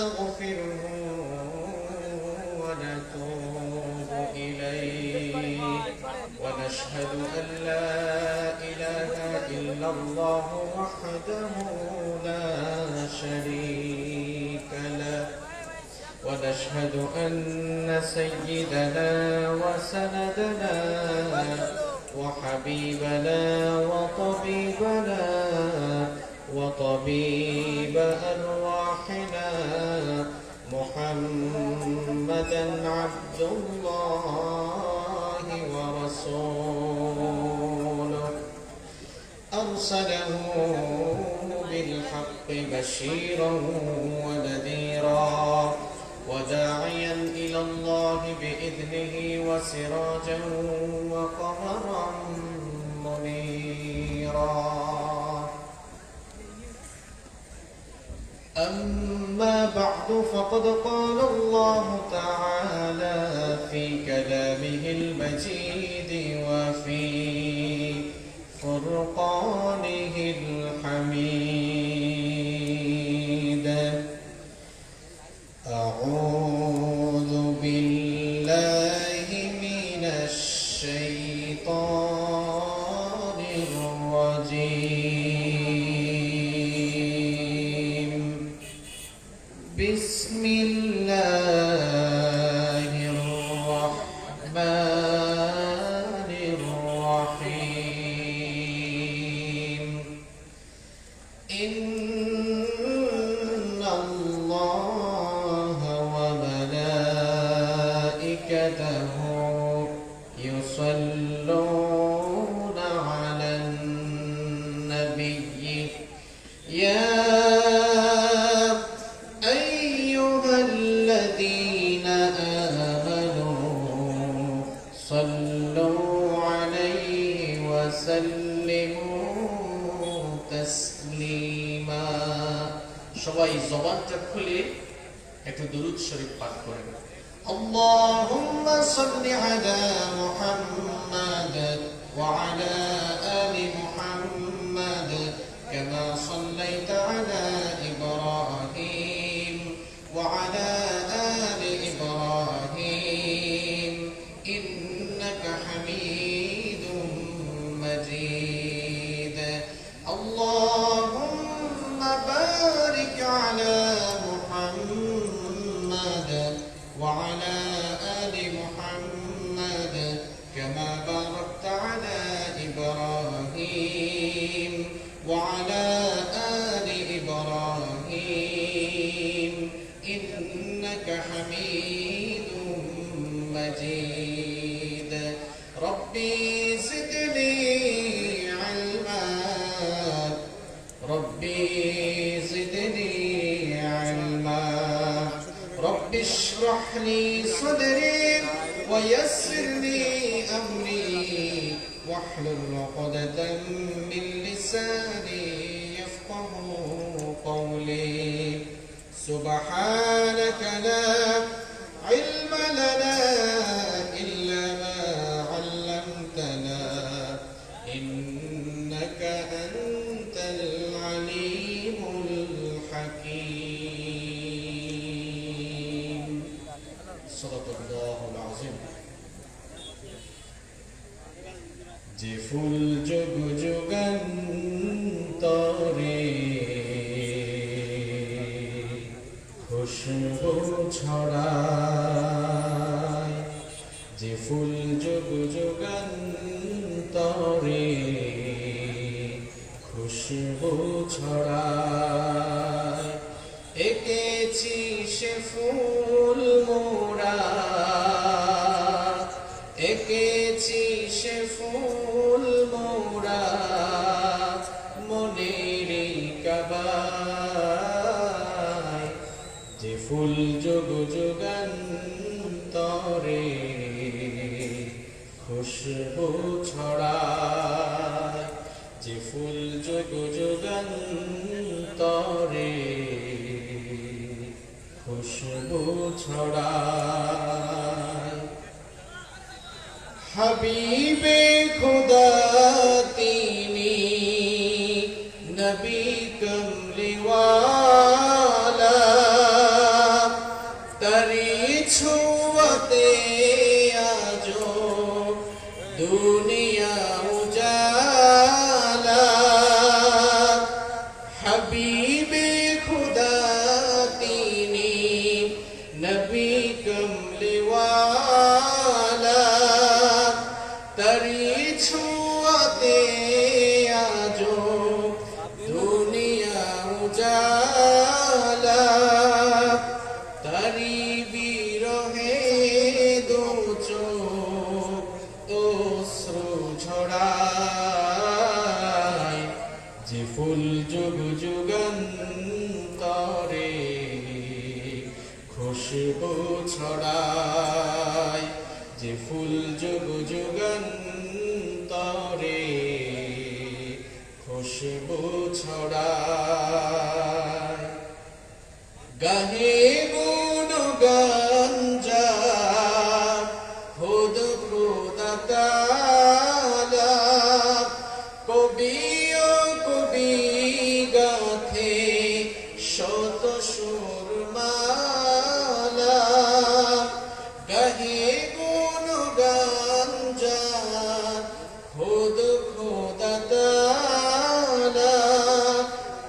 ونستغفره ونتوب إليه ونشهد أن لا إله إلا الله وحده لا شريك له ونشهد أن سيدنا وسندنا وحبيبنا وطبيبنا وطبيب أرواحنا محمدا عبد الله ورسوله أرسله بالحق بشيرا ونذيرا وداعيا إلى الله بإذنه وسراجا وقمرا منيرا أما بعد فقد قال الله تعالى في كلامه المجيد وفي فرقانه الحميد أعوذ بالله من الشيطان الرجيم بسم الله الرحمن الرحيم إن الله وملائكته يصلون على النبي يا أيها الذين آمنوا صلوا عليه وسلموا تسليما সবাই জবানটা খুলে একটু দরুদ শরীফ পাঠ করেন اللهم صل على محمد وعلى آل محمد كما صليت على إبراهيم وعلى آل إبراهيم إنك حميد مجيد اللهم بارك على محمد وعلى آل محمد كما باركت على إبراهيم وعلى آل إبراهيم إنك حميد مجيد ربي زدني علما ربي زدني علما رب اشرح لي صدري ويسر لي أمري واحلل عقدة من لساني يفقه قولي سبحانك لا علم لنا إلا ما علمتنا إنك أنت العليم الحكيم صدق الله العظيم যে ফুল যুগ যুগান্তরে খুশবু ছড়ায় যে ফুল যুগ যুগান্তরে খুশবু ছড়ায় এঁকেছি সে ফুল মোরা এঁকেছি সে ফুল মোরা মনের কাবায় যে ফুল যুগ যুগান্তরে খুশবু ছড়ায় যে ফুল যুগ যুগান্তরে খুশবু ছড়ায় হাবিবে খুদা তিনি নবী কমলিওয়ালা তারি ছোঁয়াতে আজো দুনিয়া উজালা হাবিবে খুদা তিনি নবী কমলিওয়ালা তারি ছোঁয়াতে আজো দুনিয়া উজালা তারি বিরহে দো চোখ অশ্রু ঝরায় যে ফুল যুগ যুগান্তরে খুশবু ছড়ায় যে ফুল যুগ যুগান্তরে খুশবু ছড়ায় গাহে গুণগান যার খুদ খুদা তাআলা কবি ও কবি গাথে শত সুরমালা গাহে গুণগান যার খুদ খুদা তাআলা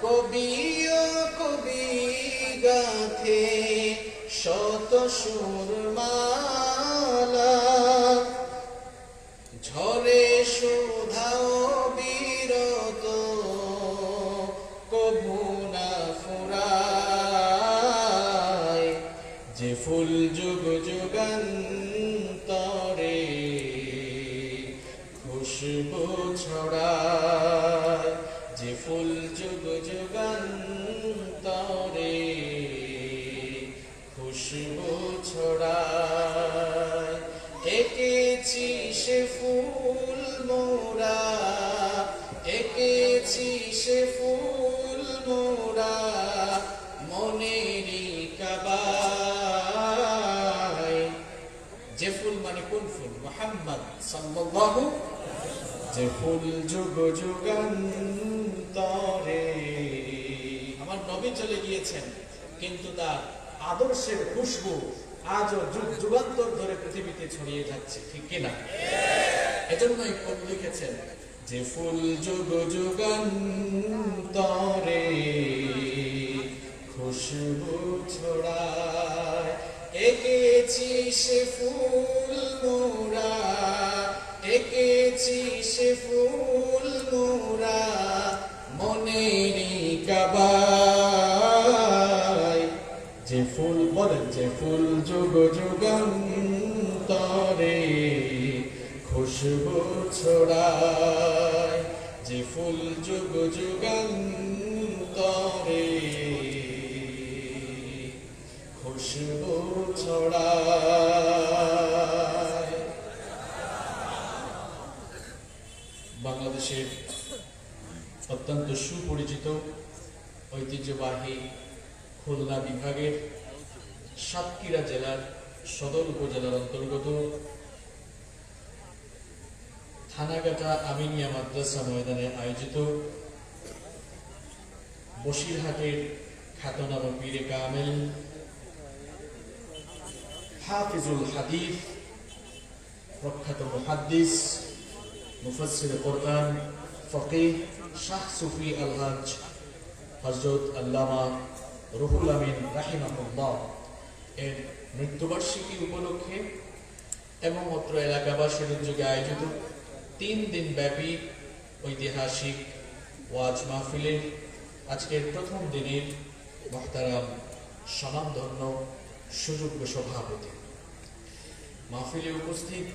কবি ও কবি গাথে শত সুরমালা ঝরে সুধাও বিরত কভু না ফুরায় যে ফুল যুগ যুগান্তরে খুশবু ছড়ায় যে ফুল যুগ যুগান্তরে খুশবু ছড়ায় এঁকেছি সে ফুল মোরা এঁকেছি সে ফুল মোরা মনেরই কাবায় যে ফুল মানে কোন ফুল মুহাম্মদ সাল্লাল্লাহু যে ফুল যুগ যুগান্তরে আমার নবী চলে গিয়েছেন কিন্তু তার আদর্শের খুশবু আজও যুগ যুগান্তর ধরে পৃথিবীতে ছড়িয়ে যাচ্ছে ঠিক কিনা এজন্যই কবি লিখেছেন যে ফুল যুগ যুগান্তরে খুশবু ছড়ায় এঁকেছি সে ফুল মোরা এঁকেছি সে ফুল মোরা মনেরই কাবায় যে ফুল বলেন যে ফুল যুগ যুগান্তরে খুশবু ছড়ায় যে ফুল যুগ যুগান্তরে খুশবু ছড়ায় বাংলাদেশের অত্যন্ত সুপরিচিত ঐতিহ্যবাহী খুলনা বিভাগের সাতক্ষীরা জেলার সদর উপজেলার অন্তর্গত থানাগাটা আমিনিয়া মাদ্রাসা ময়দানে আয়োজিত বসিরহাটের খ্যাতনামা পীরে কামেল হাফিজুল হাদিস প্রখ্যাত মুহাদ্দিস মুফাসসির কোরআন ফকিহ শাহ সুফি আল-হাজ হযরত আল্লামা রুহুল আমিন রাহিমাহুল্লাহ এর মৃত্যুবার্ষিকী উপলক্ষে এবং অত্র এলাকাবাসীর উদ্যোগে আয়োজিত 3 দিন ব্যাপী ঐতিহাসিক ওয়াজ মাহফিলের আজকের প্রথম দিনের মুহতারাম স্বনামধন্য সুযোগ্য সভাপতি মাহফিলে উপস্থিত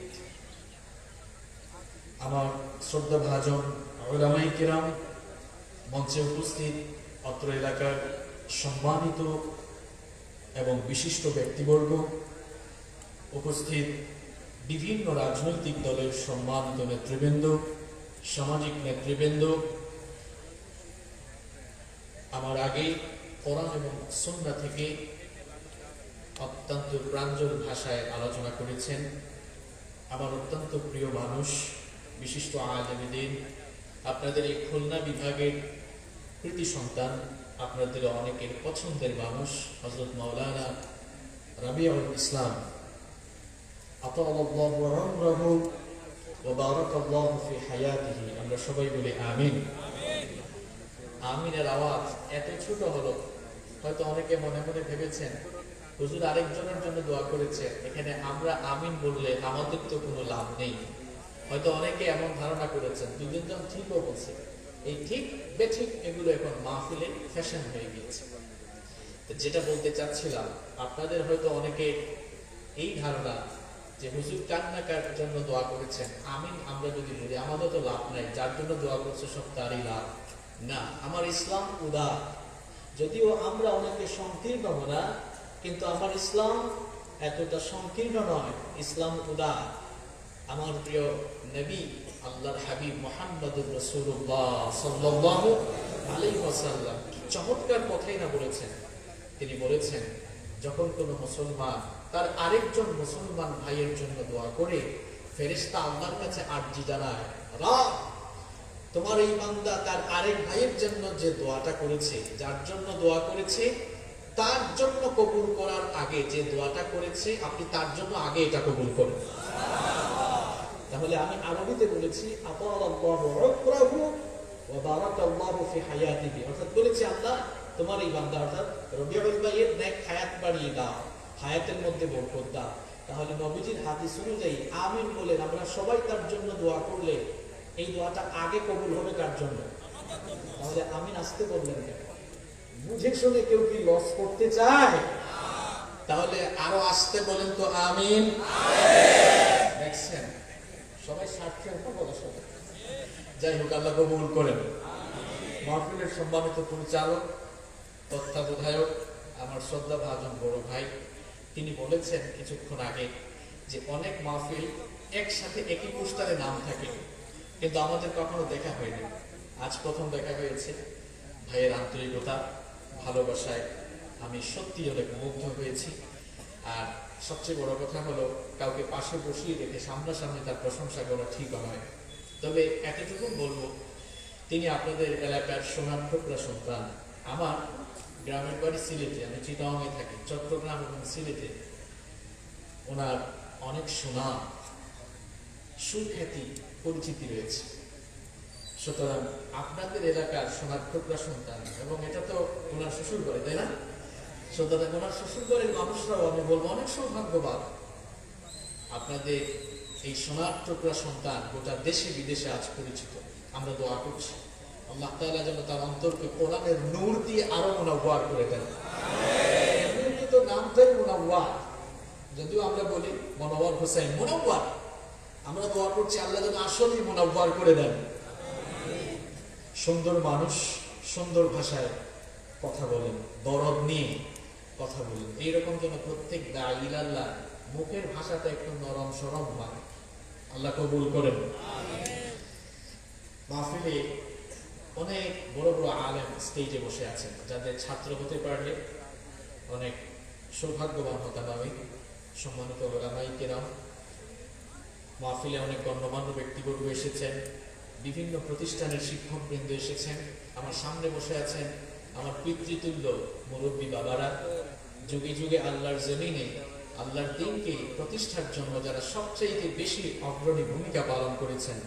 আমার শ্রদ্ধাভাজন উলামায়ে কিরাম মঞ্চে উপস্থিত অত্র এলাকার সম্মানিত এবং বিশিষ্ট ব্যক্তিবর্গ উপস্থিত বিভিন্ন রাজনৈতিক দলের সম্মানিত নেতৃবৃন্দ সামাজিক নেতৃবৃন্দ আমার আগে কোরআন এবং সুন্নাহ থেকে অত্যন্ত প্রাঞ্জল ভাষায় আলোচনা করেছেন আমার অত্যন্ত প্রিয় মানুষ বিশিষ্ট আলেমে দ্বীন আপনাদের এই খুলনা বিভাগের কৃতি সন্তান আপনাদের অনেকের পছন্দের মানুষ হযরত মাওলানা রাবিউল ইসলাম আতাআল্লাহু উমরাহু ওয়া বারাকাল্লাহু ফি হায়াতিহি। আমরা সবাই বলি আমিন। আমিনের আওয়াজ এত ছোট হলো, হয়তো অনেকে মনে মনে ভেবেছেন হুজুর আরেকজনের জন্য দোয়া করেছেন, এখানে আমরা আমিন বললে আমাদের তো কোনো লাভ নেই। হয়তো অনেকে এমন ধারণা করেছেন দুজন ঠিকও বলছে। এই ঠিক বেঠিক এগুলো এখন মাহফিলে ফ্যাশন হয়ে গিয়েছে। যেটা বলতে চাচ্ছিলাম, আপনাদের হয়তো অনেকে এই ধারণা যে হুজুর কান্নাকার জন্য দোয়া করেছেন, আমিন আমরা যদি বলি আমাদের তো লাভ নাই, যার জন্য দোয়া করছে সব তারই লাভ। না, আমার ইসলাম উদার। যদিও আমরা অনেকে সংকীর্ণ না, কিন্তু আমার ইসলাম এতটা সংকীর্ণ নয়, ইসলাম উদার। আমার প্রিয় নবী আল্লাহর হাবিব মুহাম্মদুর রাসূলুল্লাহ সাল্লাল্লাহু আলাইহি ওয়াসাল্লাম চমৎকার কথাই না বলেছেন। তিনি বলেছেন, যখন কোনো মুসলমান তার আরেকজন মুসলমান ভাইয়ের জন্য দোয়া করে, ফেরেশতা আল্লাহর কাছে আরজি জানায়, রব তোমার এই বান্দা তার আরেক ভাইয়ের জন্য যে দোয়াটা করেছে, যার জন্য দোয়া করেছে, তার জন্য কবুল করার আগে যে দোয়াটা করেছে আপনি তার জন্য আগে এটা কবুল করেন। তাহলে আমি আরবিতে বলেছি আতাআল্লাহু উমরাহু ওয়া বারাকাল্লাহু ফি হায়াতিহি, অর্থাৎ বলেছি আল্লাহ তোমার এই বান্দা অর্থাৎ রবিউল ভাইয়ের নেক হায়াত বাড়িয়ে দাও, হায়াতের মধ্যে বরকত দাও। তাহলে নবীজির হাদিস অনুযায়ী আমিন বলেন, আমরা সবাই তার জন্য দোয়া করলে এই দোয়াটা আগে কবুল হবে কার জন্য? তাহলে আমিন আসতে বললেন কেন? বুঝে শুনে কেউ কি লস করতে চায়? তাহলে আরো আসতে বলেন তো আমিন। দেখছেন সবাই স্বার্থের উপর বলা সবাই। যাই হোক, আল্লাহ কবুল করেন। মাহফিলের সম্মানিত পরিচালক, তত্ত্বাবধায়ক, আমার শ্রদ্ধা ভাজন বড় ভাই, তিনি বলেছেন কিছুক্ষণ আগে যে অনেক মাহফিল একসাথে একই পোস্টারে নাম থাকে, কিন্তু আমাদের কখনো দেখা হয়নি। আজ প্রথম দেখা হয়েছে। ভাইয়ের আন্তরিকতা, ভালোবাসায় আমি সত্যি অনেক মুগ্ধ হয়েছি। আর সবচেয়ে বড় কথা হলো, কাউকে পাশে বসিয়ে রেখে সামনাসামনি তার প্রশংসা করা ঠিক নয়। তবে এতটুকু বলবো, তিনি আপনাদের এলাকার সোনারপুরা সন্তান। আমার গ্রামের বাড়ি সিলেটে, আমি চিটাগাংয়ে থাকি। চট্টগ্রাম এবং সিলেটে ওনার অনেক সুনাম, সুখ্যাতি, পরিচিতি রয়েছে। সুতরাং আপনাদের এলাকার সোনারপুরা সন্তান, এবং এটা তো ওনার শ্বশুর বাড়ি, তাই না? সুতরাং ওনার শ্বশুর বাড়ির মানুষরাও আমি বলবো অনেক সৌভাগ্যবান। আপনাদের এই সোনারপুরা সন্তান গোটা দেশে বিদেশে আজ পরিচিত। আমরা দোয়া করছি আল্লাহ তাআলা যেন তার অন্তরকে কোরআনের নূর দিয়ে আরো মুনাওয়ার করে দেন। এমনি তো নামটাই মুনাওয়ার, যদিও আমরা বলি মনোয়ার হোসেন মুনাওয়ার, আমরা দোয়া করছি আল্লাহ যেন আসলেই মুনাওয়ার করে দেন। সুন্দর মানুষ, সুন্দর ভাষায় কথা বলেন, দরদ নিয়ে কথা বলেন। এইরকম যেন প্রত্যেক দাঈ ইলাল্লাহ মুখের ভাষাটা একটু নরম সরম হয়। আল্লাহ কবুল করেন। মাহফিলে অনেক বড় বড় আলেম স্টেজে বসে আছেন, যাদের ছাত্র হতে পারলে অনেক সৌভাগ্যবান হতাম আমি। সম্মানিত ওলামায়ে কেরাম, মাহফিলে অনেক গণ্যমান্য ব্যক্তিবর্গ এসেছেন, বিভিন্ন প্রতিষ্ঠানের শিক্ষকবৃন্দ এসেছেন। আমার সামনে বসে আছেন আমার পিতৃতুল্য মুরব্বী বাবারা, যুগে যুগে আল্লাহর জমিনে আল্লাহর দ্বীনকে প্রতিষ্ঠার জন্য যারা সবচেয়ে বেশি অগ্রণী ভূমিকা পালন করেছেন।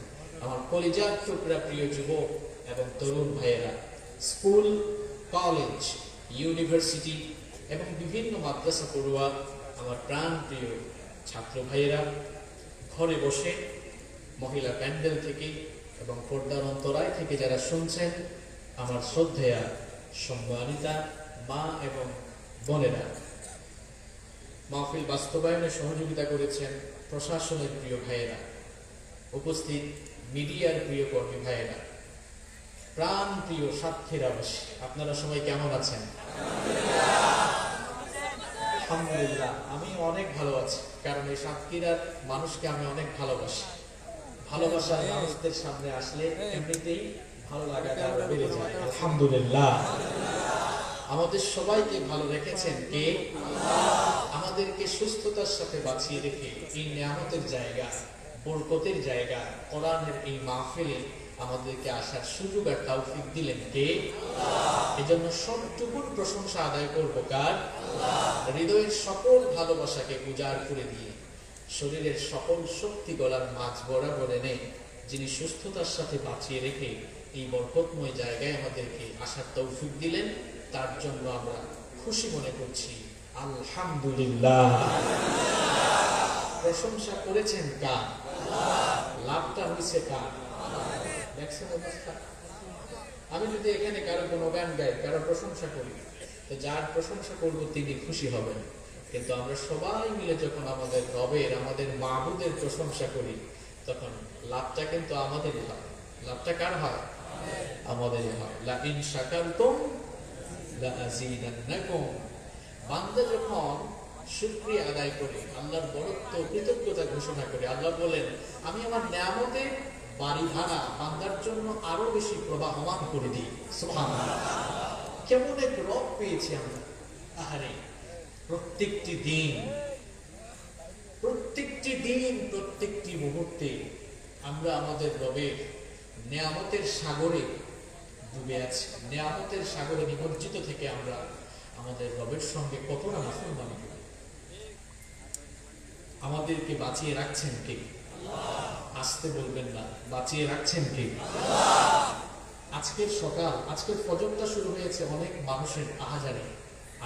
আমার কলিজার টুকরা প্রিয় যুবক এবং তরুণ ভাইয়েরা, স্কুল, কলেজ, ইউনিভার্সিটি এবং বিভিন্ন মাদ্রাসা পড়ুয়া আমার প্রাণ প্রিয় ছাত্র ভাইয়েরা, ঘরে বসে মহিলা প্যান্ডেল থেকে এবং পর্দার অন্তরায় থেকে যারা শুনছেন, আমার শ্রদ্ধেয়া সম্মানিতা মা এবং বোনেরা, মাহফিল বাস্তবায়নে সহযোগিতা করেছেন প্রশাসনের প্রিয় ভাইয়েরা, উপস্থিত মিডিয়ার প্রিয় কর্মী ভাইয়েরা, প্রাণ প্রিয় সাতক্ষীরাবাসী, আপনারা সবাই কেমন আছেন? আলহামদুলিল্লাহ, আমি অনেক ভালো আছি, কারণ এই সাতক্ষীরার মানুষকে আমি অনেক ভালোবাসি। ভালোবাসার মানুষদের সামনে আসলে এমনিতেই ভালো লাগাটা বেড়ে যায়। আলহামদুলিল্লাহ, আমাদের সবাইকে ভালো রেখেছেন কে? আমাদেরকে সুস্থতার সাথে বাঁচিয়ে রেখে এই নিয়ামতের জায়গা, বরকতের জায়গা, কোরআনের এই মাহফিলে আমাদেরকে আসার সুযোগ আর তৌফিক দিলেন কে? এজন্য সবটুকুন প্রশংসা আদায় করব কার? হৃদয়ের সকল ভালোবাসাকে উজাড় করে দিয়ে শরীরের সকল শক্তি গলার মাঝ বরাবর এনে যিনি সুস্থতার সাথে বাঁচিয়ে রেখে এই বরকতময় জায়গায় আমাদেরকে আসার তৌফিক দিলেন, তার জন্য আমরা খুশি মনে করছি। আলহামদুলিল্লাহ। প্রশংসা করেছেন কার? লাভটা হয়েছে কার? দেখছেন অবস্থা। আমি যদি এখানে কারো কোনো গান গাই, কারো প্রশংসা করি, তো যার প্রশংসা করবো তিনি খুশি হবেন। কিন্তু আমরা সবাই মিলে যখন আমাদের রবের, আমাদের মাবুদের প্রশংসা করি, তখন লাভটা কিন্তু আমাদেরই হয়। লাভটা কার হয়? আমাদেরই হয়। লা ইন শাকারতুম লা আযীদান্নাকুম। বান্দা যখন শুকরিয়া আদায় করে, আল্লাহর বড়ত্ব, কৃতজ্ঞতা ঘোষণা করে, আল্লাহ বলেন আমি আমার নিয়ামতের বাড়িধারা বান্দার জন্য আরো বেশি প্রবাহমান করে দিই। সুবহানাল্লাহ। কেমন এক রব পেয়েছি আমরা। আহারে, প্রত্যেকটি দিন, প্রত্যেকটি মুহূর্তে আমরা আমাদের রবের নিয়ামতের সাগরে ডুবে আছি। নিয়ামতের সাগরে নিমজ্জিত থেকে আমরা আমাদের রবের সঙ্গে কতটা নাফরমানি করি। আমাদেরকে বাঁচিয়ে রাখছেন কে? আসতে বলবেন না, বাঁচিয়ে রাখছেন কে? আজকের সকাল, আজকের ফজরটা শুরু হয়েছে অনেক মানুষের আহাজারি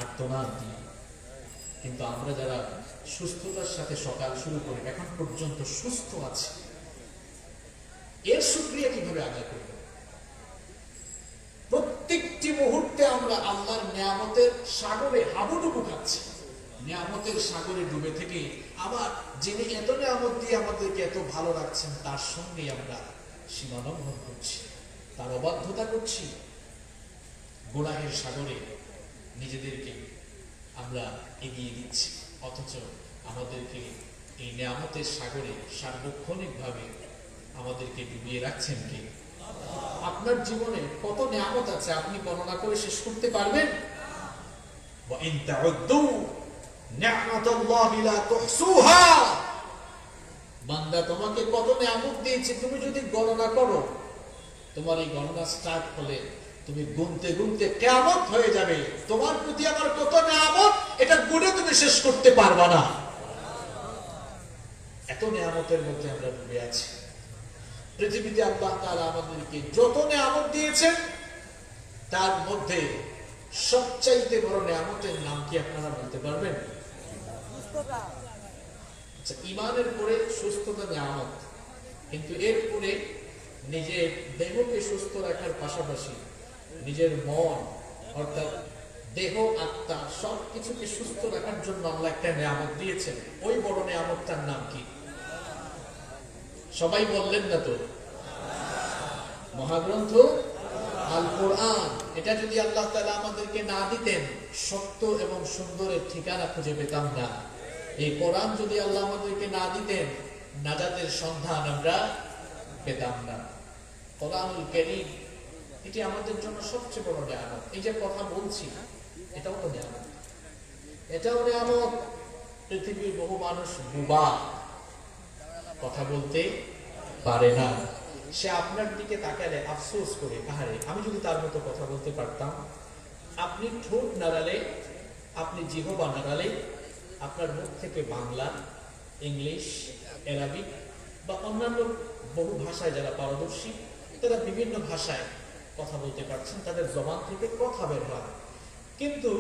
আর্তনাদ দিয়ে, কিন্তু আমরা যারা সুস্থতার সাথে সকাল শুরু করে এখন পর্যন্ত সুস্থ আছি, এর শুকরিয়া কিভাবে আদায় করব? প্রত্যেকটি মুহূর্তে আমরা আল্লাহর নিয়ামতের সাগরে হাবুডুবু খাচ্ছি। নিয়ামতের সাগরে ডুবে থেকে আবার যিনি এত নিয়ামত দিয়ে আমাদেরকে এত ভালো রাখছেন, তার সঙ্গে আমরা সীমালঙ্ঘন করছি, তার অবাধ্যতা করছি। গুনাহের সাগরে নিজেদেরকে আমরা এগিয়ে দিচ্ছি, অথচ আমাদেরকে এই নিয়ামতের সাগরে সার্বক্ষণিকভাবে আমাদেরকে ডুবিয়ে রাখছেন কে? আপনার জীবনে কত নিয়ামত আছে আপনি গণনা করে শেষ করতে পারবেন? ওয়া ইন তাউদ্দু নি'মাতাল্লাহি লা তুহসুহা। বান্দা, তোমাকে কত নিয়ামত দিয়েছে, তুমি যদি গণনা করো, তোমার এই গণনা স্টার্ট হলে তুমি গুনতে গুনতে কিয়ামত হয়ে যাবে। তোমার প্রতি আমার কত নিয়ামত, এটা গুনে তুমি শেষ করতে পারবা না। এত নিয়ামতের মধ্যে আমরা ডুবে আছি। পৃথিবীতে আল্লাহ তাআলা আমাদেরকে যত নিয়ামত দিয়েছেন, তার মধ্যে সবচাইতে বড় নিয়ামতের নাম কি আপনারা বলতে পারবেন? আচ্ছা, ঈমানের পরে সুস্থতা নিয়ামত, কিন্তু এরপরে নিজের দেহকে সুস্থ রাখার পাশাপাশি নিজের মন, অর্থাৎ দেহ, আত্মা সবকিছুকে সুস্থ রাখার জন্য আল্লাহ একটা নিয়ামত দিয়েছেন। ওই বড় নিয়ামতটার নাম কি? সবাই বললেন না তো? মহাগ্রন্থ আল কোরআন। এটা যদি আল্লাহ তাআলা আমাদেরকে না দিতেন, সত্য এবং সুন্দরের ঠিকানা খুঁজে পেতাম না। এই কোরআন যদি আল্লাহ আমাদেরকে না দিতেন, নাজাতের সন্ধান আমরা পেতাম না। কোরআনুল কারীম, এটি আমাদের জন্য সবচেয়ে বড় নিয়ামত। এই যে কথা বলছি, এটাও তো নিয়ামত, এটাও নিয়ামত। পৃথিবীর বহু মানুষ বোবা, কথা বলতে পারে না। সে আপনার দিকে তাকালে আফসোস করে, আহারে আমি যদি তার মতো কথা বলতে পারতাম। আপনি ঠোঁট নাড়ালে, আপনি জিহ্বা নাড়ালে আপনার মুখ থেকে বাংলা, ইংলিশ, আরবিক বা অন্যান্য বহু ভাষায় যারা পারদর্শী, তারা বিভিন্ন ভাষায় কথা বলতে পারছেন, তাদের জবান থেকে কথা বের হয়। কিন্তু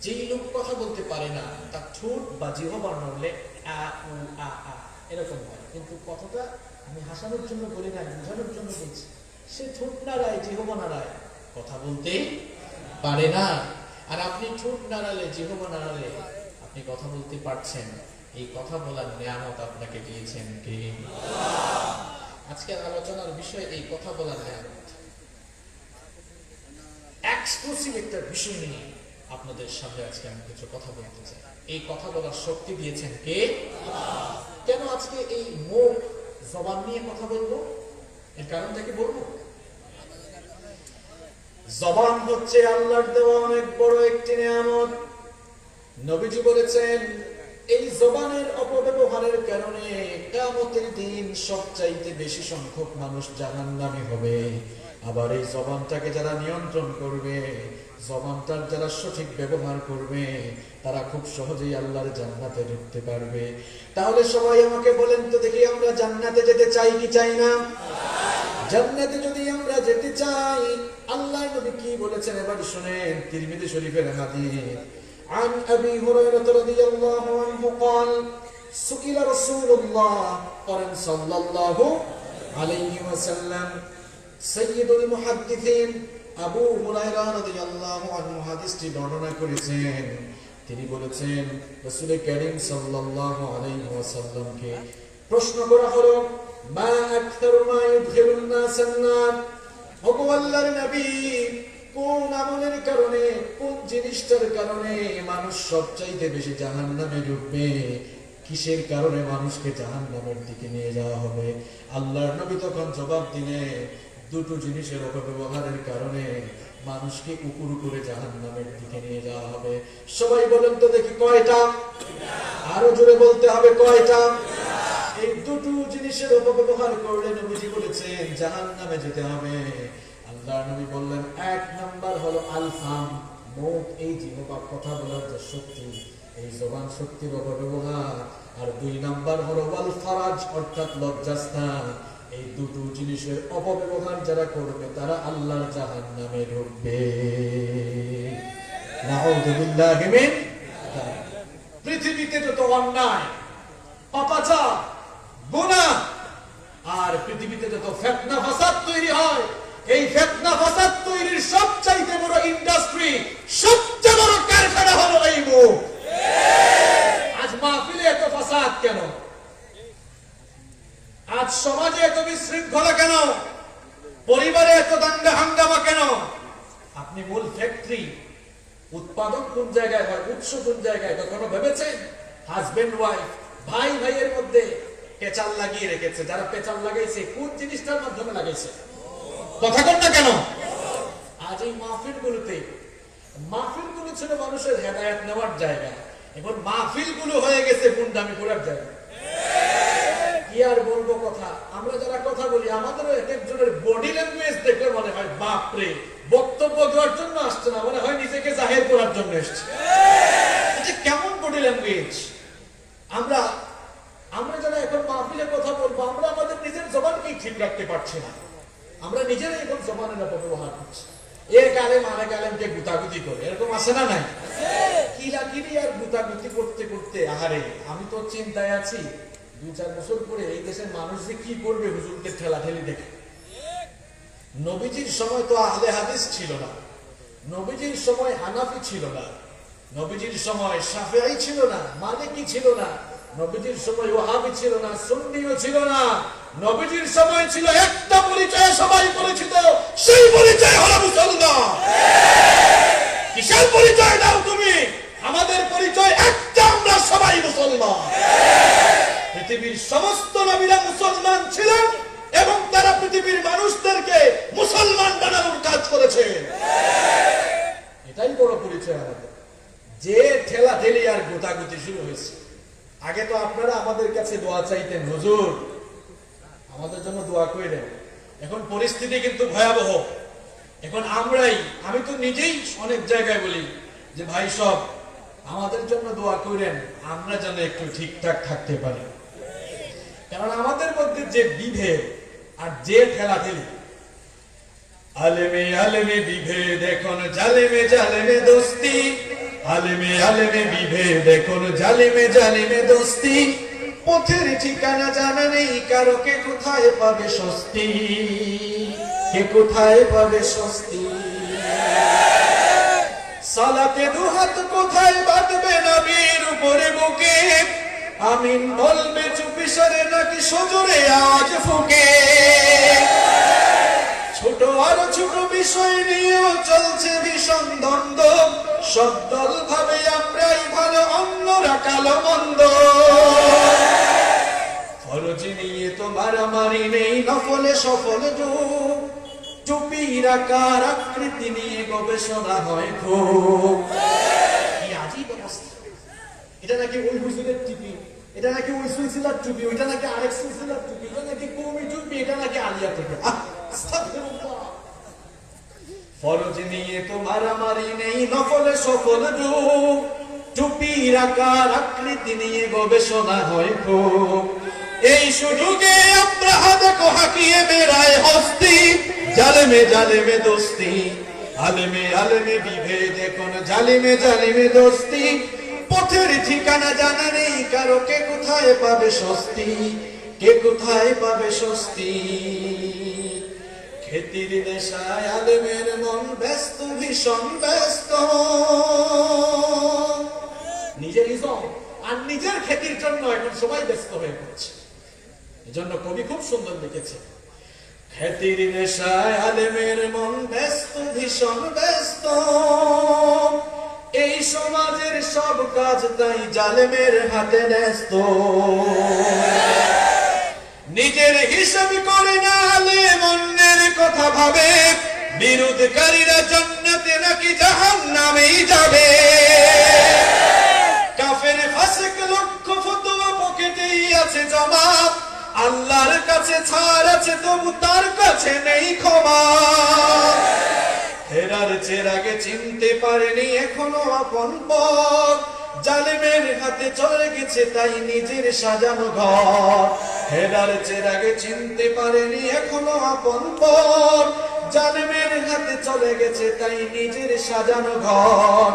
যেই লোক কথা বলতে পারে না, তার ঠোঁট বা জিহ্বা নড়লে আ উ আ আ এরকম হয়। কিন্তু কথাটা আমি হাসানোর জন্য বলি না, বোঝানোর জন্য বলছি। সে ঠোঁট নাড়ায়, জিহ্বা নাড়ায়, কথা বলতে পারে না। আর আপনি ঠোঁট নাড়ালে, জিহ্বা নাড়ালে আপনি কথা বলতে পারছেন। এই কথা বলার নিয়ামত আপনাকে দিয়েছেন কে? আজকের আলোচনার বিষয় এই কথা বলার নিয়ামত। এক্সক্লুসিভ একটা বিষয় নিয়ে আপনাদের সামনে আজকে আমি কিছু কথা বলতে চাই। এই কথা বলার শক্তি দিয়েছেন কে? কেন আজকে এই মুখ, জবান নিয়ে কথা বলবো? এর কারণটা কি বলবো? জবান হচ্ছে আল্লাহর দেওয়া অনেক বড় একটি নিয়ামত। নবীজি বলেছেন, এই জবানের অপব্যবহারের কারণে কিয়ামতের দিন সবচাইতে বেশি সংখ্যক মানুষ জাহান্নামী হবে। আবার এই জবানটাকে যারা নিয়ন্ত্রণ করবে, জবানটার যারা সঠিক ব্যবহার করবে, তারা খুব সহজেই আল্লাহর জান্নাতে ঢুকতে পারবে। তাহলে সবাই আমাকে বলেন তো দেখি, আমরা জান্নাতে যেতে চাই কি চাই না? জান্নাতে যদি আমরা যেতে চাই, আল্লাহর নবী কি বলেছেন এবার শুনেন। তিরমিজি শরীফের হাদিস, عن أبي هريرة رضي الله عنه قال سئل رسول الله صلى الله عليه وسلم سيد المحدثين আবু হুরায়রা রাদিয়াল্লাহু আনহু হাদিসটি বর্ণনা করেছেন। তিনি বলেছেন, রাসূল কারীম সাল্লাল্লাহু আলাইহি ওয়াসাল্লামকে প্রশ্ন করা হলো, মা আকতারু মা ইউদখিলুন নাস আন-নার, ওগো আল্লাহর নবী, কোন আমলের কারণে, কোন জিনিসটার কারণে মানুষ সবচাইতে বেশি জাহান্নামে ঢুকবে? কিসের কারণে মানুষকে জাহান্নামের দিকে নিয়ে যাওয়া হবে? আল্লাহর নবী তখন জবাব দিলেন, দুটো জিনিসের অপব্যবহারের কারণে মানুষকে উপর করে জাহান্নামের দিকে নিয়ে যাওয়া হবে। সবাই বলেন তো দেখি কয়টা? আরো জোরে বলতে হবে, কয়টা? এই দুটো জিনিসের অপব্যবহার করলে নবীজি বলেছেন জাহান্নামে যেতে হবে। আল্লাহর নবী বললেন, এক নাম্বার হলো আল-ফাম, মুখ, এই জিহ্বা, কথা বলার যে শক্তি, এই জবান শক্তির অপব্যবহার। আর দুই নাম্বার হলো ওয়াল ফারাজ, অর্থাৎ লজ্জাস্থান। এই দুটো জিনিসের অপব্যবহার যারা করবে তারা আল্লাহর জাহান্নামে ঢুকবে। নাউযু বিল্লাহি মিন যালিক। পৃথিবীতে যত অন্যায়, পাপাচার, গুনাহ আর পৃথিবীতে যত ফিতনা ফাসাদ তৈরি হয়, এই ফিতনা ফাসাদ তৈরির সবচাইতে বড় ইন্ডাস্ট্রি, সবচেয়ে বড় কারখানা হলো এই মুখ। আজ মাহফিলে এত ফাসাদ কেন? আজ সমাজে এত বিশৃঙ্খলা কেন? পরিবারে এত দাঙ্গা হাঙ্গামা কেন? আপনি মূল ফ্যাক্টরি, উৎপাদন কোন জায়গায় হয়, উৎস কোন জায়গায়, কখনো ভেবেছেন? হাজবেন্ড ওয়াইফ, ভাই ভাইয়ের মধ্যে পেঁচাল লাগিয়ে রেখেছে। যারা পেঁচাল লাগাইছে কোন জিনিসটার মাধ্যমে লাগাইছে? কথা কন না কেন? আজ এই মাহফিল গুলো ছিল মানুষের হেদায়েত নেওয়ার জায়গা, এখন মাহফিল গুলো হয়ে গেছে গুন্ডামি করার জায়গা। কি আর বলবো কথা, আমরা যারা কথা বলি আমাদেরও এক একজনের বডি ল্যাঙ্গুয়েজ দেখলে মনে হয় বাপরে, বক্তব্য দেওয়ার জন্য আসছে না, মনে হয় নিজেকে জাহির করার জন্য এসছে। এটা কেমন বডি ল্যাঙ্গুয়েজ? আমরা যারা এখন মাহফিলে কথা বলবো, আমরা আমাদের নিজের জবানকেই ঠিক রাখতে পারছি না। আমরা নিজেরাই এখন জবানের অপব্যবহার করছি। এক আলেম আরেক আলেমকে গুতাগুতি করে, এরকম আছে না নাই? কিলাকিলি আর গুতাগুতি করতে করতে, আহারে আমি তো চিন্তায় আছি, 2-4 বছর পরে এই দেশের মানুষ যে কি করবে হুজুরকে ঠেলাঠেলি দেখে। নবীজির সময় তো আহলে হাদিস ছিল না, নবীজির সময় হানাফি ছিল না, নবীজির সময় শাফিঈ ছিল না, মালিকি ছিল না, নবীজির সময় ওয়াহাবি ছিল না, সুন্নিও ছিল না। নবীজির সময় ছিল একটা পরিচয়, সবাই পরিচিত, সেই পরিচয় হলো মুসলমান। কিসের পরিচয় দাও তুমি? আমাদের পরিচয় একটা, আমরা সবাই মুসলমান। পৃথিবীর সমস্ত নবীরা মুসলমান ছিলেন এবং তারা পৃথিবীর মানুষদেরকে মুসলমান বানানোর কাজ করেছে। এটাই বড় পরিচয় আমাদের। যে ঠেলাঠেলি আর গোতাগুতি শুরু হয়েছে, আগে তো আপনারা আমাদের কাছে দোয়া চাইতেন, হুজুর আমাদের জন্য দোয়া করেন। এখন পরিস্থিতি কিন্তু ভয়াবহ। এখন আমি তো নিজেই অনেক জায়গায় বলি যে ভাই সব আমাদের জন্য দোয়া করেন, আমরা যেন একটু ঠিকঠাক থাকতে পারি। কারণ আমাদের মধ্যে যে বিভেদ আর যে ঠেলাঠেলি, আলেমে আলেমে বিভেদ, এখন জালেমে জালেমে দোস্তি, আলেমে আলেমে বিভেদ, এখন জালেমে জালেমে দোস্তি, পথের ঠিকানা জানা নেই কারো, কে কোথায় পাবে স্বস্তি, কে কোথায় পাবে স্বস্তি। সালাতে দুহাত কোথায় বাঁধবে নবীর উপরে বুকে, আমিন বলবে চুপি সরে নাকি সজোরে আওয়াজ ফুঁকে। ছোট আর ছোট বিষয় নিয়েও চলছে ভীষণ দ্বন্দ্ব, সব দল ভাবে আমরাই ভালো, অন্যরা কালো মন্দ। ফরজ নিয়ে তো মারামারি নেই, নফলে সফল যুগ, টুপির আকার আকৃতি নিয়ে গবেষণা হয় খুব। কি আজীব অবস্থা! এটা নাকি ওই হুজুরের টুপি, এটা নাকি ওই সিলসিলার টুপি, ওইটা নাকি আরেক সিলসিলার টুপি, এটা নাকি কওমি টুপি, এটা নাকি আলিয়া টুপি। ফরজ নিয়ে তো মারামারি নেই, নফলে সফল রূপ, টুপির আকার আকৃতি নিয়ে গবেষণা হয় খুব। এই সুযোগে আমরা দেখো হাকিয়ে বেড়ায় হস্তি, জালেমে জালেমে দোস্তি, আলেমে আলেমে বিভেদ, এখন জালিমে জালিমে দোস্তি। পথের ঠিকানা জানা নেই কারো, কে কোথায় পাবে স্বস্তি, কে কোথায় পাবে স্বস্তি। খেতির নেশায় আলেমের মন ব্যস্ত, ভীষণ ব্যস্ত, নিজের ইজম আর নিজের খেতির জন্য এখন সবাই ব্যস্ত হয়ে পড়ছে। এজন্য কবি খুব সুন্দর লিখেছে, খেতির নেশায় আলেমের মন ব্যস্ত, ভীষণ ব্যস্ত, এই সমাজের সব কাজ তাই জালেমের হাতে ন্যস্ত। নিজের হিসাব করে না আলেম অন্যের কথা ভাবে, বিরোধকারীরা জান্নাতে নাকি জাহান্নামেই যাবে। কাফের ফাসিক লক্ষ ফতোয়া পকেটেই আছে জমা, আল্লাহর কাছে ছাড় আছে তবু তার কাছে নেই ক্ষমা। ফেরার চেরাগে চিনতে পারেনি এখনো আপন পথ, জালেমের হাতে চলে গেছে তাই নিজের সাজানো ঘর। ফেরার চেরাগে চিনতে পারেনি এখনো আপন পথ, জালেমের হাতে চলে গেছে তাই নিজের সাজানো ঘর।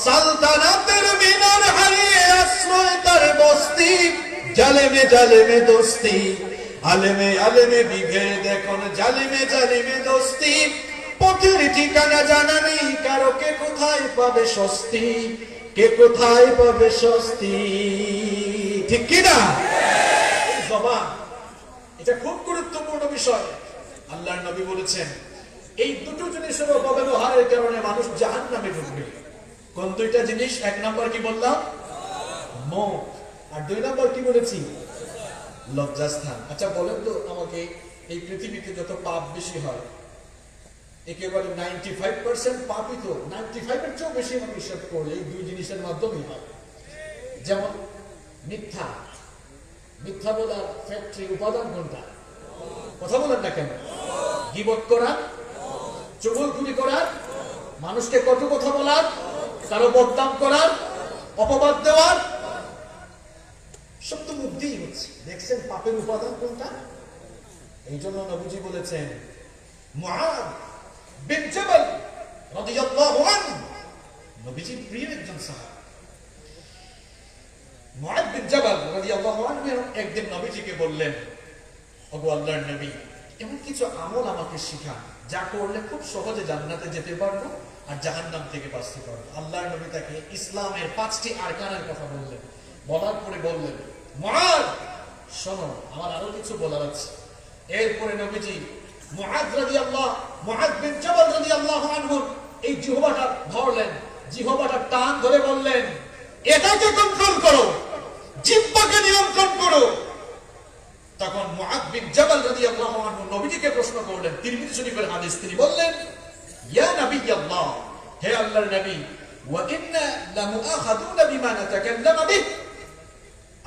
সালতানাতের মিনার হারিয়ে আশ্রয় তার বস্তি, জালেমে জালেমে দোস্তি, আলেমে আলেমে বিভেদ, এখন জালিমে জালিমে দোস্তি। পথের ঠিকানা জানা নেই কারো, কে কোথায় পাবে স্বস্তি, কে কোথায় পাবে স্বস্তি। ঠিক কিনা? জবান এটা খুব গুরুত্বপূর্ণ বিষয়। আল্লাহর নবী বলেছেন এই দুটো জিনিসের অপব্যবহারের কারণে মানুষ জাহান্নামে ঢুকবে। কোন দুইটা জিনিস? এক নাম্বার কি বললাম? মুখ। আর দুই নাম্বার কি বলেছি? লজ্জাস্থান। আচ্ছা বলেন তো আমাকে, এই পৃথিবীতে যত পাপ বেশি হয়, একেবারে 95% পাপই তো 95 এর চেয়েও বেশি আমি হিসাব করি এই দুই জিনিসের মাধ্যমেই হয়। যেমন মিথ্যা, মিথ্যা বলার ফ্যাক্টরি উপাদান কোনটা? কথা বলেন না কেন? গীবত করা, চুগলখুরি করা, মানুষকে কটু কথা বলার, কারো বদনাম করার, অপবাদ দেওয়ার, সব তো মুখ দিয়েই হচ্ছে। দেখছেন পাপের উপাদান কোনটা? এই জন্য নবীজি বলেছেন, মুআদ বিন জাবাল রাদিয়াল্লাহু আনহু, নবীজির প্রিয় একজন সাহাবী, মুআদ বিন জাবাল রাদিয়াল্লাহু আনহু একদিন নবীজিকে বললেন, ওগো আল্লাহর নবী, এমন কিছু আমল আমাকে শিখান যা করলে খুব সহজে জান্নাতে যেতে পারবো আর জাহান্নাম থেকে বাঁচতে পারবো। আল্লাহর নবী তাকে ইসলামের 5টি আরকানের কথা বললেন। বলার পরে বললেন, মুআদ শোনো, আমার আরো কিছু বলার আছে। এরপরে নবীজি মুআদ বিন জাবাল রাদিয়াল্লাহু আনহু এই জিহ্বাটা ধরলেন, জিহ্বাটা টান ধরে বললেন, এটাকে কন্ট্রোল করো, জিহ্বাকে নিয়ন্ত্রণ করো। তখন মুআদ বিন জাবাল রাদিয়াল্লাহু আনহু নবীজিকে প্রশ্ন করলেন, তিরমিজি শরীফের হাদিস, তিনি বললেন, ইয়া নবিয়াল্লাহ, হে আল্লাহর নবী, ওয়া ইন্না লামুআখাযুনা বিমা নাতাকাল্লামু বিহ,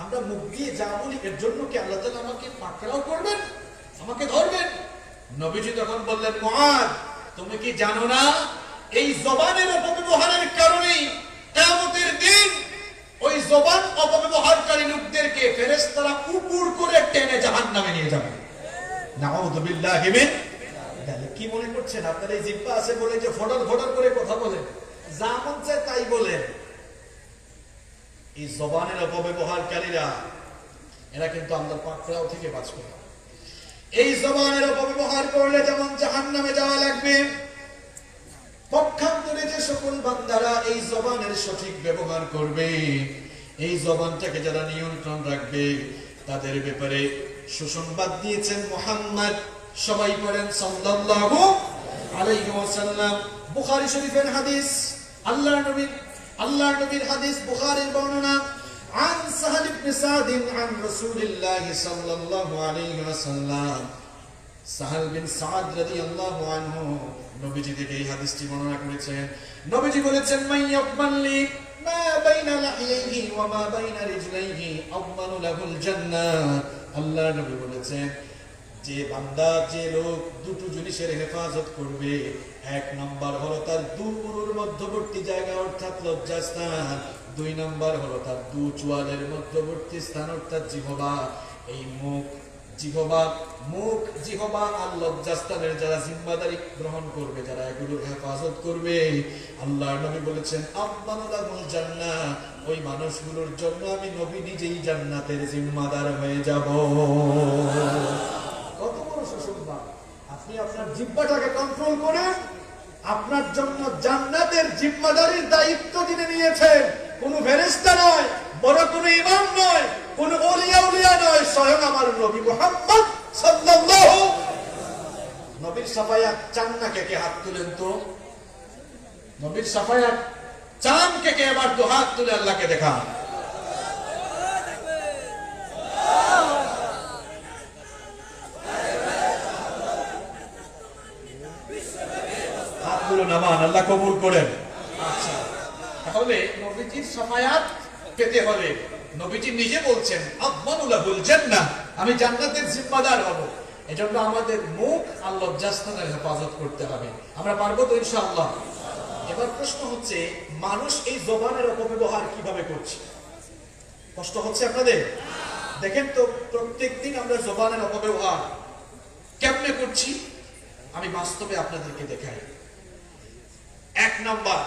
আমরা মুখ দিয়ে যা বলি এর জন্য কি আল্লাহ তাআলা আমাকে পাকড়াও করবেন, আমাকে ধরবেন? নবীজি তখন বললেন, মুআদ, তুমি কি জানো না এই জবানের অপব্যবহারের কারণে কিয়ামতের দিন ওই জবান অপব্যবহারকারী লোকদেরকে ফেরেশতারা উপর করে টেনে জাহান্নামে নিয়ে যাবে। নাউযু বিল্লাহি মিন যালিক। কি মনে করছেন আপনার এই জিহ্বা আছে বলে যে ফডর ফডর করে কথা বলেন, যা মন চায় তাই বলেন? এই জবানের অপব্যবহারকারীরা এরা কিন্তু আল্লাহর পাকড়াও থেকে বাঁচবে না। এই জবানের অপব্যবহার করলে যেমন জাহান্নামে যাওয়া লাগবে, পক্ষান্তরে যে সকল বান্দারা এই জবানের সঠিক ব্যবহার করবে, এই জবানটাকে যারা নিয়ন্ত্রণ রাখবে, তাদের ব্যাপারে সুসংবাদ দিয়েছেন মুহাম্মদ, সবাই পড়েন সাল্লাল্লাহু আলাইহি ওয়াসাল্লাম। বুখারী শরীফের হাদিস, আল্লাহর নবীর হাদিস, বুখারীর বর্ণনা, عن سهل بن سعد عن رسول الله صلى الله عليه وسلم, সাহাল বিন সাদ রাদিয়াল্লাহু আনহু নবীজি থেকে এই হাদিসটি বর্ণনা করেছেন। নবীজি বলেছেন, মাইয়াকবালি মা বাইনা লাহিয়াইহি ওয়া মা বাইনা রিজলাইহি আযমানু লাহুল জান্নাহ। আল্লাহর নবী বলেছেন, যে বান্দা যে লোক দুটো জিনিসের হেফাজত করবে, এক নাম্বার হলো তার দুপুরুর মধ্যবর্তী জায়গা অর্থাৎ লজ্জাস্থান, দুই নাম্বার হলো তার দু চোয়ালের মধ্যবর্তী স্থান অর্থাৎ জিহবা। এই মুখ জিহবা আর লজ্জাস্থানের যারা জিম্মাদারি গ্রহণ করবে, যারা এগুলোর হেফাজত করবে, আল্লাহর নবী বলেছেন আম্মানুল জান্নাহ, ওই মানুষগুলোর জন্য আমি নবী নিজেই জান্নাতের জিম্মাদার হয়ে যাব। কত বড় সুসংবাদ! আপনি আপনার জিহ্বাটাকে কন্ট্রোল করে আপনার জন্য জান্নাতের জিম্মাদারির দায়িত্ব যিনি নিয়েছেন, কোন ফেরেশতা নয়, বড় কোন ইমাম নয়, কোন ওলিয়া নয়, স্বয়ং আমার নবী মুহাম্মদ সাল্লাল্লাহু। নবীর সাফায়াত চান না কে কে? হাত তুলেন তো। নবীর সাফায়াত চান কে কে? এবার তো হাত তুলে আল্লাহকে দেখা। হাতগুলো নামান, আল্লাহ কবুল করেন। আচ্ছা, তাহলে নবীজির সাফায়াত পেতে হলে নবীজি নিজে বলছেন আম্মানুল জান্নাহ, আমি জান্নাতের জিম্মাদার হব। এজন্য আমাদের মুখ আর লজ্জাস্থানের হেফাজত করতে হবে। আমরা পারবো তো ইনশাআল্লাহ? এবার প্রশ্ন হচ্ছে, মানুষ এই জবানের অপব্যবহার কিভাবে করছে? কষ্ট হচ্ছে আপনাদের? দেখেন তো, প্রত্যেকদিন আমরা জবানের অপব্যবহার কেমনে করছি আমি বাস্তবে আপনাদেরকে দেখাই। এক নাম্বার,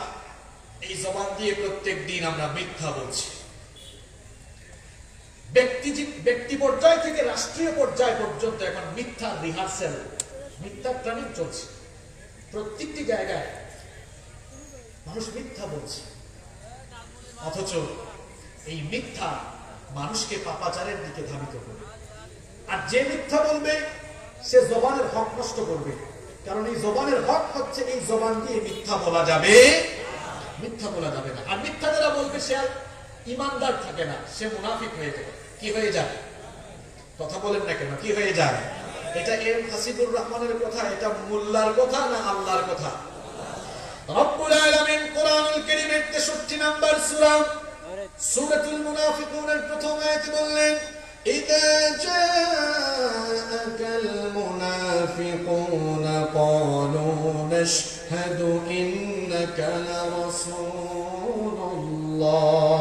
এই জবান দিয়ে প্রত্যেক দিন আমরা মিথ্যা বলছি। ব্যক্তি পর্যায় থেকে রাষ্ট্রীয় পর্যায় পর্যন্ত এখন মিথ্যার রিহার্সেল, মিথ্যার ট্রেনিং চলছে। প্রত্যেকটি জায়গায় মানুষ মিথ্যা বলছে, অথচ এই মিথ্যা মানুষকে পাপাচারের দিকে ধাবিত করবে। আর যে মিথ্যা বলবে সে জবানের হক নষ্ট করবে, কারণ এই জবানের হক হচ্ছে এই জবান দিয়ে মিথ্যা বলা যাবে, মিথ্যা বলা যাবে না। আর মিথ্যা যারা বলবে সে আর ইমানদার থাকে না, সে মুনাফিক হয়ে যায়। কি হয়ে যায়? কথা বলেন না কেন? কি হয়ে যায়? এটা এম হাসিবুর রহমানের কথা, এটা মোল্লার কথা না আল্লাহর কথা? রব্বুল আলামিন কোরআনুল কারীমের 63 নম্বর সূরা সূরাতুল মুনাফিকুনের প্রথম আয়াতে বললেন, ইযা জাআকাল মুনাফিকুনা ক্বালু নাশহাদু ইন্নাকা লারাসূলুল্লাহ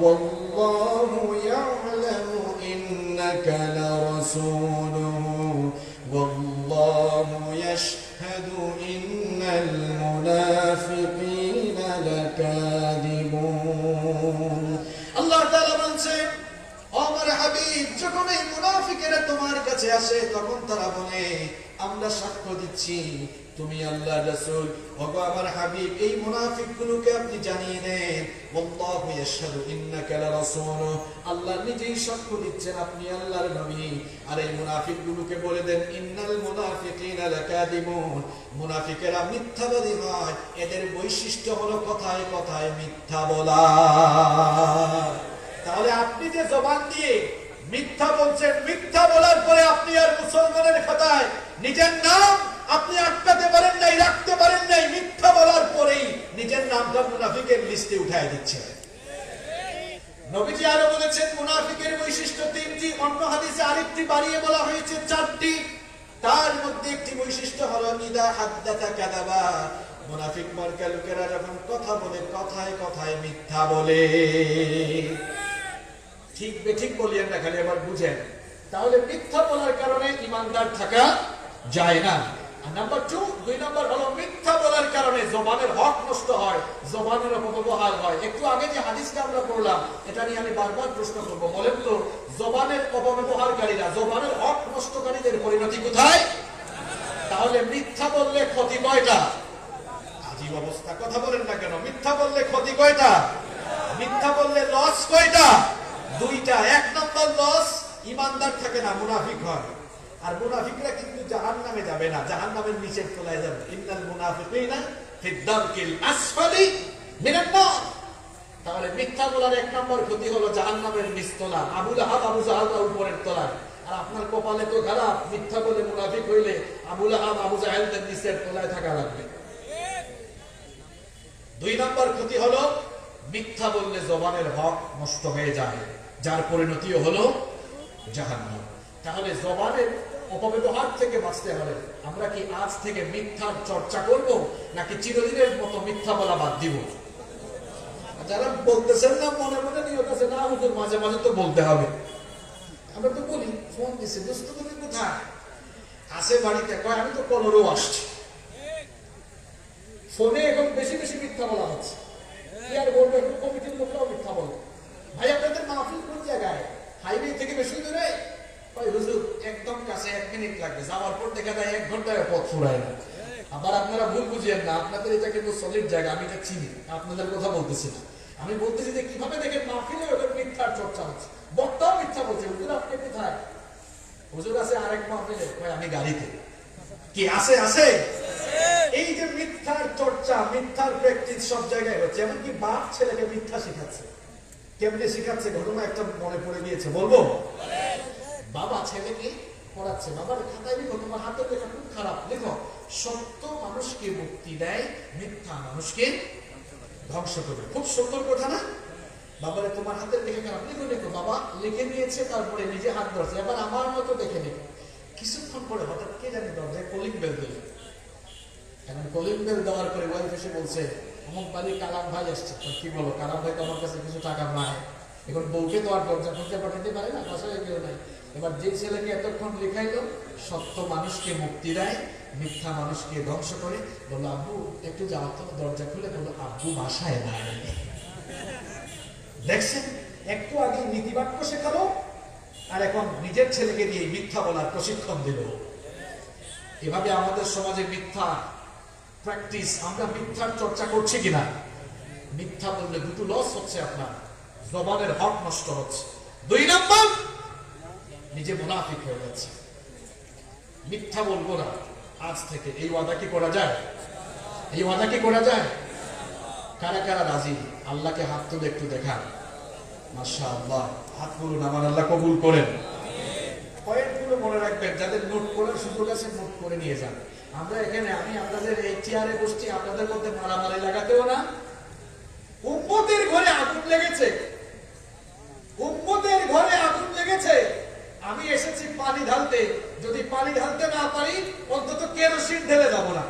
ওয়াল্লাহু ইয়া'লামু ইন্নাকা লারাসূলুহু ওয়াল্লাহু ইয়াশহাদু ইন্নাল মুনাফিকিনা লাকাযিবুন। আল্লাহ তাআলা বলেন, ও আমার হাবিব, যখন এই মুনাফিকেরা তোমার কাছে আসে তখন তারা বলে আমরা সাক্ষ্য দিচ্ছি তুমি আল্লাহর রাসূল। ওগো আমার হাবিব, এই মুনাফিকগুলোকে আপনি জানিয়ে দেন আল্লাহু ইয়াশহাদু ইন্নাকা লারাসূলুহু, আল্লাহ নিজেই সাক্ষ্য দিচ্ছেন আপনি আল্লাহর নবী। আর এই মুনাফিকগুলোকে বলে দেন ইন্নাল মুনাফিকিনা লাকাযিবুন, মুনাফিকেরা মিথ্যাবাদী হয়, এদের বৈশিষ্ট্য হলো কথায় কথায় মিথ্যা বলা। তাহলে আপনি যে জবান দিয়ে মিথ্যা বলছেন, মিথ্যা বলার পরে আপনি আর মুসলমানের খাতায় নিজের নাম আপনি আটকাতে পারেন নাই, রাখতে পারেন নাই, মিথ্যা বলার পরেই নিজের নামটা মুনাফিকের লিস্টে উঠায় দিচ্ছেন। নবীজি আরো বলেছেন মুনাফিকের বৈশিষ্ট্য 3টি, অন্য হাদিসে আরেকটি বাড়িয়ে বলা হয়েছে 4টি। তার মধ্যে একটি বৈশিষ্ট্য হলো ইদা হাদ্দাতা কাযাবা, মুনাফিক মার্কা লোকেরা যখন কথা বলে কথায় কথায় মিথ্যা বলে। ঠিক বেঠিক বলিয়েন না, খালি আবার বুঝেন। তাহলে মিথ্যা বলার কারণে ইমানদার থাকা যায় না। আর নাম্বার 2 নম্বর হলো মিথ্যা বলার কারণে জবানের হক নষ্ট হয়, জবানের অপব্যবহার হয়। একটু আগে যে হাদিসটা আমরা পড়লাম, এটা নিয়ে আমি বারবার প্রশ্ন করব, বলেন তো জবানের অপব্যবহারকারীরা, জবানের হক নষ্টকারীদের পরিণতি কোথায়? তাহলে মিথ্যা বললে ক্ষতি কয়টা? আজীব অবস্থা, কথা বলেন না কেন? মিথ্যা বললে ক্ষতি কয়টা? মিথ্যা বললে লস কয়টা? 2টা। 1 নম্বর লস, ইমানদার থাকে না, মুনাফিক হয়। আর মুনাফিকরা কিন্তু জাহান্নামে যাবে না, জাহান্নামের নিচের তলায় যাবে। ইন্নাল মুনাফিকিনা ফিদ দারকিল আসফালি মিনান নার। তাহলে মিথ্যা বলার 1 নম্বর ক্ষতি হলো জাহান্নামের নিচতলা। আবু লাহাব আবু জাহাল উপরের তলায়। আর আপনার কপালে তো খারাপ, মিথ্যা বলে মুনাফিক হইলে আবু লাহাব আবু জাহেলদের নিচের তলায় থাকা লাগবে। 2 নম্বর ক্ষতি হলো মিথ্যা বললে জবানের হক নষ্ট হয়ে যায়, যার পরিণতিও হলো জাহান্নাম। তাহলে জবানের অপব্যবহার থেকে বাঁচতে হলে আমরা কি আজ থেকে মিথ্যার চর্চা করব নাকি চিরদিনের মতো মিথ্যা বলা বাদ দিব? যারা বলতেছেন না মনে মনে নিয়ত আছে না হুজুর মাঝে মাঝে তো বলতে হবে। আমরা তো বলি, ফোন দিছে দোস্ত তুমি কোথায়? আসে বাড়িতে, কয় আমি তো কলরও আসছি। ফোনে এখন বেশি বেশি মিথ্যা বলা হচ্ছে। কি আর বলবো, এখন কমিটির লোকরাও মিথ্যা বলে। ভাই আপনাদের মাহফিল কোন জায়গায়? হাইওয়ে থেকে বেশি দূরে? কয় হুজুর একদম কাছে, 1 মিনিট লাগবে, যাওয়ার পর দেখা যায় 1 ঘন্টায় পথ ফুরায় না। আবার আপনারা ভুল বুঝিয়েন না, আপনাদের এটা কিন্তু সলিড জায়গা, আমি এটা চিনি, আপনাদের কথা বলতেছি না। আমি বলতেছি যে কিভাবে দেখেন মাহফিলে ওদের মিথ্যার চর্চা হচ্ছে, বক্তাও মিথ্যা বলছে। হুজুর আপনি কোথায়? হুজুর আছে আরেক মাহফিলে, কয় আমি গাড়িতে। কি আছে? আছে। এই যে মিথ্যার চর্চা, মিথ্যার প্র্যাকটিস সব জায়গায় হচ্ছে। এমনকি বাপ ছেলেকে মিথ্যা শিখাচ্ছে। কেমনে শিখাচ্ছে ঘটনা একটা মনে পড়ে গিয়েছে, বলবো? বাবা ছেলেকে পড়াচ্ছে, বাবার খাতায় লিখো তোমার হাতের লেখা খুব খারাপ, লিখো সত্য মানুষকে মুক্তি দেয়, মিথ্যা মানুষকে ধ্বংস করবে। খুব সুন্দর কথা না? বাবারে তোমার হাতের লেখা খারাপ, লিখো লিখো। বাবা লিখে নিয়েছে, তারপরে নিজে হাত ধরছে, এবার আমার মতো দেখে লিখো। কিছুক্ষণ পরে হঠাৎ কে জানি দরজায় কলিং বেল দিল। এখন কলিং বেল দেওয়ার পরে ওয়াইফ এসে বলছে অমুক বাড়ি কালাম ভাই আসছে। কি বলো? কালাম ভাই তো আমার কাছে কিছু টাকা নাই। এখন বউকে তো আর দরজা খুঁজে পাঠাতে পারে না, বাসায় কেউ নাই। এবার যে ছেলেকে এতক্ষণ লেখাইলো সত্য মানুষকে মুক্তি দেয়, মিথ্যা মানুষকে ধ্বংস করে, বললো আব্বু একটু যাও তো, দরজা খুলে বললো আব্বু বাসায় নাই। দেখছেন, একটু আগে নীতিবাক্য শেখালো, আর এখন নিজের ছেলেকে দিয়ে মিথ্যা বলার প্রশিক্ষণ দিল। এভাবে আমাদের সমাজে মিথ্যা প্র্যাকটিস, আমরা মিথ্যার চর্চা করছি কিনা? মিথ্যা বললে দুটো লস হচ্ছে, আপনার জবানের হক নষ্ট হচ্ছে। 2 নম্বর, নিজে মুনাফিক হয়ে যাচ্ছে। মিথ্যা বলবো না আজ থেকে, এই ওয়াদা কি করা যায়? এই ওয়াদা কি করা যায়? কারা কারা রাজি? আল্লাহকে হাত তুলে একটু দেখান। মাশাআল্লাহ, হাত তুলুন, আমার আল্লাহ কবুল করেন। পয়েন্টগুলো মনে রাখবেন, যাদের নোট করার সুযোগ আছে নোট করে নিয়ে যান। আমরা এখানে, আমি আপনাদের এই চেয়ারে বসছি, আপনাদের মধ্যে মারামারি লাগাতেও না। উম্মতের ঘরে আগুন লেগেছে, উম্মতের ঘরে আগুন লেগেছে, আমি এসেছি পানি ঢালতে। যদি পানি ঢালতে না পারি অন্তত কেরোসিন ঢেলে যাবো না।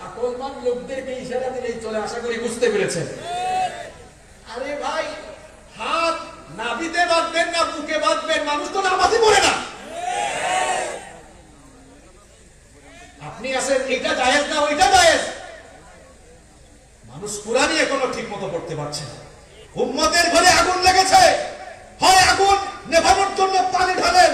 আকলমান লোকদেরকে ইশারা দিলেই চলে, আশা করি বুঝতে পেরেছেন। আরে ভাই, হাত নাভিতে বাঁধবেন না বুকে বাঁধবেন? মানুষ তো নামাজই পড়ে না। আপনি আছেন এটা জায়েজ না ওইটা জায়েজ। মানুষ কুরআন এখনো ঠিক মতো পড়তে পারছে না। উম্মতের ঘরে আগুন লেগেছে, হয় আগুন নেভানোর জন্য পানি ঢালেন,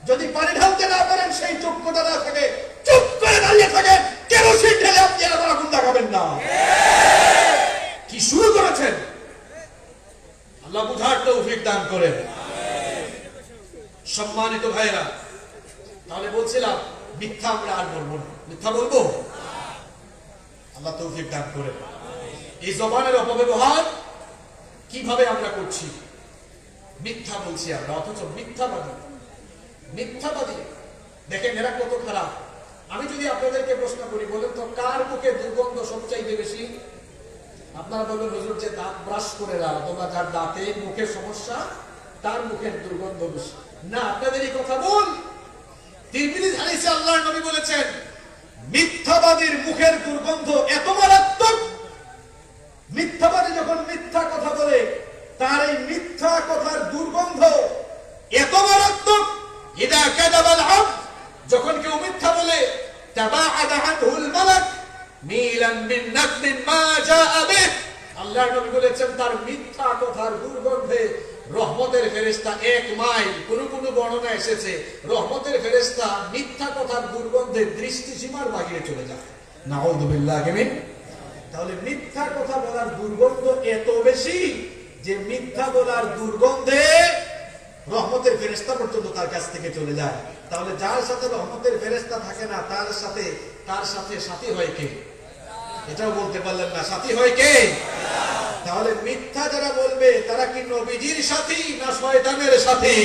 যদি পানি ঢালতে না পারেন, সেই যোগ্যতা না থাকে, চুপ করে দাঁড়িয়ে থাকেন, কেরোসিন ঢেলে আপনি আবার আগুন লাগাবেন না। কি শুরু করেছেন? আল্লাহ বুঝার তৌফিক দান করেন। সম্মানিত ভাইরা, তাহলে বলছিলাম মিথ্যা আমরা আর বলবো না। মিথ্যা বলবো? আল্লাহ তৌফিক দান করেন। এই জবানের অপব্যবহার কিভাবে আমরা করছি? মিথ্যা বলছি আমরা, অথচ মিথ্যাবাদী। মিথ্যাবাদী দেখেন এরা কত খারাপ। আমি যদি আপনাদেরকে প্রশ্ন করি, বলেন তো কার মুখে দুর্গন্ধ সবচাইতে বেশি? আপনারা বলবেন হুজুর যে দাঁত ব্রাশ করে না, অথবা যার দাঁতে মুখের সমস্যা তার মুখের দুর্গন্ধ বেশি। না, আপনাদের এই কথা ভুল। তিরমিজি হাদিসে আল্লাহর নবী বলেছেন মিথ্যাবাদীর মুখের দুর্গন্ধ এত মারাত্মক, মিথ্যাবাদী যখন মিথ্যা কথা বলে তার এই মিথ্যা কথার দুর্গন্ধ এত মারাত্মক। ইদা কাযাবাল আবদ, যখন কেউ মিথ্যা বলে, তাবাআদা আনহুল মালাক মিলান মিন নাকদিন মা জাআ বিহ, আল্লাহর নবী বলেছেন তার মিথ্যা কথার দুর্গন্ধে রহমতের ফেরেশতা 1 মাইল, কোন কোন বর্ণনা এসেছে রহমতের ফেরেশতা মিথ্যা কথার দুর্গন্ধে দৃষ্টিসীমার বাহিরে চলে যায়। নাউযুবিল্লাহি মিন। তাহলে মিথ্যা কথা বলার দুর্গন্ধ এত বেশি যে মিথ্যা বলার দুর্গন্ধে রহমতের ফেরেশতা পর্যন্ত তার কাছ থেকে চলে যায়। তাহলে যার সাথে রহমতের ফেরেশতা থাকে না, তার সাথে সাথী হয় কে? এটাও বলতে পারলেন না, সাথী হয় কে? তাহলে মিথ্যা যারা বলবে তারা কি নবীজির সাথী না শয়তানের সাথী?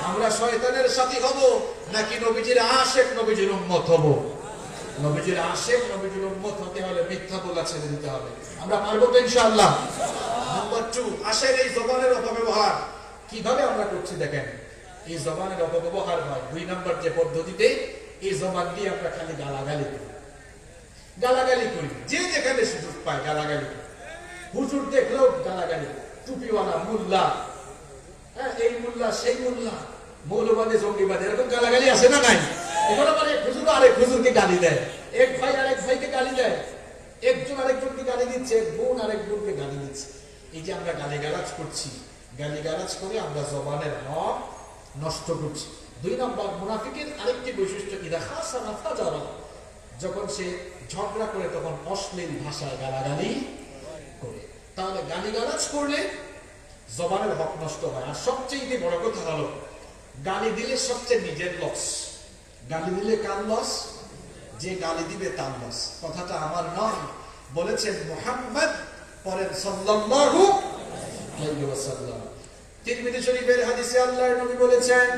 আমরা শয়তানের সাথী হব নাকি নবীজির আশিক, নবীজির উম্মত হব? নবীজির আশিক, নবীজির উম্মত হতে হলে মিথ্যা বলা ছেড়ে দিতে হবে। আমরা পারবো তো ইনশাআল্লাহ। নাম্বার 2, আসেন এই জবানের অপব্যবহার কিভাবে আমরা করছি দেখেন। এই জবানের অপব্যবহার হয়। 2 নম্বর যে পদ্ধতিতে, এই জবান দিয়ে আমরা খালি গালাগালি করি, গালাগালি করি, যে যেখানে সুযোগ পায় গালাগালি করি। হুজুর দেখলেও গালাগালি, টুপিওয়ালা মোল্লা, হ্যাঁ এই মোল্লা সেই মোল্লা, মৌলবাদী জঙ্গিবাদী, এরকম গালাগালি আছে না নাই? এখানে মানে হুজুর আরেক হুজুরকে গালি দেয়, এক ভাই আরেক ভাইকে গালি দেয়, একজন আরেকজনকে গালি দিচ্ছে, এক বোন আরেক বোনকে গালি দিচ্ছে। এই যে আমরা গালিগালাজ করছি, গালিগালাজ করে আমরা জবানের হক নষ্ট করছি। 2 নম্বর মুনাফিকের আরেকটি বৈশিষ্ট্য, ইদা খাসামা ফাজারা, যখন সে ঝগড়া করে তখন অশ্লীল ভাষায় গালাগালি করে। তাহলে গালিগালাজ করলে জবানের হক নষ্ট হয়। আর সবচেয়ে বড় কথা হলো, গালি দিলে সবচেয়ে নিজের লস। গালি দিলে কার লস? যে গালি দিবে তার লস। কথাটা আমার নয়, বলেছেন মুহাম্মদ, পরের সাল্লাল্লাহু আলাইহি ওয়াসাল্লাম। তিরমিজি শরীফের হাদিসে আল্লাহর নবী বলেছেন,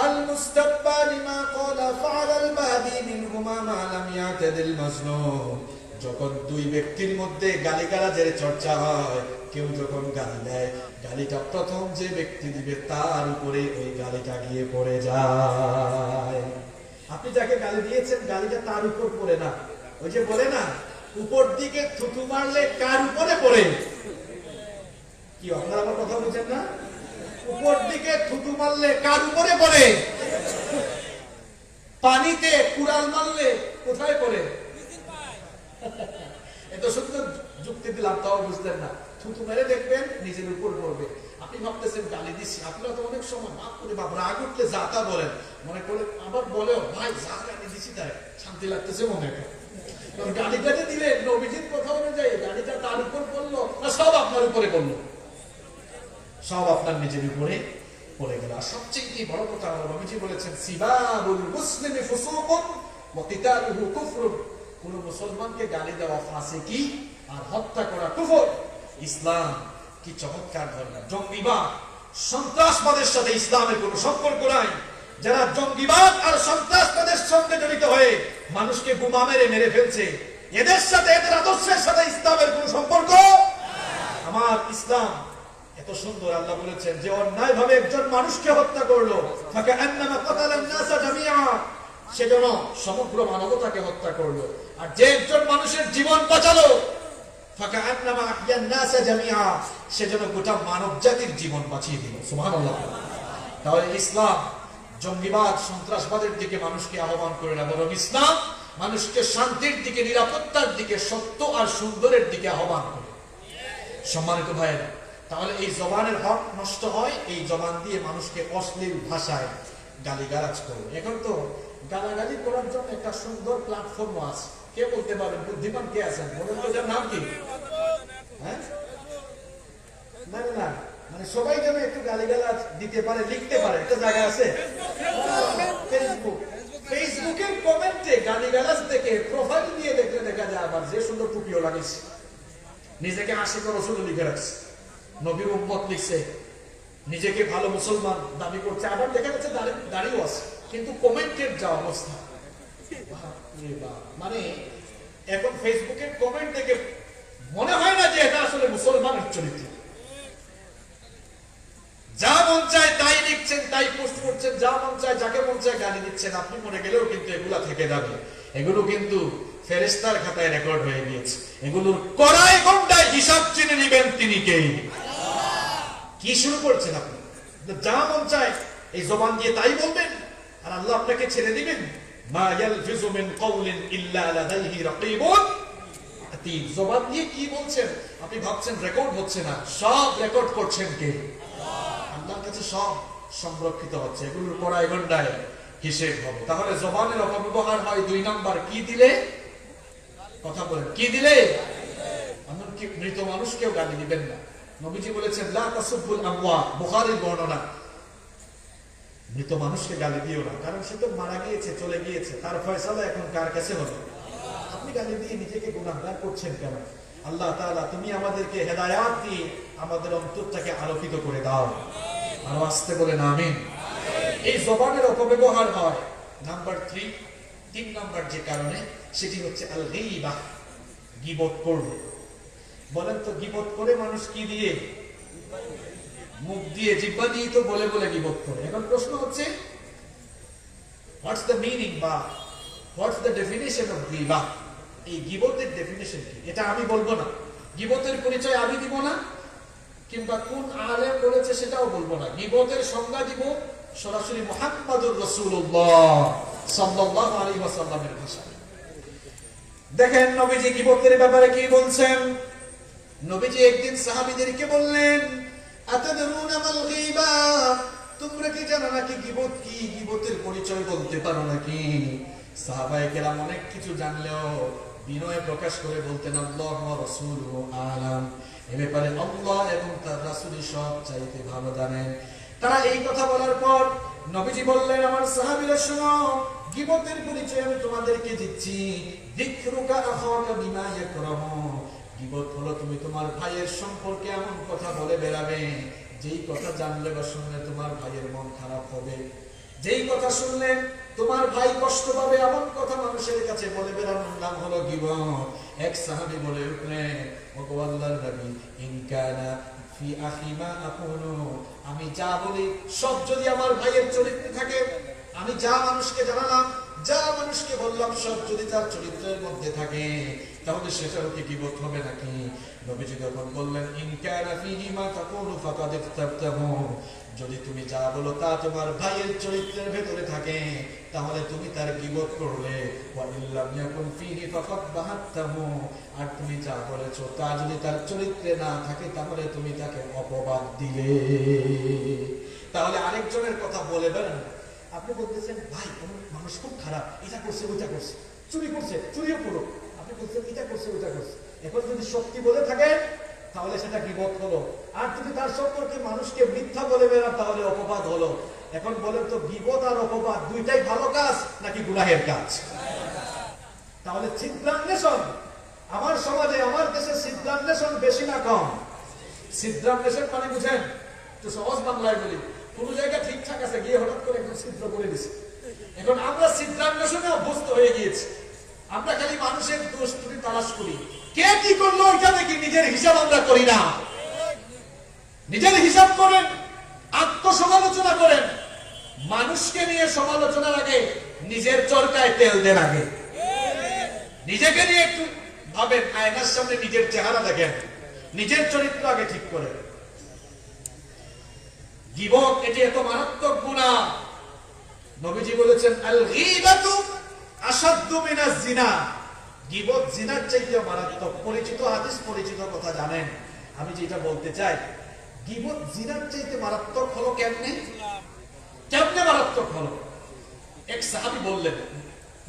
আল মুস্তাব্বা লিমা ক্বালা ফাআলাল বাদি মিনহুমা মা লাম ইয়াতাদিল মাজলুম। যখন 2 ব্যক্তির মধ্যে গালিগালাজের চর্চা হয়, কেউ যখন গালি দেয়, গালিটা প্রথম যে ব্যক্তি দিবে তার উপরে ওই গালিটা গিয়ে পড়ে যায়। আপনি যাকে গালি দিয়েছেন, গালিটা তার উপর পড়ে না। ওই যে বলে না, উপর দিকে থুতু মারলে কার উপরে পড়ে? কি আপনারা আমার কথা বুঝেন না? উপর দিকে থুতু মারলে কার উপরে পড়ে? পানিতে কুড়াল মারলে কোথায় পড়ে? এত সুন্দর যুক্তি দিলাম, তাও বুঝলেন না। থুতু মেরে দেখবেন নিজের উপর পড়বে। আপনি ভাবতেছেন গালি দিচ্ছি, আপনারা তো অনেক সময় বাপ করে বাপ রাগ উঠলে যা তা বলেন, মনে করে আবার বলেও ভাই যা গালি দিচ্ছি তাই শান্তি লাগতেছে মনে হয়। গালিটা যে দিলে নবীজির কথা অনুযায়ী গালিটা তার উপর পড়লো না সব আপনার উপরে পড়লো? সব আপনার নিজের উপরে পড়ে গেল। আর সবচেয়ে বড় কথা হলো, নবীজি বলেছেন, সিবাবুল মুসলিমি ফুসুকুন ওয়া কিতালুহু কুফরুন। কোন মুসলমানকে গালি দেওয়া ফাসিকি আর হত্যা করা কুফর। ইসলাম কি চমৎকার ধর্ম! জঙ্গিবাদ, সন্ত্রাসবাদের সাথে ইসলামের কোনো সম্পর্ক নাই। যারা জঙ্গিবাদ আর সন্ত্রাসবাদের সঙ্গে জড়িত হয়ে মানুষকে বোমা মেরে ফেলছে, এদের সাথে, এদের আদর্শের সাথে ইসলামের কোনো সম্পর্ক। আমার ইসলাম এত সুন্দর। আল্লাহ বলেছেন, যে অন্যায় ভাবে একজন মানুষকে হত্যা করলো, ফাকান্নামা কাতালান নাসা জামিআ, সেজন্য সমগ্র মানবতাকে হত্যা করলো। আর যে একজন মানুষের জীবন বাঁচালো, ফাকান্নামা আহইয়ান নাসা জামিআ, সেজন্য গোটা মানব জাতির জীবন বাঁচিয়ে দিল। সুবহানাল্লাহ। তাহলে ইসলাম জঙ্গিবাদ, সন্ত্রাসবাদের দিকে মানুষকে আহ্বান করে না, বরং ইসলাম মানুষকে শান্তির দিকে, নিরাপত্তার দিকে, সত্য আর সুন্দরের দিকে আহ্বান করে। সম্মানিত ভাইয়েরা, তাহলে এই জবানের হক নষ্ট হয়, এই জবান দিয়ে মানুষকে অশ্লীল ভাষায় গালিগালাজ করবে। এখন তো গালাগালি করার জন্য একটা সুন্দর প্ল্যাটফর্ম আছে। কে বলতে পারবেন? বুদ্ধিমান কে আছেন? বলেন তো, এটার নাম কি? হ্যাঁ, না না না, মানে সবাই যেন একটু গালিগালাজ দিতে পারে, লিখতে পারে, একটা জায়গা আছে ফেসবুক। ফেসবুকের কমেন্টে গালিগালাজ দেখে প্রোফাইল দিয়ে দেখলে দেখা যায় আবার যে সুন্দর টুপিও লাগিয়েছে, নিজেকে আশিক রাসূল লিখে রাখছে, নবীর উম্মত লিখছে, নিজেকে ভালো মুসলমান দাবি করছে, আবার দেখা যাচ্ছে দাঁড়িয়েও আছে, কিন্তু কমেন্টের যা অবস্থা! মানে এখন ফেসবুকের কমেন্ট দেখে মনে হয় না যে এটা আসলে মুসলমানের চরিত্র। যা মন চায় তাই লিখছেন, তাই পোস্ট করছেন, যা মন চায় যাকে মন চায় গালি দিচ্ছেন। আপনি মরে গেলেও কিন্তু এগুলা থেকে যাবে, এগুলো কিন্তু ফেরেশতার খাতায় রেকর্ড হয়ে গিয়েছে। এগুলোর কড়াই গন্ডায় হিসাব চিনে নেবেন তিনি কে। কি শুরু করছেন আপনি? যা মন চায় এই জবান দিয়ে তাই বলবেন, আর আল্লাহ আপনাকে ছেড়ে দিবেন। মা ইয়ালফিজু মিন কাওলিন ইল্লা লাদাইহি রাকীবুন আতীদ। জবান দিয়ে কি বলছেন আপনি ভাবছেন রেকর্ড হচ্ছে না, সব রেকর্ড করছেন কে? আল্লাহর কাছে সব সংরক্ষিত হচ্ছে, এগুলোর কড়াই গন্ডায় হিসেব হবে। তাহলে জবানের অপব্যবহার হয় 2 নাম্বার, কি দিলে? কথা বলেন, কি দিলে? এমনকি মৃত মানুষকেও গালি দিবেন না। নবীজি বলেছেন, লা তাসুবুল আমওয়াত, বুখারীর বর্ণনা। মৃত মানুষকে গালি দিও না, কারণ সে তো মারা গিয়েছে, চলে গিয়েছে, তার ফয়সালা এখন কার কাছে হবে? আপনি গালি দিয়ে নিজেকে গুনাহগার করছেন কেন? আল্লাহ তাআলা, তুমি আমাদেরকে হেদায়েত দিয়ে আমাদের অন্তরটাকে আলোকিত করে দাও। আর আস্তে বলেন আমিন। এই জবানের অপব্যবহার হয় নাম্বার 3 নাম্বার যে কারণে, সেটি হচ্ছে আল গীবাহ, গীবত করবে। বলেন তো, গীবত করে মানুষ কি দিয়ে? মুখ দিয়ে জিহ্বা দিয়ে তো বলে বলে গীবত করে। এখন প্রশ্ন হচ্ছে হোয়াটস দ্য মিনিং বা হোয়াটস দ্য ডেফিনেশন অফ গীবা? এই গীবতের ডেফিনেশন কি এটা আমি বলবো না, গীবতের পরিচয় আমি দিব না, কিংবা কোন আলেম বলেছে সেটাও বলবো না। গীবতের সংজ্ঞা দিব সরাসরি মুহাম্মাদুর রাসূলুল্লাহ সাল্লাল্লাহু আলাইহি ওয়াসাল্লামের ভাষায়। দেখেন নবীজি গীবতের ব্যাপারে কি বলছেন। নবীজি একদিন সাহাবীদেরকে বললেন, আতাদরুনা মাল গীবা, তোমরা কি জানো নাকি গীবত কি? গীবতের পরিচয় বলতে পারো নাকি? সাহাবায়ে কেরাম অনেক কিছু জানলেও বিনয় প্রকাশ করে বলতেন, আল্লাহু ওয়া রাসূলুহু আলাম, এ ব্যাপারে আল্লাহ এবং তার রাসূল সব চাইতে ভালো জানেন। তারা এই কথা বলার পর নবীজি বললেন, আমার সাহাবীরা শোনো, গীবতের পরিচয় আমি তোমাদেরকে দিচ্ছি। যিকরুকা আখাকা বিমা ইয়াকরাহু, গীবত হলো তুমি তোমার ভাইয়ের সম্পর্কে এমন কথা বলে বেড়াবে যেই কথা জানলে বা শুনলে তোমার ভাইয়ের মন খারাপ হবে, যেই কথা শুনলে তোমার ভাই কষ্ট পাবে, এমন কথা মানুষের কাছে বলে বেড়ানোর নাম হলো গীবত। এক সাহাবী বলে উঠলেন, ওগো আল্লাহর নবী, ইন কানা ফি আখি মা আকুলু, আমি যা বলি সব যদি আমার ভাইয়ের চরিত্রে থাকে, আমি যা মানুষকে জানালাম, যা মানুষকে বললাম, সব যদি তার চরিত্রের মধ্যে থাকে, তাহলে সেটাও কি গীবত হবে নাকি? নবীজি তখন বললেন, ইন কানা ফিহি মা তাকুলু ফাকাদ ইফতারতাহু, যদি তুমি যা বলো তা তোমার ভাইয়ের চরিত্রের ভেতরে থাকে, তাহলে তুমি তার গীবত করলে। ওয়া ইল্লাম ইয়াকুন ফিহি ফাকাদ বাহাত্তাহু, আর তুমি যা বলেছো তা যদি তার চরিত্রে না থাকে, তাহলে তুমি তাকে অপবাদ দিলে। তাহলে আরেকজনের কথা বলে বেড়ান। আপনি বলতেছেন, ভাই কোন মানুষ খুব খারাপ, এটা করছে ওইটা করছে, চুরি করছে চুরিও করো, আপনি বলছেন এটা করছে ওইটা করছে। এখন যদি সত্যি বলে থাকে তাহলে সেটা গীবত হলো, আর যদি তার সম্পর্কে মানুষকে মিথ্যা বলে বেড়ান তাহলে অপবাদ হলো। এখন বলেন তো, গীবত আর অপবাদ দুইটাই ভালো কাজ নাকি গুনাহের কাজ? তাহলে ছিদ্রান্বেষণ আমার সমাজে, আমার দেশে ছিদ্রান্বেষণ বেশি না কম? ছিদ্রান্বেষণ মানে বুঝেন তো, সহজ বাংলায় বলি, কোন জায়গা ঠিকঠাক আছে, গিয়ে হঠাৎ করে একদম ছিদ্র করে দিছে। এখন আমরা ছিদ্রান্বেষণে অভ্যস্ত হয়ে গিয়েছি। আমরা খালি মানুষের দোষ ত্রুটি তালাশ করি, কে কি করলো ওইটা দেখি, নিজের হিসাব আমরা করি না। নিজের হিসাব করেন, আত্মসমালোচনা করেন। মানুষকে নিয়ে সমালোচনার আগে নিজের চরকায় তেল দেন আগে। নিজেকে নিয়ে একটু ভাবেন, আয়নার সামনে নিজের চেহারা দেখেন, নিজের চরিত্র আগে ঠিক করেন। গীবত এটি এত মারাত্মক গুনাহ, নবীজি বলেছেন, আল গীবাতু আশাদ্দু মিনাজ জিনা, গীবত জিনার চাইতে মারাত্মক। পরিচিত হাদিস, পরিচিত কথা জানেন। আমি যেটা বলতে চাই, গীবত জিনার চাইতে মারাত্মক হলো কেমনে? কেমনে মারাত্মক হলো? এক সাহাবী বললেন,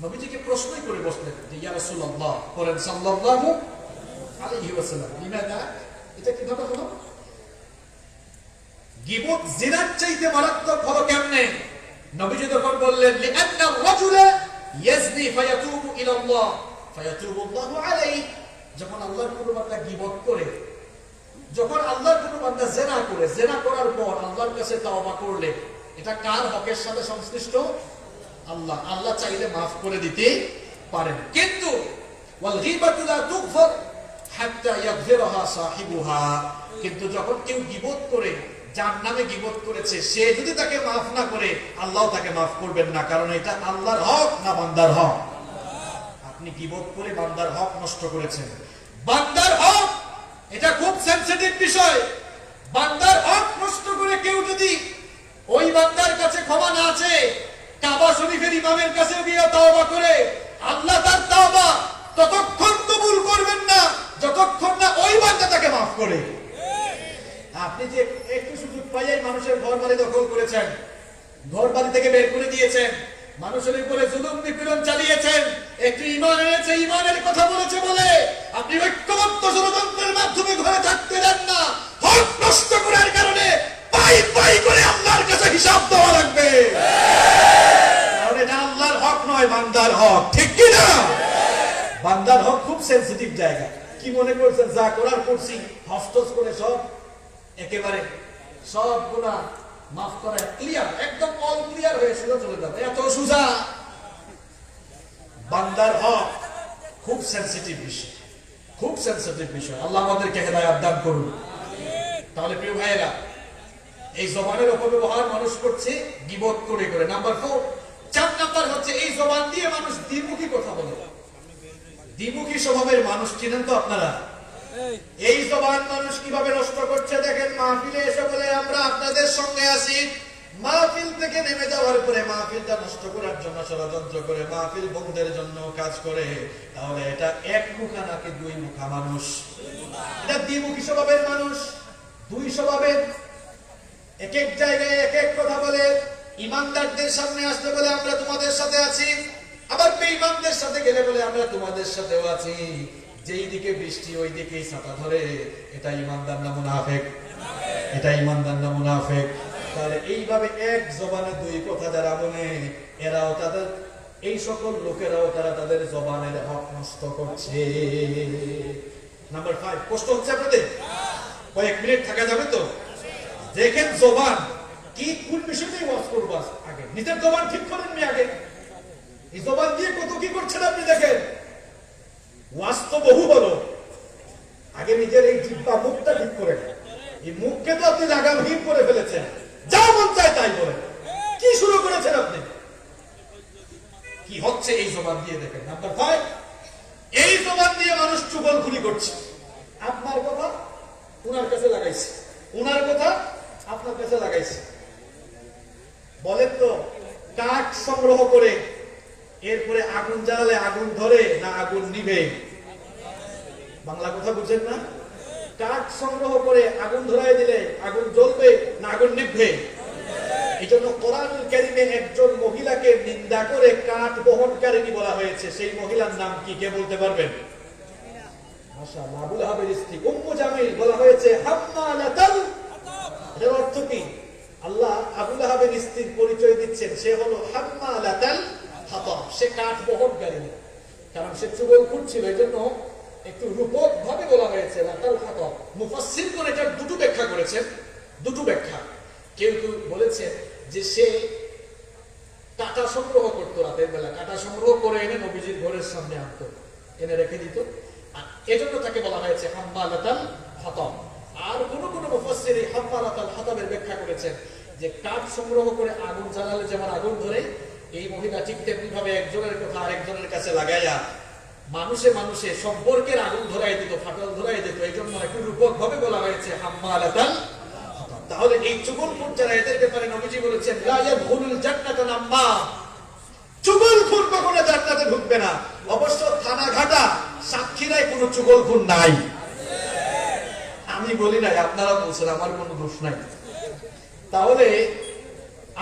নবীজিকে প্রশ্নই করে বসলেন যে, ইয়া রাসূলুল্লাহ, বলেন সাল্লাল্লাহু আলাইহি ওয়াসাল্লাম, লিমাযা, এটা কিভাবে হলো? গীবত জিনার চাইতে মারাত্মক হলো কেমনে? নবীজি তখন বললেন, লিআন্না রাজুলা ইয়াজনি ফায়াতুবু ইলাল্লাহ ফায়াতুবু আল্লাহু আলাইহি, যখন আল্লাহর কোন বান্দা গীবত করে, যখন আল্লাহর কোন বান্দা জিনা করে, জিনা করার পর আল্লাহর কাছে তাওবা করলে, এটা কার হকের সাথে সংশ্লিষ্ট? আল্লাহ। আল্লাহ চাইলে মাফ করে দিতে পারেন, কিন্তু ওয়াল গীবাতু লা তুগফার হাত্তা ইয়াগফিরহা সাহিবুহা, কিন্তু যখন কেউ গীবত করে, যার নামে গীবত করেছে, সে যদি তাকে মাফ না করে, আল্লাহ তাকে মাফ করবেন না। কারণ এটা আল্লাহর হক না বান্দার হক? আপনি গীবত করে বান্দার হক নষ্ট করেছেন। বান্দার হক এটা খুব সেনসিটিভ বিষয়। বান্দার হক নষ্ট করে কেউ যদি ওই বান্দার কাছে ক্ষমা না আছে, কাবা শরীফের ইমামের কাছে গিয়ে তাওবা করে, আল্লাহ তার তাওবা ততক্ষণ কবুল করবেন না যতক্ষণ না ওই বান্দা তাকে মাফ করে। আপনি যে একটু সুযোগ পাইয়াই মানুষের ঘর বাড়ি দখল করেছেন, ঘর বাড়ি থেকে বের করে দিয়েছেন, মানুষের উপরে জুলুম নিপীড়ন চালিয়েছেন, একটু ঈমান এনেছে, ঈমানের কথা বলেছে বলে আপনি ঐক্যবদ্ধ ষড়যন্ত্রের মাধ্যমে ঘরে থাকতে দেন না। হক নষ্ট করার কারণে পাই পাই করে আল্লাহর কাছে হিসাব দেওয়া লাগবে। কারণ এটা আল্লাহর হক নয়, বান্দার হক, ঠিক কি না? বান্দার হক খুব সেনসিটিভ জায়গা। কি মনে করছেন যা করার করছি, হস্তস করে সব একেবারে সব গুনাহ মাফ করা ক্লিয়ার, একদম অল ক্লিয়ার হয়ে সোজা চলে যাবে, এত সোজা? বান্দার হক খুব সেনসিটিভ বিষয়, খুব সেনসিটিভ বিষয়। আল্লাহ আমাদেরকে হেদায়েত দান করুন। তাহলে প্রিয় ভাইয়েরা, এই জবানের অপব্যবহার মানুষ করছে গীবত করে করে। নাম্বার 4, 4 নাম্বার হচ্ছে এই জবান দিয়ে মানুষ দ্বিমুখী কথা বলে। দ্বিমুখী স্বভাবের মানুষ চিনেন তো আপনারা? এই জবান মানুষ কিভাবে নষ্ট করছে দেখেন। মাহফিলে এসে বলে আমরা আপনাদের সঙ্গে আছি, মাহফিল থেকে নেমে যাওয়ার পরে মাহফিলটা নষ্ট করার জন্য ষড়যন্ত্র করে, মাহফিল বন্ধের জন্য কাজ করে। তাহলে এটা এক মুখা নাকি দুই মুখা মানুষ? এটা দ্বিমুখী স্বভাবের মানুষ, দুই স্বভাবের। এক এক জায়গায় এক এক কথা বলে। ইমানদারদের সামনে আসতে বলে আমরা তোমাদের সাথে আছি, আবার বেঈমানদের সাথে গেলে বলে আমরা তোমাদের সাথেও আছি। যেই দিকে বৃষ্টি ওই দিকেই ছাতা ধরে। এটা ইমানদার না মুনাফিক? এটা ইমানদার না মুনাফিক? তাহলে এইভাবে এক জবানে দুই কথা যারা বলে, এরাও তাদের, এই সকল লোকেরাও তারা তাদের জবানের হক নষ্ট করছে। নাম্বার 5, কষ্ট হচ্ছে আপনাদের? কয়েক মিনিট থাকা যাবে তো? দেখেন জবান কি, কোন বিষয়টাই ওয়াজ করব। আগে নিজের জবান ঠিক করেন নি। আগে এই জবান দিয়ে কত কি করছেন আপনি দেখেন। ওয়াজ তো বহু বলো, আগে নিজের এই জিহ্বা মুখটা ঠিক করেন। এই মুখকে তো আপনি লাগামহীন করে ফেলেছেন, যা মন চায় তাই বলেন। কি শুরু করেছেন আপনি? কি হচ্ছে এই জবান দিয়ে দেখেন। নাম্বার 5, এই জবান দিয়ে মানুষ চুগলখুরি করছে। আপনার কথা উনার কাছে লাগাইছে, উনার কথা আপনার কাছে লাগাইছে। বলেন তো, কাঠ সংগ্রহ করে এরপরে আগুন জ্বালালে আগুন ধরে না আগুন নিভে? বাংলা কথা বুঝেন না? কাঠ সংগ্রহ করে আগুন ধরাই দিলে আগুন জ্বলবে না আগুন নিভবে? এই জন্য কোরআনুল কারীমে একজন মহিলাকে নিন্দা করে কাঠ বহনকারিণী বলা হয়েছে। সেই মহিলার নাম কি, কে বলতে পারবেন? মাশাআল্লাহ, আবু লাহাবের স্ত্রী উম্মু জামিল বলা হয়েছে হাম্মালাতাল। এর অর্থ কি? আল্লাহ আবু লাহাবের স্ত্রীর পরিচয় দিচ্ছেন, সে হলো হাম্মালাতাল হাতাব, সে কাঠ বহনকারিণী। কারণ সে চুগলখোর ছিল, এই জন্য একটু রূপক ভাবে বলা হয়েছে লাতাল হাতাব। মুফাসসিরগণ এটার দুটো ব্যাখ্যা করেছেন, দুটো ব্যাখ্যা। কেউ কেউ বলেছেন যে সে কাঁটা সংগ্রহ করতো, রাতের বেলা কাঁটা সংগ্রহ করে এনে নবীজির ঘরের সামনে আনতো, এনে রেখে দিত, এজন্য তাকে বলা হয়েছে হাম্মালাতাল হাতাব। আর কোন কোন মুফাসসির এই হাম্মালাতাল হাতাবের ব্যাখ্যা করেছেন যে কাঠ সংগ্রহ করে আগুন জ্বালালে যেমন আগুন ধরে, এই মহিলা ঠিক তেমনি ভাবে একজনের কথা আরেকজনের কাছে লাগাইয়া মানুষে মানুষে সম্পর্কের আগুন ধরাই দিত, ফাটল ধরাই দিত। এই জন্য একটু রূপক ভাবে বলা হয়েছে হাম্মালাতাল। তাহলে এই চুগলখোর যারা, এদের ব্যাপারে নবীজি বলেছেন লা ইয়াদখুলুল জান্নাতা নাম্মা, চুগলখোর কখনো জান্নাতে ঢুকবে না। অবশ্য থানা ঘাটা সাক্ষীরাই কোনো চুগলখোর নাই। আমি বলি নাই, আপনারা বলছেন, আমার কোনো দোষ নাই। তাহলে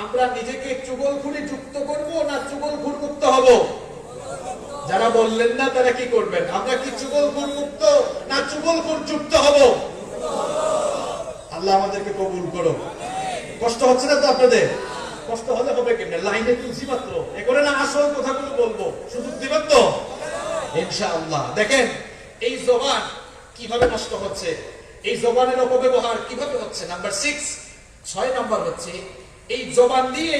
আমরা নিজেকে চুগলখুরি যুক্ত করব না চুগলখুর মুক্ত হব? যারা বললেন না তারা কি করবেন? আমরা কি চুগলখুর মুক্ত না চুগলখুর যুক্ত হব? আল্লাহ আমাদেরকে কবুল করো। কষ্ট হচ্ছে না তো আপনাদের? কষ্ট হলে হবে কেমনে? লাইনে তুলছি মাত্র, এ করে না আসল কথাগুলো বলবো, সুযোগ দিবেন তো ইনশাআল্লাহ। দেখেন এই জবান কিভাবে নষ্ট হচ্ছে, এই জবানের অপব্যবহার কিভাবে হচ্ছে। নাম্বার 6 নাম্বার হচ্ছে এই জবান দিয়ে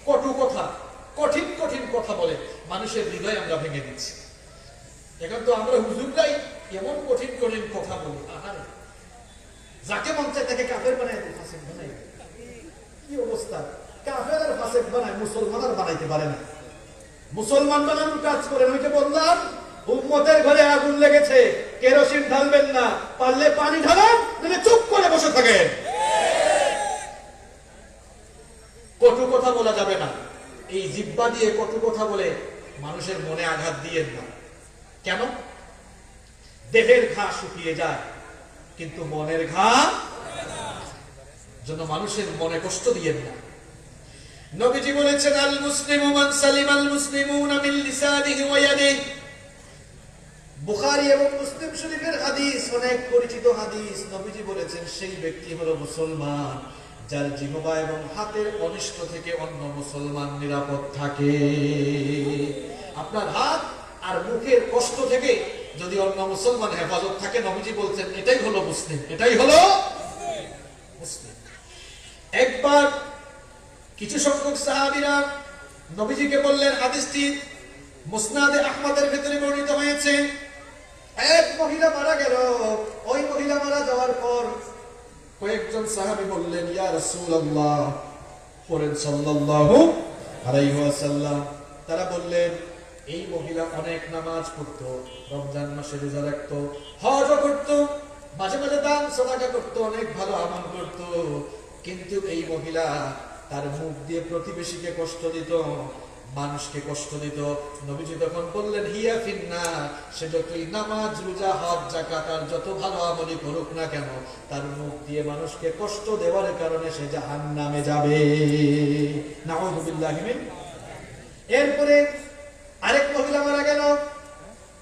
কটু কথা, কঠিন কঠিন কথা বলে মানুষের হৃদয় আমরা ভেঙে দিচ্ছি। এখন তো আমরা হুজুররাই এমন কঠিন কঠিন কথা বলি, আহারে যাকে মন চায় তাকে কাফের বানাই দেয়, ফাসিক বানাই। কি অবস্থা! কাফের আর ফাসিক বানায়, মুসলমান আর বানাইতে পারে না। মুসলমান বানানোর কাজ করেন। ওই যে বললাম, উম্মতের ঘরে আগুন লেগেছে, কেরোসিন ঢালবেন না, পারলে পানি ঢালেন, নাহলে চুপ করে বসে থাকেন। কটু কথা বলা যাবে না। এই জিহ্বা দিয়ে কটু কথা বলে মানুষের মনে আঘাত দিয়েন না। কেন? দেহের ঘা শুকিয়ে যায় কিন্তু মনের ঘা জন্য মানুষের মনে কষ্ট দিয়েন না। নবীজি বলেছেন আল মুসলিমু মান সালিমাল মুসলিমুনা মিন লিসানিহি ওয়া ইয়াদিহি। বুখারী এবং মুসলিম শরীফের হাদিস, অনেক পরিচিত হাদিস। নবীজি বলেছেন সেই ব্যক্তি হলো মুসলমান যার জিহ্বা এবং হাতের অনিষ্ট থেকে অন্য মুসলমান নিরাপদ থাকে। আপনার হাত আর মুখের কষ্ট থেকে যদি অন্য মুসলমান হেফাজত থাকে, নবীজি বলছেন এটাই হলো মুসলিম, এটাই হলো মুসলিম। একবার কিছু সংখ্যক সাহাবীরা নবীজিকে বললেন, হাদিসটি মুসনাদে আহমদের ভিতরে বর্ণিত হয়েছে, এক মহিলা মারা গেল। ওই মহিলা মারা যাওয়ার পর কয়েকজন সাহাবী বললেন, ইয়া রাসূলুল্লাহ, পড়েন সাল্লাল্লাহু আলাইহি ওয়াসাল্লাম। তারা বললেন, এই মহিলা অনেক নামাজ পড়তো, রমজান মাসে রোজা রাখতো, হজ করতো, মাঝে মাঝে দান সাদাকা করতো, অনেক ভালো আমল করতো, কিন্তু এই মহিলা তার মুখ দিয়ে প্রতিবেশীকে কষ্ট দিত, মানুষকে কষ্ট দিত। নবীজি তখন বললেন, হিয়া ফিন্নার, সে যতই নামাজ রোজা হজ যাকাত আর যত ভালো আমলই করুক না কেন, তার মুখ দিয়ে মানুষকে কষ্ট দেওয়ার কারণে সে জাহান্নামে যাবে। নাউযু বিল্লাহি মিন। এরপরে আরেক মহিলা মারা গেল।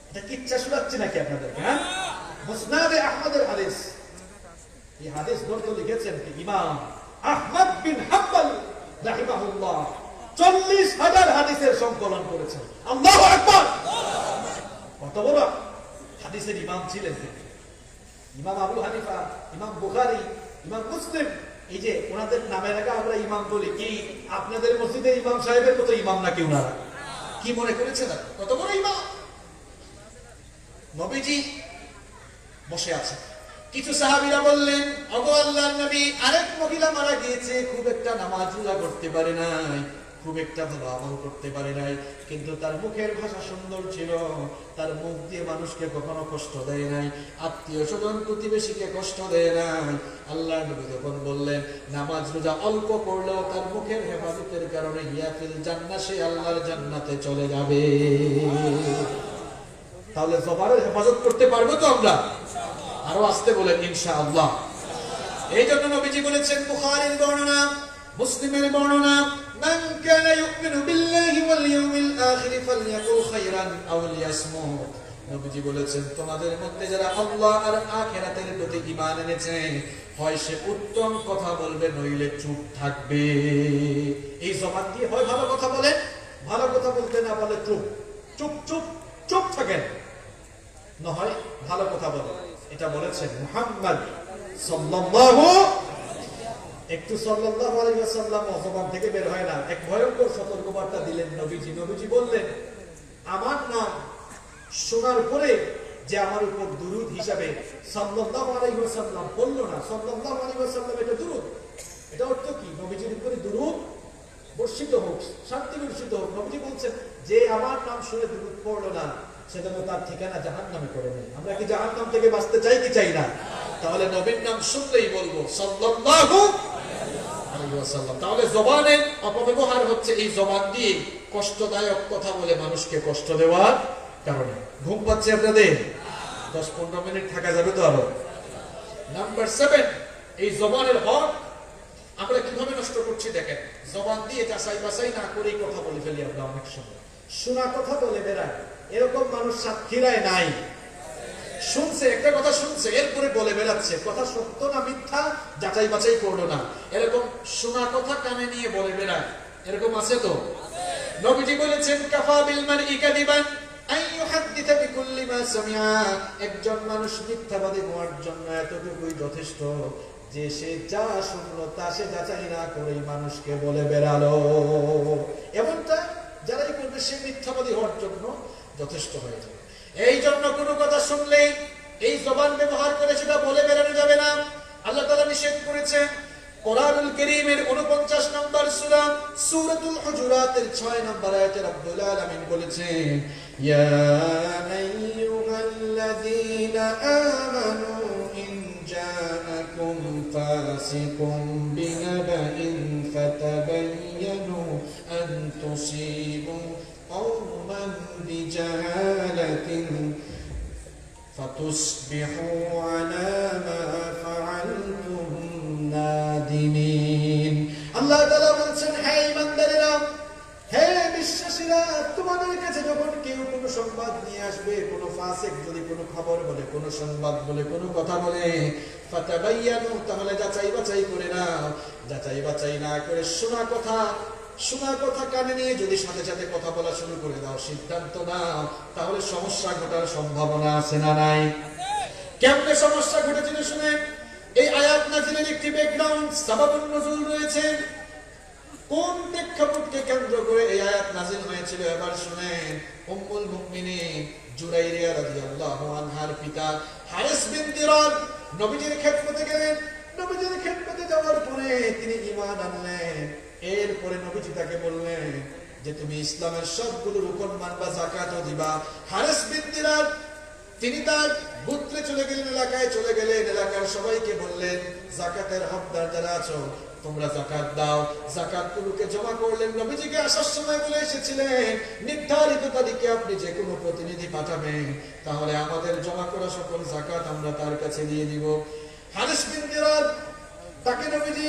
এটা কিচ্ছা শোনাচ্ছি নাকি আপনাদেরকে? হ্যাঁ, মুসনাদে আহমদের হাদিস। এই হাদিস গ্রন্থ লিখেছেন কি ইমাম আহমদ বিন হাম্বল রাহিমাহুল্লাহ। 40,000 হাদিসের সংকলন করেছেন। আল্লাহু আকবার। কত বড় হাদিসের ইমাম ছিলেন তিনি। ইমাম আবু হানিফা, ইমাম বুখারী, ইমাম মুসলিম, এই যে ওনাদের নামের আগে আমরা ইমাম বলি, কি আপনাদের মসজিদের ইমাম সাহেবের মতো ইমাম নাকি ওনারা? কি মনে করেছেন কত বড় ইমাম? নবীজি বসে আছেন, কিছু সাহাবীরা বললেন, ওগো আল্লাহর নবী, আরেক মহিলা মারা গিয়েছে, খুব একটা নামাজ রোজা করতে পারে নাই, খুব একটা ভালো আমল করতে পারে নাই, কিন্তু তার মুখের ভাষা সুন্দর ছিল, তার মুখ দিয়ে মানুষকে কখনো কষ্ট দেয় নাই, আত্মীয় স্বজন প্রতিবেশীকে কষ্ট দেয় নাই। আল্লাহর নবী তখন বললেন, নামাজ রোজা অল্প পড়লেও তার মুখের হেফাজতের কারণে ইয়াফিল জান্নাহ, সে আল্লাহর জান্নাতে চলে যাবে। তাহলে জবানের হেফাজত করতে পারবো তো আমরা? আরো আসতে বলেন ইনশাআল্লাহ। এই জন্য নবীজি বলেছেন, বুখারীর বর্ণনা, মুসলিমের বর্ণনা, মান কানা ইউমিনু বিল্লাহি ওয়াল ইয়াউমিল আখির ফালইয়াকুল খায়রান আও লিয়াসমুত। নবীজি বলেছেন, তোমাদের মধ্যে যারা আল্লাহ আর আখিরাতের প্রতি ঈমান এনেছে, হয় সে উত্তম কথা বলবে, নইলে চুপ থাকবে। এই জবান দিয়ে হয় ভালো কথা বলে, ভালো কথা বলতে না বলে চুপ চুপ চুপ চুপ থাকেন, না হয় ভালো কথা বলে। এটা বলেছেন মুহাম্মদ সাল্লাল্লাহু। একটু সাল্লাল্লাহু আলাইহি ওয়াসাল্লাম জবান থেকে বের হয় না, এক ভয়ঙ্কর সতর্কবার্তা দিলেন নবীজি। নবীজি বললেন, আমার নাম শোনার পরে যে আমার উপর দুরূদ হিসাবে সাল্লাল্লাহু আলাইহি ওয়াসাল্লাম বললো না, সাল্লাল্লাহু আলাইহি ওয়াসাল্লাম, এটা দুরূদ। এটা অর্থ কি? নবীজির উপরে দুরূদ বর্ষিত হোক, শান্তি বর্ষিত হোক। নবীজি বলছেন, যে আমার নাম শুনে দুরূদ পড়লো না, সেজন্য তার ঠিকানা জাহান্নামে করে নেই। আমরা কি জাহান্নাম থেকে বাঁচতে চাই কি চাই না? তাহলে নবীর নাম শুনলেই বলবো সাল্লাল্লাহু আলাইহি ওয়াসাল্লাম। তাহলে জবানের অপব্যবহার হচ্ছে এই জবান দিয়ে কষ্টদায়ক কথা বলে মানুষকে কষ্ট দেওয়ার কারণে। ঘুম পাচ্ছে আপনাদের? 10-15 মিনিট থাকা যাবে তো আরো? নাম্বার 7, এই জবানের হক আমরা কিভাবে নষ্ট করছি দেখেন। জবান দিয়ে যাচাই বাছাই না করেই কথা বলে ফেলি আমরা অনেক সময়। শোনা কথা বলে বেড়ায়, এরকম মানুষ সাক্ষীরাই নাই। শুনছে, একটা কথা শুনছে, এরপরে বলে বেড়াচ্ছে, কথা সত্য না মিথ্যা যাচাই বাছাই করলো না। এরকম শোনা কথা কানে নিয়ে বলে বেড়ায়, এরকম আছে তো? নবীজি বলেছেন, কাফা বিল মারই কাযিবান আন ইউহাদ্দিসা বিকুল্লি মা সামিআ। একজন মানুষ মিথ্যাবাদী হওয়ার জন্য এতটুকুই যথেষ্ট যে সে যা শুনলো তা সে যাচাই না করেই মানুষকে বলে বেড়ালো। এমনটা যারাই করবে সে মিথ্যাবাদী হওয়ার জন্য যথেষ্ট হয়ে যাবে। এই জন্য কোনো কথা শুনলেই এই জবান ব্যবহার করে সেটা বলে বেড়ানো যাবে না। আল্লাহ তাআলা নিষেধ করেছেন। কোরআনুল কারীমের 49 নম্বর সূরা সূরাতুল হুজুরাতের 6 নম্বর আয়াতে রব্বুল আলামিন বলেছেন, ইয়া আইয়ুহাল্লাযীনা আমানু ইন জাআকুম ফাসিকুম বিনাবাইন ফাতাবায়ানু আন তুসিবু قوما بجهالة فتصبحوا على ما فعلتم نادمين। আল্লাহ তাআলা বলেন, হে ঈমানদারেরা, হে বিশ্বাসীরা, তোমাদের কাছে যখন কেউ কোনো সংবাদ নিয়ে আসবে, কোনো ফাসিক যদি কোনো খবর বলে, কোনো সংবাদ বলে, কোনো কথা বলে, ফাতাবায়ানু, তাহলে যাচাই বাছাই করে নাও। যাচাই বাছাই না করে শোনা কথা কানে নিয়ে যদি সাথে সাথে কথা বলা শুরু করে দাও, সিদ্ধান্ত নাও, তাহলে সমস্যা ঘটার সম্ভাবনা আছে না নাই? কেমনে সমস্যা ঘটেছিল শুনেন। এই আয়াত নাযিলের একটি ব্যাকগ্রাউন্ড, সাবাবুন নুজুল রয়েছে। কোন প্রেক্ষাপটকে কেন্দ্র করে এই আয়াত নাযিল হয়েছিল এবার শুনেন। উম্মুল মুমিনিন জুরাইরিয়া রাদিয়াল্লাহু আনহার পিতা হারিস বিন দিরার নবীজির খেদমতে গেলেন। নবীজির খেদমতে যাওয়ার পরে তিনি ঈমান আনলেন। এরপরে নবীজি তাকে বললেন যে তুমি ইসলামের সবগুলো রুকন মানবা, যাকাতও দিবা। হারেস বিন দিনার তিনি তার গোত্রে চলে গেলেন, এলাকায় চলে গেলেন, এলাকার সবাইকে বললেন যাকাতের হকদার যারা আছো তোমরা যাকাত দাও। যাকাত গুলোকে জমা করলেন। নবীজিকে আসার সময় বলে এসেছিলেন নির্ধারিত তারিখে আপনি যে কোনো প্রতিনিধি পাঠাবেন, তাহলে আমাদের জমা করা সকল যাকাত আমরা তার কাছে দিয়ে দিব। হারিস বিন দিনার তাকে নবীজি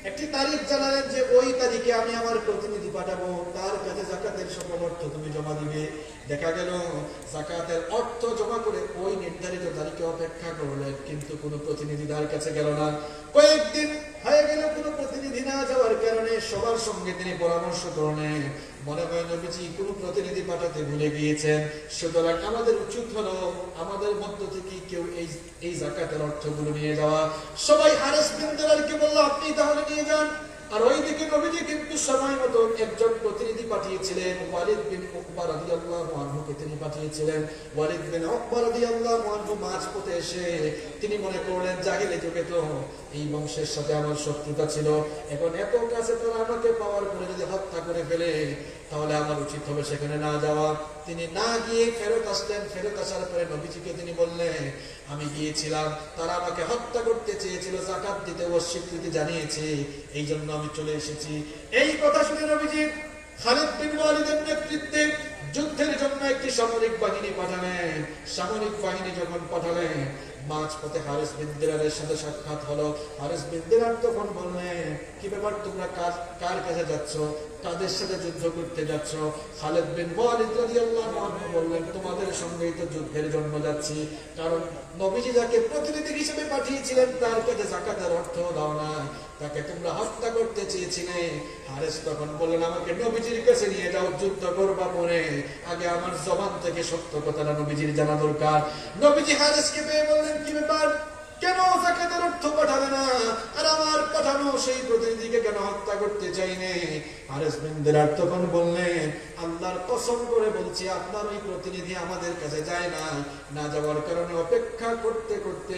একটি তারিখ জানালেন যে ওই তারিখে আমি আমার প্রতিনিধি পাঠাবো, তার কাছে যাকাতের সকল অর্থ তুমি জমা দিবে। দেখা গেল যাকাতের অর্থ জমা করে ওই নির্ধারিত তারিখে অপেক্ষা করলেন, কিন্তু কোনো প্রতিনিধি তার কাছে গেল না। কয়েকদিন হয়ে গেল কোনো প্রতিনিধি না যাওয়ার কারণে সবার সঙ্গে তিনি পরামর্শ করলেন, মনে হয় নবীজি কোনো প্রতিনিধি পাঠাতে ভুলে গিয়েছেন, সুতরাং আমাদের উচিত হলো আমাদের মধ্য থেকে কেউ এই যাকাতের অর্থগুলো নিয়ে যাওয়া। সবাই হারিস বিন দিনারকে বলল আপনি তাহলে নিয়ে যান। আর ওইদিকে নবীজি কিন্তু সময় মতো একজন প্রতিনিধি পাঠিয়েছিলেন, ওয়ালিদ বিন উকবা রাদিয়াল্লাহু আনহুকে তিনি পাঠিয়েছিলেন। ওয়ালিদ বিন উকবা রাদিয়াল্লাহু আনহু মাঝপথে এসে তিনি মনে করলেন জাহিলি যুগে তো এই বংশের সাথে আমার শত্রুতা ছিল, এখন এত কাছে তারা আমাকে পাওয়ার পরে যদি হত্যা করে ফেলে তাহলে আমার উচিত হবে সেখানে না যাওয়া। তিনি না গিয়ে ফেরত আসলেন। ফেরত আসার পরে নবীজিকে তিনি বললেন আমি গিয়েছিলাম, তারা আমাকে হত্যা করতে চেয়েছিল, যাকাত দিতে অস্বীকৃতি জানিয়েছে, এই জন্য আমি চলে এসেছি। এই কথা শুনে নবীজি খালিদ বিন ওয়ালিদের নেতৃত্বে যুদ্ধের জন্য একটি সামরিক বাহিনী পাঠালেন। সামরিক বাহিনী যখন পাঠালেন মাঝপথে হারিস বিন দিনারের সাথে সাক্ষাৎ হলো। হারিস বিন দিনার তখন বললেন কি ব্যাপার, তোমরা কার কাছে যাচ্ছ, কাদের সাথে যুদ্ধ করতে যাচ্ছ? খালিদ বিন ওয়ালিদ রাদিয়াল্লাহু আনহু বললেন তোমাদের সঙ্গেই তো যুদ্ধের জন্য যাচ্ছি, কারণ নবীজি যাকে প্রতিনিধি হিসেবে পাঠিয়েছিলেন তার কাছে যাকাতের অর্থ দাও না, তাকে তোমরা হত্যা করতে চেয়েছিলে। হারিস তখন বললেন আমাকে নবীজির কাছে নিয়ে যাও, যুদ্ধ করবা পরে আগে আমার জবান থেকে সত্য কথাটা নবীজির জানা দরকার। নবীজি হারিসকে পেয়ে বললেন কি ব্যাপার, কেন যাকাতের অর্থ পাঠাবে না, আর আমার পাঠানো সেই প্রতিনিধিকে কেন হত্যা করতে চাইনে? হারিস বিন দিনার তখন বললেন আল্লাহর কসম করে বলছি আপনার ওই প্রতিনিধি আমাদের কাছে যায় না যাওয়ার কারণে অপেক্ষা করতে করতে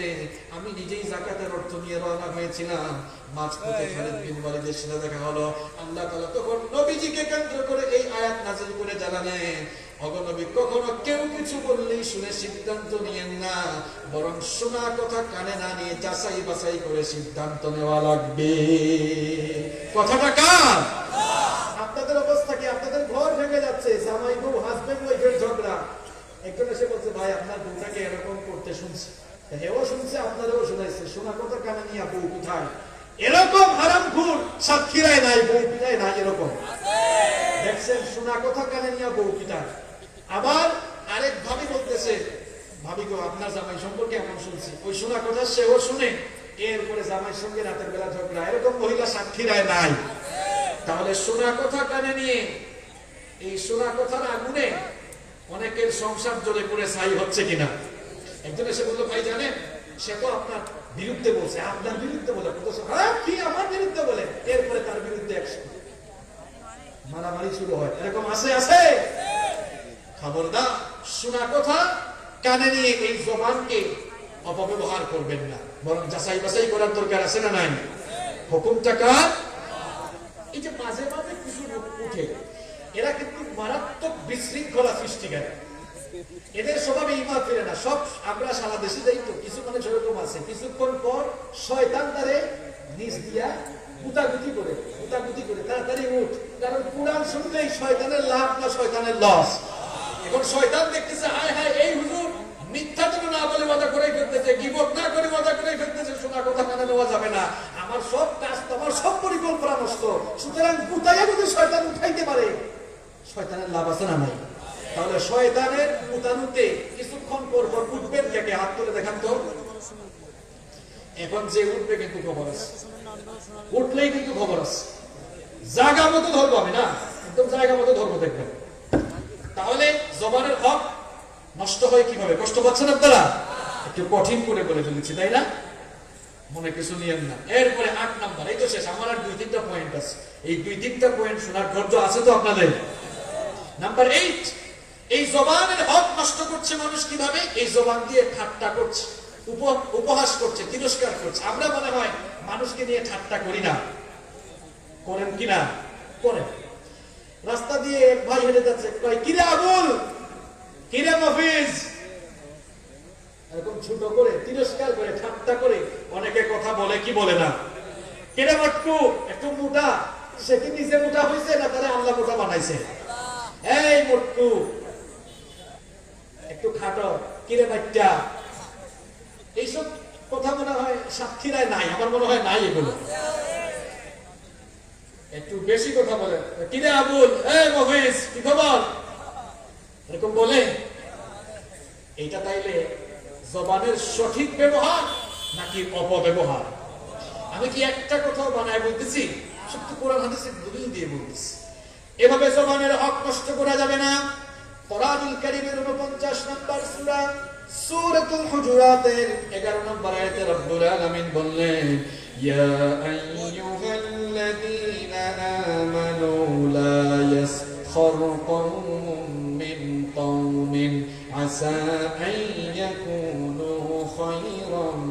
আমি নিজেই যাকাতের অর্থ নিয়ে রওনা হয়েছিলাম। মাঝপথে খালিদ বিন ওয়ালিদের সাথে দেখা হলো। আল্লাহ তাআলা তখন নবীজিকে কেন্দ্র করে এই আয়াত নাযিল করে জানালেন অগনবী কখনো কেউ কিছু বললেই শুনে সিদ্ধান্ত নিয়েন না, বরং শোনা কথা কানে না নিয়ে যাচাই বাছাই করে সিদ্ধান্ত নেওয়া লাগবে। কথাটা কার? আপনাদের অবস্থা কি? আপনাদের ঘর ভেঙে যাচ্ছে, জামাই বউ হাজবেন্ড ওয়াইফের ঝগড়া। একজন এসে বলছে ভাই আপনার বউটাকে এরকম করতে শুনছি, হেও শুনছে আপনারও শুনাইছে, শোনা কথা কানে নিয়ে বউ পিঠায়। এরকম হারামখোর সাতক্ষীরায় নাই, বউ পিঠায় নাই, এরকম দেখছেন শোনা কথা কানে নিয়ে বউ পিঠায়। আবার আরেক ভাবি বলতেছে ভাবি গো আপনার জামাই সম্পর্কে এমন শুনছি, ওই শোনা কথা সেও শুনে এরপরে জামাইয়ের সঙ্গে রাতের বেলা ঝগড়া। এরকম মহিলা সাতক্ষীরায় নাই। তাহলে শোনা কথা কানে নিয়ে এই শোনা কথার আগুনে অনেকের সংসার জ্বলে পড়ে ছাই হচ্ছে কিনা। একজন এসে বললো ভাই জানেন সে তো আপনার বিরুদ্ধে বলছে, আপনার বিরুদ্ধে বলে কি আমার বিরুদ্ধে বলে, এরপরে তার বিরুদ্ধে মারামারি শুরু হয়। এরকম আছে। খবরদার শোনা কথা কানে নিয়ে এই জবানকে অপব্যবহার করবেন না, বরং যাচাই বাছাই করার দরকার আছে না নাই? হুকুমটা কার? এই যে মাঝে মাঝে কিছু লোক উঠে এরা কিন্তু মারাত্মক বিশৃঙ্খলা সৃষ্টিকারী, এদের স্বভাবে ঈমান ফিরে না। সব আমরা সারা দেশে যাই তো, কিছু মানুষ এরকম আছে কিছুক্ষণ পর শয়তান তারে নিজ দিয়া গুতাগুতি করে তাড়াতাড়ি উঠ, কারণ কুরআন শুনলেই শয়তানের লাভ না শয়তানের লস। এখন শয়তান দেখতেছে হায় হায় এই হুজুর মিথ্যা যেন না বলে মজা করে ফেলতেছে, গীবত না করে মজা করে ফেলতেছে, শোনা কথা কানে নেওয়া যাবে না, আমার সব কাজ তোমার সব পরিকল্পনা নষ্ট, সুতরাং গুতাইয়া যদি শয়তান উঠাইতে পারে শয়তানের লাভ আছে না নাই? তাহলে শয়তানের গুতানুতে কিছুক্ষণ পর পর উঠবেন কে? হাত তুলে দেখান তো। এখন যে উঠবে কিন্তু খবর আছে, উঠলেই কিন্তু খবর আছে। জায়গা মতো ধরবো আমি না, একদম জায়গা মতো ধরবো দেখবেন। তাহলে জবানের হক নষ্ট হয় কিভাবে? কষ্ট পাচ্ছেন আপনারা? একটু কঠিন করে বলে ফেলেছি তাই না? মনে কিছু নিয়েন না। এরপরে 8 নাম্বার, এই তো শেষ, আমার আর 2-3টা পয়েন্ট আছে। এই 2-3টা পয়েন্ট শোনার ধৈর্য আছে তো আপনাদের? নাম্বার 8, এই জবানের হক নষ্ট করছে মানুষ কিভাবে? এই জবান দিয়ে ঠাট্টা করছে, উপহাস করছে, তিরস্কার করছে। আমরা মনে হয় মানুষকে নিয়ে ঠাট্টা করি না, করেন কিনা? করেন। রাস্তা দিয়ে এক ভাই হেঁটে যাচ্ছে, কয় কিরে আবুল, কিরে মফিজ, এরকম ছোট করে তিরস্কার করে ঠাট্টা করে অনেকে কথা বলে কি বলে না? কিরে মটকু, একটু মোটা, সে কি নিজে মোটা হয়েছে না তারা আল্লাহ মোটা বানাইছে? এই মটকু, একটু খাটো, কিরে বাচ্চা, এইসব কথা মনে হয় সাতক্ষীরায় নাই, আমার মনে হয় নাই এগুলো। একটু বেশি কথা বলে, কিরে আবুল, এই মফিজ, কি খবর, এরকম বলে। এইটা তাইলে জবানের সঠিক ব্যবহার নাকি অপব্যবহার? আমি কি একটা কথাও বানায় বলতেছি? সত্য কোরআন হাদিসের দলিল দিয়ে বলতেছি। এভাবে জবানের হক নষ্ট করা যাবে না। কোরআনুল কারীমের 49 নম্বর সূরা সূরাতুল হুজুরাতের 11 নম্বর আয়াতে রব্বুল আলামিন বললেন, ইয়া আইয়ুহাল্লাযীনা আমানু লা ইয়াসখর কওমুম মিন কওমিন আসা আন ইয়াকুনু খায়রাম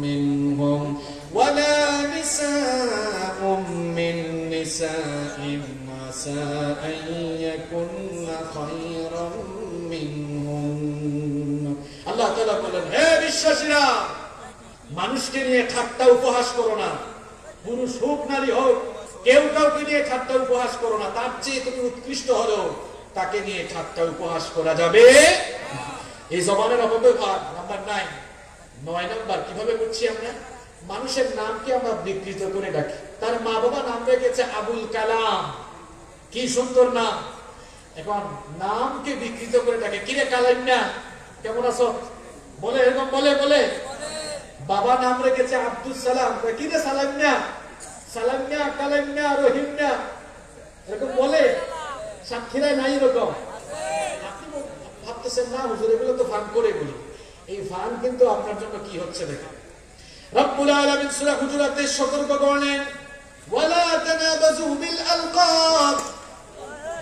মিনহুম ওয়ালা নিসাউম মিন নিসাইন আসা আন ইয়াকুননা খায়রাম মিনহুম। আল্লাহ তাআলা বলেন, হে বিশ্বাসীরা, মানুষকে নিয়ে ঠাট্টা উপহাস করো না। পুরুষ হোক নারী হোক, কেউ কাউকে নিয়ে ঠাট্টা উপহাস করো না। তার চেয়ে তুমি উৎকৃষ্ট হলেও তাকে নিয়ে ঠাট্টা উপহাস করা যাবে। এই জবানের অপব্যবহার। নাম্বার 9 নাম্বার কিভাবে করছি আমরা? মানুষের নামকে আমরা বিকৃত করে ডাকি। তার মা বাবা নাম রেখেছে আবুল কালাম, কি সুন্দর নাম। এখন নামকে বিকৃত করে ডাকে, কিরে কালাইন্না, কেমন আছো বলে, এরকম বলে বলে। বাবা নাম রেখেছে আব্দুল সালাম, কিরে সালামিনা, সালামিনা, কালামিনা, রহিমনা, এরকম বলে। সাতক্ষীরায় নাই এরকম? আপনি ভাবতেছেন না হুজুর এগুলো তো ফান করে বলি। এই ফান কিন্তু আপনার জন্য কি হচ্ছে দেখেন। রব্বুল আলামিন সূরা হুজুরাতে সতর্ক করলেন, ওয়ালা তানাবাযু বিল আলকাব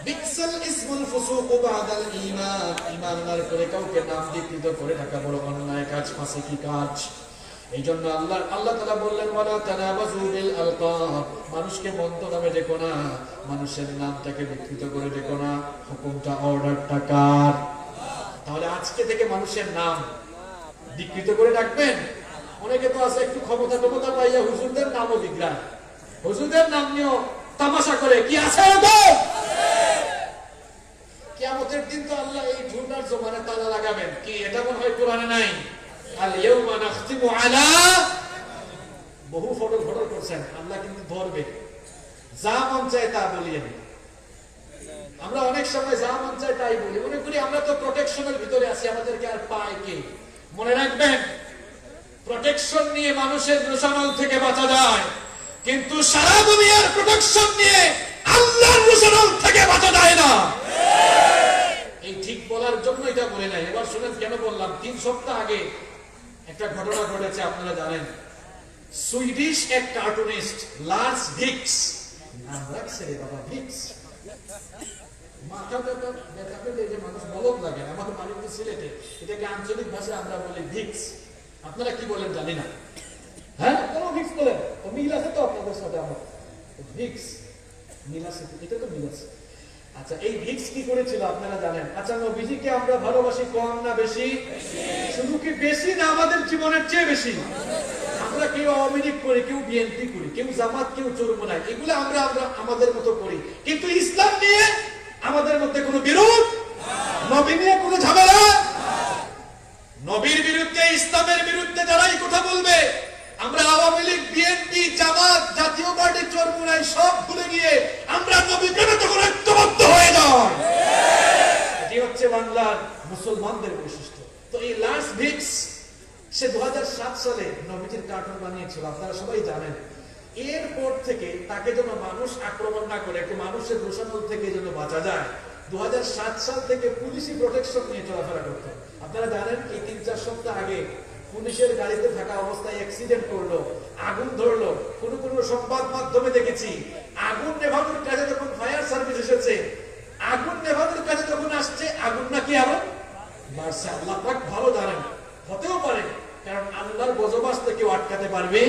বিকসাল ইসমুল ফুসুক বাদাল ঈমান। ঈমানদার করে কাউকে নাম বিকৃত করে ডাকা বড় অন্যায় কাজ, ফাসিকি কাজ। এইজন্য আল্লাহ তাআলা বললেন, ওয়ালা তানাবাযু বিল আলকাব, মানুষকে মন্দ নামে ডেকো না, মানুষের নামটাকে বিকৃত করে ডেকো না। হুকুমটা, অর্ডারটা কার? তাহলে আজকে থেকে মানুষের নাম বিকৃত করে ডাকবেন। অনেকে তো আছে একটু ক্ষমতা পাইয়া হুজুরদের নামও বিগড়ায়, হুজুরদের নাম নিয়েও তামাশা করে। কি আছে ওদের? কিয়ামতের দিন তো আল্লাহ এই ঝুনার জমানে তালা লাগাবেন। কি এটা মনে হয় কোরআনে নাই? আল ইয়াউমা নাখতিমু আলা, বহু ফটো করছেন, আল্লাহ কিন্তু ধরবে। যা মন চায় তা বলি আমি। আমরা অনেক সময় যা মন চায় তাই বলি, মনে করি আমরা তো প্রোটেকশনের ভিতরে আছি, আমাদেরকে আর পায় কে? মনে রাখবেন, প্রোটেকশন নিয়ে মানুষের রোশানল থেকে বাঁচা যায়, কিন্তু সারা দুনিয়ার প্রোটেকশন নিয়ে আল্লাহর রোশানল থেকে বাঁচা যায় না। এই ঠিক বলার জন্য এটা বলে নাই। এবার শুনেন কেন বললাম। 3 সপ্তাহ আগে একটা ঘটনা ঘটেছে, আপনারা জানেন। সুইডিশ এক কার্টুনিস্ট লার্স ভিক্স, নাম রাখছে রে বাবা ভিক্স, মাথা ব্যথা পেলে যে মানুষ বলদ লাগে। আমাদের বাড়িতে সিলেটে এটাকে আঞ্চলিক ভাষায় আমরা বলি ভিক্স। আপনারা কি বলেন জানি না। হ্যাঁ, কেন ভিক্স বলেন? মিল আছে তো আপনাদের সাথে আমার ভিক্স, মিল আছে, এটা তো মিল আছে। আচ্ছা, এই ভিক্স কি করেছিল আপনারা জানেন? আচ্ছা, নবীজিকে আমরা ভালোবাসি কম না বেশি? শুধু কি বেশি না আমাদের জীবনের চেয়ে বেশি? আমরা কেউ আওয়ামী লীগ করি, কেউ বিএনপি করি, কেউ জামাত, কেউ চরমোনাই, এগুলো আমরা আমাদের মতো করি। কিন্তু ইসলাম নিয়ে আমাদের মধ্যে কোনো বিরোধ, নবী নিয়ে কোনো ঝামেলা। নবীর বিরুদ্ধে, ইসলামের বিরুদ্ধে যারাই কথা বলবে, আমরা আওয়ামী লীগ, বিএনপি, জামাত, জাতীয় পার্টি, চরমোনাই সব ভুলে গিয়ে আমরা নবী প্রেমে তখন ঐক্যবদ্ধ হয়ে যাই। এটি হচ্ছে বাংলার মুসলমানদের বৈশিষ্ট্য। তো এই লার্স ভিক্স, সে 2007 সালে নবীজির কার্টুন বানিয়েছিল, আপনারা সবাই জানেন। এরপর থেকে তাকে যেন মানুষ আক্রমণ না করে, একটু মানুষের রোশানল থেকে যেন বাঁচা যায়, 2007 সাল থেকে পুলিশি প্রোটেকশন নিয়ে চলাফেরা করতো। আপনারা জানেন, এই 3-4 সপ্তাহ আগে পুলিশের গাড়িতে থাকা অবস্থায় অ্যাক্সিডেন্ট করলো, আগুন ধরলো। কোন সংবাদ মাধ্যমে দেখেছি, আগুন নেভানোর কাজে যখন ফায়ার সার্ভিস এসেছে, আগুন নেভানোর কাজে যখন আসছে, আগুন নাকি আরো বাড়ছে। আল্লাহ পাক ভালো জানেন, হতেও পারে কারণ চালাতে পারবে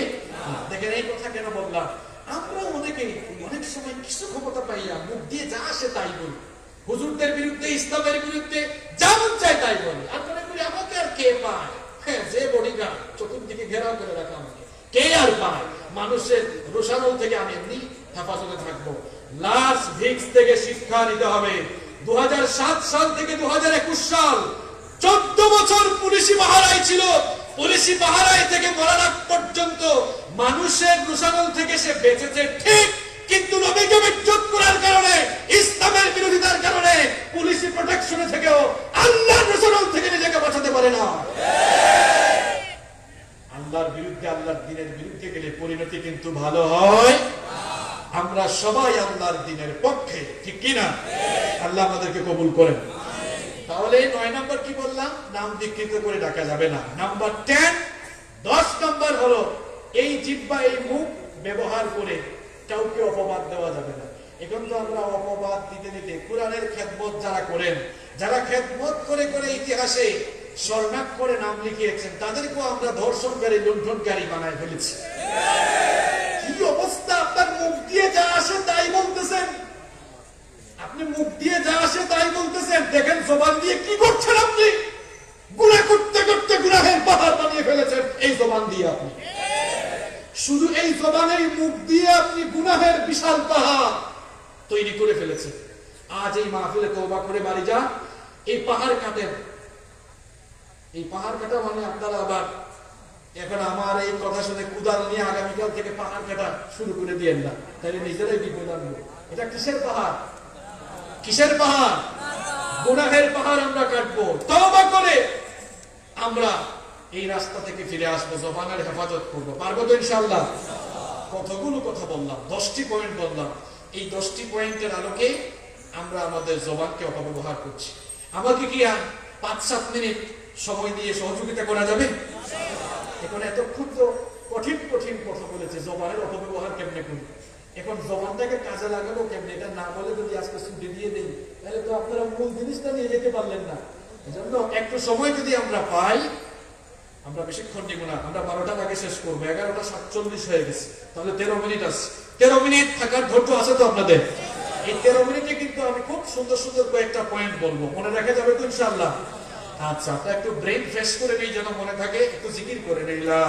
না। দেখেন এই কথা কেন বললাম, আমরা অনেক সময় কিছু ক্ষমতা পাইয়া মুখ দিয়ে যা আসে তাই বলি, হুজুরদের বিরুদ্ধে, ইসলামের বিরুদ্ধে যা মন চায় তাই বলি, আর মনে করি আমাকে আর কে পায়? হ্যাঁ, যে বডিগার্ড চতুর্দিকে ঘেরাও করে রাখা আমাকে কে আর পায়? মানুষের রোষানল থেকে আমি এমনি হেফাজতে থাকবো। লাস ভিক্স থেকে শিক্ষা নিতে হবে। 2007 সাল থেকে 2021 সাল 14 বছর পুলিশি পাহারায় ছিল। পুলিশি পাহারায় থেকে মরার আগ পর্যন্ত মানুষের রোষানল থেকে সে বেঁচেছে ঠিক, কিন্তু নবীকে বিচ্যুত করার কারণে, ইসলামের বিরোধিতার কারণে পুলিশি প্রোটেকশনে থেকেও আল্লাহর রোষানল থেকে নিজেকে বাঁচাতে পারে না। আল্লাহর বিরুদ্ধে, আল্লাহর দ্বীনের বিরুদ্ধে গেলে পরিণতি কিন্তু ভালো হয়। আমরা সবাই আল্লাহর দ্বীনের পক্ষে, ঠিক কি না? আল্লাহ আমাদেরকে কবুল করেন। তাহলে 9 নম্বর কি বললাম? নাম বিকৃত করে ডাকা যাবে না। নাম্বার 10 নম্বর হলো এই জিহ্বা, এই মুখ ব্যবহার করে কাউকে অপবাদ দেওয়া যাবে না। এখন তো আমরা অপবাদ দিতে দিতে কোরআনের খেদমত যারা করেন, যারা খেদমত করে করে ইতিহাসে স্বর্ণাক্ষরে নাম লিখিয়েছেন, তাদেরকেও আমরা ধর্ষণকারী, লুণ্ঠনকারী বানায় ফেলেছি। কি অবস্থা! আপনার মুখ দিয়ে যা আসে তাই বলতেছেন, আপনি মুখ দিয়ে যা আসে তাই বলতেছেন। দেখেন জবান দিয়ে কি করছেন আপনি? গুনাহ করতে করতে গুনাহের পাহাড় বানিয়ে ফেলেছেন এই জবান দিয়ে। আপনি শুধু এই জবানের মুখ দিয়ে আপনি গুনাহের বিশাল পাহাড় তৈরি করে ফেলেছেন। আজ এই মাহফিলে তওবা করে বাড়ি যান, এই পাহাড় কাটেন। এই পাহাড় কাটা মানে আপনারা আবার এখন আমার এই কথা শুনে কুদাল নিয়ে আগামীকাল থেকে পাহাড় কাটা শুরু করে দিয়েন না, তাহলে নিজেরাই বিপদ আনবে। এটা কিসের পাহাড়? কিসের পাহাড়? গুনাহের পাহাড় আমরা কাটবো। তওবা করে আমরা এই রাস্তা থেকে ফিরে আসবো, জবানের হেফাজত করবো। পারবো তো ইনশাআল্লাহ? কতগুলো কথা বললাম, 10টি পয়েন্ট বললাম। এই 10টি পয়েন্টের আলোকে আমরা আমাদের জবানকে অপব্যবহার করছি। আমাকে কি 5-7 মিনিট সময় দিয়ে সহযোগিতা করা যাবে? এখন এতক্ষণ তো কঠিন কঠিন কথা বলেছে, জবানের অপব্যবহার কেমনে করি, এখন জবানটাকে কাজে লাগাবো কেমনে, এটা না বলে যদি আজকে ছুটি দিয়ে দেই তাহলে তো আপনারা মূল জিনিসটা নিয়ে যেতে পারলেন না। এজন্য একটু সময় যদি আমরা পাই, আমরা বেশিক্ষণ নিব না, আমরা 12টার আগে শেষ করবো। 11:47 হয়ে গেছে, তাহলে 13 মিনিট আছে। 13 মিনিট থাকার ধৈর্য আছে তো আপনাদের? এই 13 মিনিটে কিন্তু আমি খুব সুন্দর সুন্দর কয়েকটা পয়েন্ট বলবো, মনে রাখা যাবে তো ইনশাআল্লাহ? আচ্ছা, আপনারা একটু ব্রেন ফ্রেশ করে নিই যেন মনে থাকে, একটু জিকির করে নিই। লা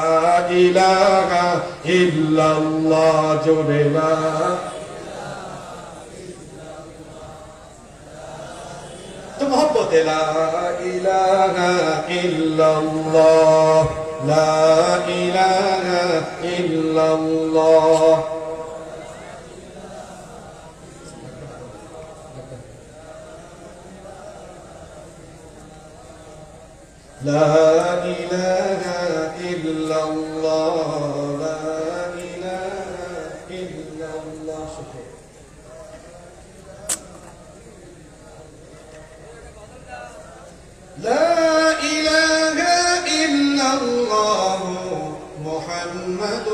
ইলাহা ইল্লাল্লাহ, জোরে লা তো মোহব্বতে লা ইলাহা ইল্লাল্লাহ, লা ইলাহা ইল্লাল্লাহ। لا إله إلا الله، لا إله إلا الله। لا إله إلا الله محمد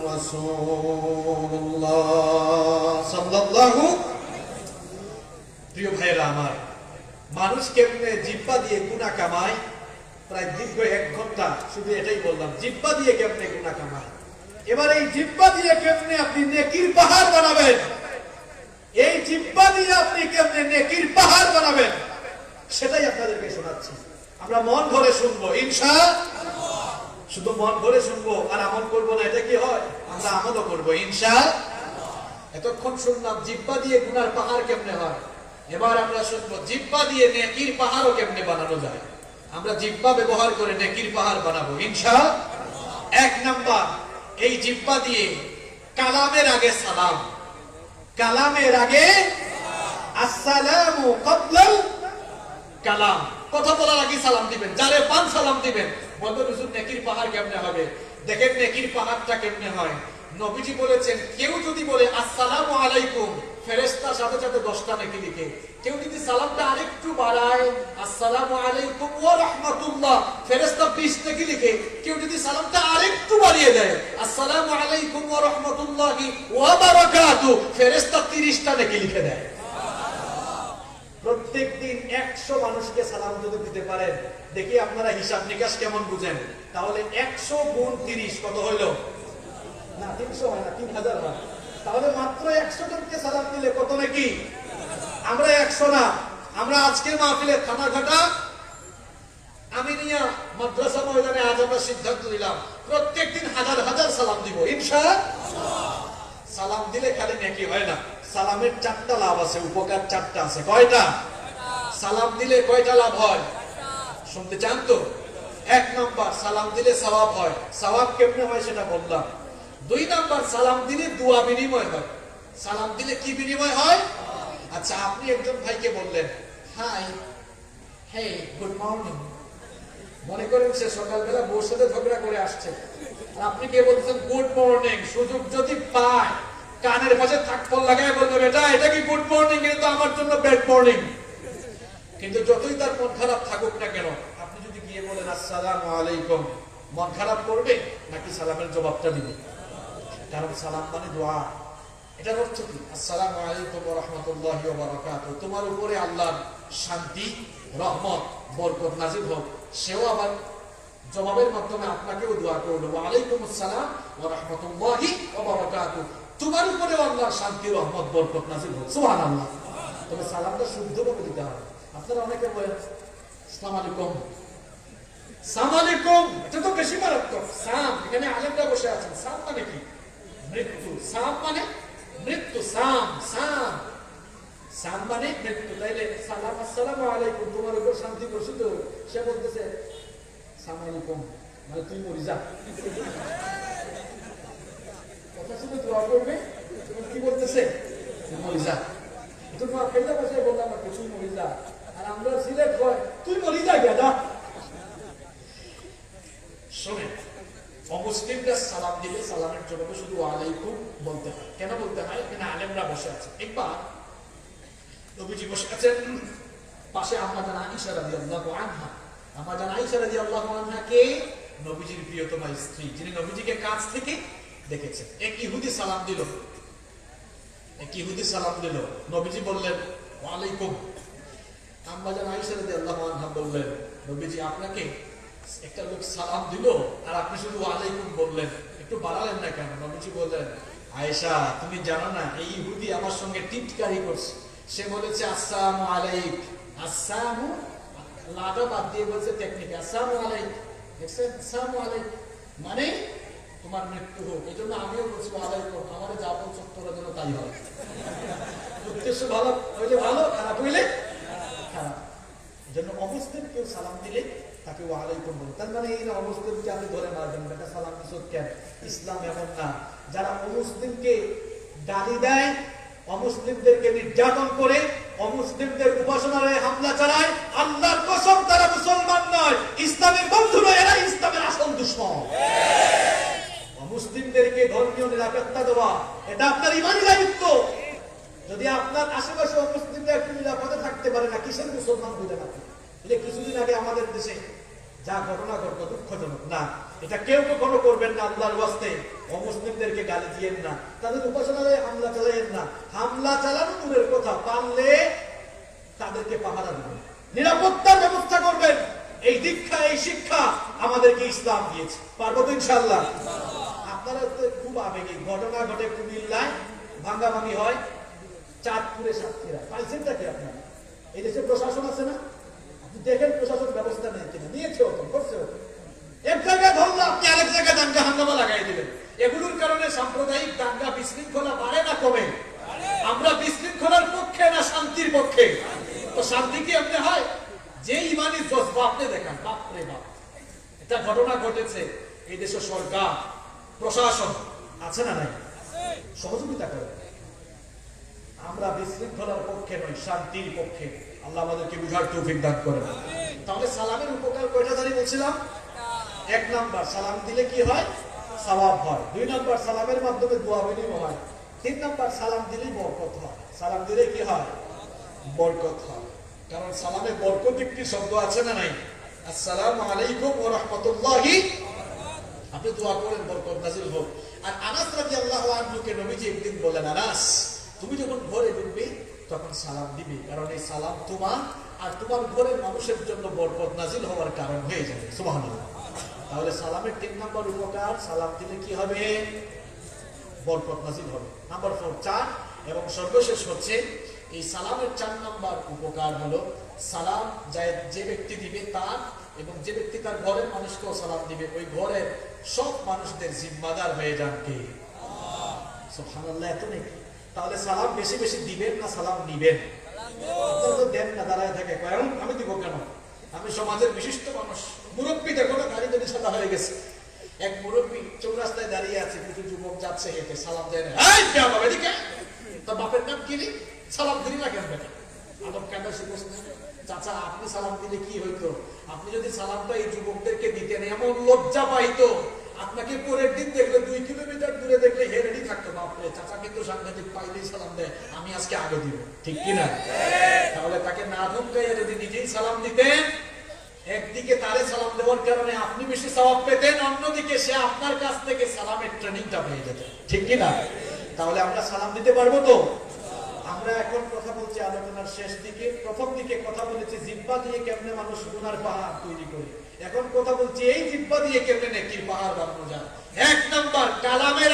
رسول الله صلى الله। প্রিয় ভাইরা আমার, মানুষ কেমনে জিহ্বা দিয়ে গুনাহ কামায়, প্রায় দীর্ঘ 1 ঘন্টা শুধু এটাই বললাম, জিহ্বা দিয়ে কেমনে গুনাহ কামায়। এবার এই জিহ্বা দিয়ে কেমনে আপনি নেকির পাহাড় বানাবেন, এই জিহ্বা দিয়ে আপনি কেমনে নেকির পাহাড় বানাবেন, সেটাই আপনাদেরকে শোনাচ্ছি। আমরা মন ভরে শুনবো ইনশাআল্লাহ। শুধু মন ভরে শুনবো আর আমল করবো না, এটা কি হয়? আমরা আমলও করবো ইনশাআল্লাহ। এতক্ষণ শুনলাম জিহ্বা দিয়ে গুনার পাহাড় কেমনে হয়, এবার আমরা শুনবো জিহ্বা দিয়ে নেকির পাহাড়ও কেমনে বানানো যায়। আমরা জিহ্বা ব্যবহার করে নেকির পাহাড় বানাবো ইনশাআল্লাহ। 1 নাম্বার, এই জিহ্বা দিয়ে কালামের আগে সালাম, কালামের আগে আসসালামু ক্বাবলাল কালাম, কথা বলার আগে সালাম দিবেন। যারে পান সালাম দিবেন। বলবেন হুজুর নেকির পাহাড় কেমনে হবে? দেখেন নেকির পাহাড়টা কেমনে হয়। নবীজি বলেছেন, কেউ যদি বলে আসসালামু আলাইকুম, ফেরেশতা সাথে সাথে 10টা নেকি লিখে। কেউ যদি সালামটা আরেকটু বাড়ায়, আসসালামু আলাইকুম ওয়া রাহমাতুল্লাহ, ফেরেশতা 20 নেকি লিখে। কেউ যদি সালামটা আরেকটু বাড়িয়ে দেয়, আসসালামু আলাইকুম ওয়া রাহমাতুল্লাহি ওয়া বারাকাতুহু, ফেরেশতা 30টা নেকি লিখে দেয়। প্রত্যেক দিন 100 মানুষকে সালাম যদি দিতে পারেন, দেখি আপনারা হিসাব নিকাশ কেমন বুঝেন। তাহলে 100 গুণ 30 কত হইল? না 300 হয় না, 3000 হয়। তাহলে মাত্র 100 জনকে সালাম দিলে কত নাকি? আমরা 100 না, আমরা আজকের মাহফিলে থানাঘাটা আমিনিয়া মাদ্রাসা ময়দানে আজ আমরা সিদ্ধান্ত নিলাম প্রত্যেকদিন হাজার হাজার সালাম দিব ইনশাআল্লাহ। সালাম দিলে খালি নেকি হয় না, সালামের 4টা লাভ আছে, উপকার 4টা আছে। কয়টা? সালাম দিলে কয়টা লাভ হয় শুনতে চান তো? 1 নাম্বার, সালাম দিলে সওয়াব হয়। সওয়াব কেমনে হয় সেটা বললাম। 2 নাম্বার, সালাম দিলে দোয়া বিনিময় হয়। সালাম দিলে কি বিনিময় হয়? আচ্ছা, আপনি একজন ভাইকে বললেন হাই, হে, গুড মর্নিং, মনে করেন সে সকালবেলা বউর সাথে ঝগড়া করে আসছে, আর আপনি কে বলতেছেন গুড মর্নিং। সুযোগ যদি পায় কানের পাশে থাকফল লাগায় বলবে বেটা এটা কি গুড মর্নিং, কিন্তু আমার জন্য ব্যাড মর্নিং। কিন্তু যতই তার মন খারাপ থাকুক না কেন, আপনি যদি গিয়ে বলেন আসসালামু আলাইকুম, মন খারাপ করবে নাকি সালামের জবাবটা দিবে? কারণ সালাম মানে দোয়া। এটার অর্থ কি? আসসালামু আলাইকুম ওয়া রাহমাতুল্লাহি ওয়া বারাকাতুহু, তোমার উপরে আল্লাহর শান্তি, রহমত, বরকত নাযিল হোক। সেও আবার জবাবের মাধ্যমে আপনাকেও দোয়া করলো, ওয়া আলাইকুম আসসালাম ওয়া রাহমাতুল্লাহি ওয়া বারাকাতুহু, তোমার উপরে আল্লাহর শান্তি, রহমত, বরকত নাযিল হোক। সুবহানাল্লাহ। তবে সালামটা শুদ্ধভাবে দিতে হবে। আপনারা অনেকে বলেন আসসালামু আলাইকুম, আসসালামু আলাইকুম, এটা তো বেশি মারাত্মক। সাম, এখানে আলেমরা বসে আছেন, সাম মানে কি? মৃত্যু। সাম মানে মৃত্যু। সাম, সাম, সাম মানে মৃত্যু। তাইলে সালাম আসসালামু আলাইকুম, তোমার উপর শান্তি বর্ষিত হোক। সে বলতেছে আসসালামু আলাইকুম মানে তুই মরি যা। কথা শুনে দোয়া করবে, কি বলতেছে? তুই মরি যা। তোমার খেলতে বসে বললাম তুই মরি যা, আর আমরা সিলেট হয় তুই মরি যা গেদা। শোনেন, অমুসলিমরা সালাম দিলে সালামের জবাবে শুধু আলাইকুম বলতে হয়। কেন বলতে হয়? এখানে আলেমরা বসে আছে। একবার নবীজি বসে আছেন, পাশে আম্মা জান আয়েশা রাদিয়াল্লাহু আনহা। আম্মা জান আয়েশা রাদিয়াল্লাহু আনহা কে? নবীজির প্রিয়তমা স্ত্রী, যিনি নবীজিকে কাছ থেকে দেখেছেন। এক ইহুদি সালাম দিল, এক ইহুদি সালাম দিল, নবীজি বললেন ওয়া আলাইকুম। আম্মা জান আয়েশা রাদিয়াল্লাহু আনহা বললেন, নবীজি আপনাকে একটা লোক সালাম দিল আর আপনি শুধু ওয়া আলাইকুম বললেন, একটু বাড়ালেন না কেন? নবীজি বললেন, আয়েশা তুমি জানো না এই ইহুদি আমার সঙ্গে টিটকারি করছে। সে বলেছে আসসালামু আলাইক, আসসালামু লাটা বাদ দিয়ে বলছে টেকনিক আসসালামু আলাইক, দেখছেন? আসসালামু আলাইক মানে তোমার মৃত্যু হোক। এই জন্য আমিও বলছি ওয়া আলাইকুম, আমার যা বলছো তোরা যেন তাই হয়। উদ্দেশ্য ভালো হইলে ভালো, খারাপ হইলে খারাপ। এই জন্য অমুসলিম কেউ সালাম দিলে তাকে ওয়া আলাইকুম বলে। তার মানে এই না অমুসলিমকে আপনি ধরে মারবেন, বেটা সালাম দিছো কেন? ইসলাম এমন না। যারা অমুসলিমকে গালি দেয়, অমুসলিমদেরকে নির্যাতন করে, অমুসলিমদের উপাসনায় হামলা চালায়, আল্লাহর কসম তারা মুসলমান নয়, ইসলামের বন্ধু নয়, এরা ইসলামের আসল দুশমন। অমুসলিমদেরকে ধর্মীয় নিরাপত্তা দেওয়া এটা আপনার ইমানি দায়িত্ব। যদি আপনার আশেপাশে অমুসলিমরা একটু নিরাপদে থাকতে পারে না, কিসের মুসলমান বুঝেন আপনি? এটা কিছুদিন আগে আমাদের দেশে যা ঘটনা ঘটল দুঃখজনক না, এটা কেউ কখনো করবেন না। আল্লাহর ওয়াস্তে অমুসলিমদেরকে গালি দিয়েন না, তাদের উপাসনালয়ে হামলা চালাইয়েন না। হামলা চালানো দূরের কথা, পারলে তাদেরকে পাহারা দিবেন, নিরাপত্তার ব্যবস্থা করবেন। এই দীক্ষা, এই শিক্ষা আমাদেরকে ইসলাম দিয়েছে। পারবো তো ইনশাআল্লাহ? আপনারা তো খুব আবেগিক। ঘটনা ঘটে কুমিল্লায়, ভাঙ্গাভাঙ্গি হয়, চাঁদপুরে সাতক্ষীরা। পাইছেনটা কি আপনার? এই দেশে প্রশাসন আছে না? আপনি দেখেন প্রশাসন ব্যবস্থা নেই কিনা। নিয়েছে হতো, করছে হতো। এক জায়গায় ধরলে আপনি আরেক জায়গায় দাঙ্গা হাঙ্গামা লাগাই দিবেন। এগুলোর কারণে সাম্প্রদায়িক দাঙ্গা বিশৃঙ্খলা বাড়ে না কমে? আমরা বিশৃঙ্খলার পক্ষে না শান্তির পক্ষে? তো শান্তি কি আপনি হয়? যে ইমানি জজবা আপনি দেখান, বাপরে বাপ। এটা ঘটনা ঘটেছে, এই দেশের সরকার প্রশাসন আছে না নাই? সহযোগিতা করে। আমরা বিশৃঙ্খলার পক্ষে নই, শান্তির পক্ষে। আল্লাহ আমাদেরকে বুঝার তৌফিক দান করেন। তাহলে সালামের উপকার কয়টা জানি বলছিলাম? 1 নাম্বার, সালাম দিলে কি হয়? সওয়াব হয়। 2 নাম্বার, সালামের মাধ্যমে দোয়া বিনিময় হয়। 3 নাম্বার, সালাম দিলেই বরকত হয়। সালাম দিলে কি হয়? বরকত হয়। কারণ সালামে বরকত একটি শব্দ আছে না নাই? আসসালামু আলাইকুম ওয়া রাহমাতুল্লাহি, আপনি দোয়া করেন বরকত নাযিল হোক। আর আনাস রাদিয়াল্লাহু আনহু কে নবীজি একদিন বলেন, আনাস তুমি যখন ঘরে ঢুকবে তখন সালাম দিবে, কারণ এই সালাম তোমার আর তোমার ঘরের মানুষের জন্য বরকত নাজিল হওয়ার কারণ হয়ে যাবে। সুবহানাল্লাহ। তাহলে সালামের 3 নম্বর উপকার, সালাম দিলে কি হবে? বরকত নাজিল হবে। নাম্বার 4 4 এবং সর্বশেষ হচ্ছে এই সালামের 4 নম্বর উপকার হলো সালাম যে ব্যক্তি দিবে তার এবং যে ব্যক্তি তার ঘরের মানুষকেও সালাম দিবে, ওই ঘরের সব মানুষদের জিম্মাদার হয়ে যান কে? সুবহানাল্লাহ। এত নাকি? তাহলে সালাম বেশি বেশি দিবেন না সালাম নিবেন? আপনারা তো দেন না, দাঁড়ায় থাকে, কারণ আমি দিব কেন? আমি সমাজের বিশিষ্ট মানুষ, মুরব্বী, দেখো না গাড়ি যদি সাদা হয়ে গেছে। এক মুরব্বী চৌরাস্তায় দাঁড়িয়ে আছে, কিছু যুবক যাচ্ছে হেঁটে, সালাম দেয় না। এই কে বাবা এদিকে? তোর বাপের নাম কি রে? সালাম দিলি না কেন বেটা? আদব কায়দা শিখোস না? চাচা আপনি সালাম দিলে কি হইতো? আপনি যদি সালামটা এই যুবকদেরকে দিতেন, এমন লজ্জা পাইতো, আপনাকে পরের দিন দেখলে 2 কিলোমিটার দূরে দেখলে হেরেডি থাকতো, বাপরে চাচা কিন্তু সাংঘাতিক, পাইলেই সালাম দেয়, আমি আজকে আগে দিব, ঠিক কিনা? তাহলে তাকে না ধমকাইয়া যদি নিজেই সালাম দিতেন, একদিকে তারে সালাম দেওয়ার কারণে আপনি বেশি সওয়াব পেতেন, অন্যদিকে সে আপনার কাছ থেকে সালামের ট্রেনিংটা পেয়ে যেত, ঠিক কিনা? তাহলে আমরা সালাম দিতে পারবো তো? আমরা এখন কথা বলছি আলোচনার শেষ দিকে। প্রথম দিকে কথা বলেছি জিহ্বা দিয়ে কেমনে মানুষ গুনার পাহাড় তৈরি করে, এখন কথা বলছি এই জিহ্বা দিয়ে কেমনে নেকির পাহাড় বানানো যায়। 1 নাম্বার কালামের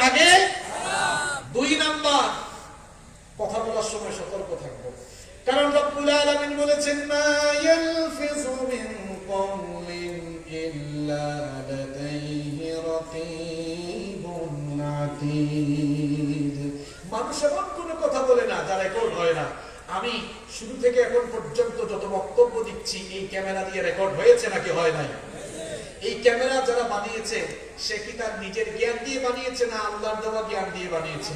আগে 2 নাম্বার কথা বলার সময় সতর্ক থাকবো, কারণ রব্বুল আলামিন বলেছেন মা ইয়ালফিযু মিন কওলিন ইল্লা লাদাইহি রাকীবুন আতীদ। মানুষ এমন কোনো কথা বলে না যা রেকর্ড হয় না। আমি শুরু থেকে এখন পর্যন্ত যত বক্তব্য দিচ্ছি এই ক্যামেরা দিয়ে রেকর্ড হয়েছে নাকি হয় নাই? এই ক্যামেরা যারা বানিয়েছে সে কি তার নিজের জ্ঞান দিয়ে বানিয়েছে না আল্লাহর দেওয়া জ্ঞান দিয়ে বানিয়েছে?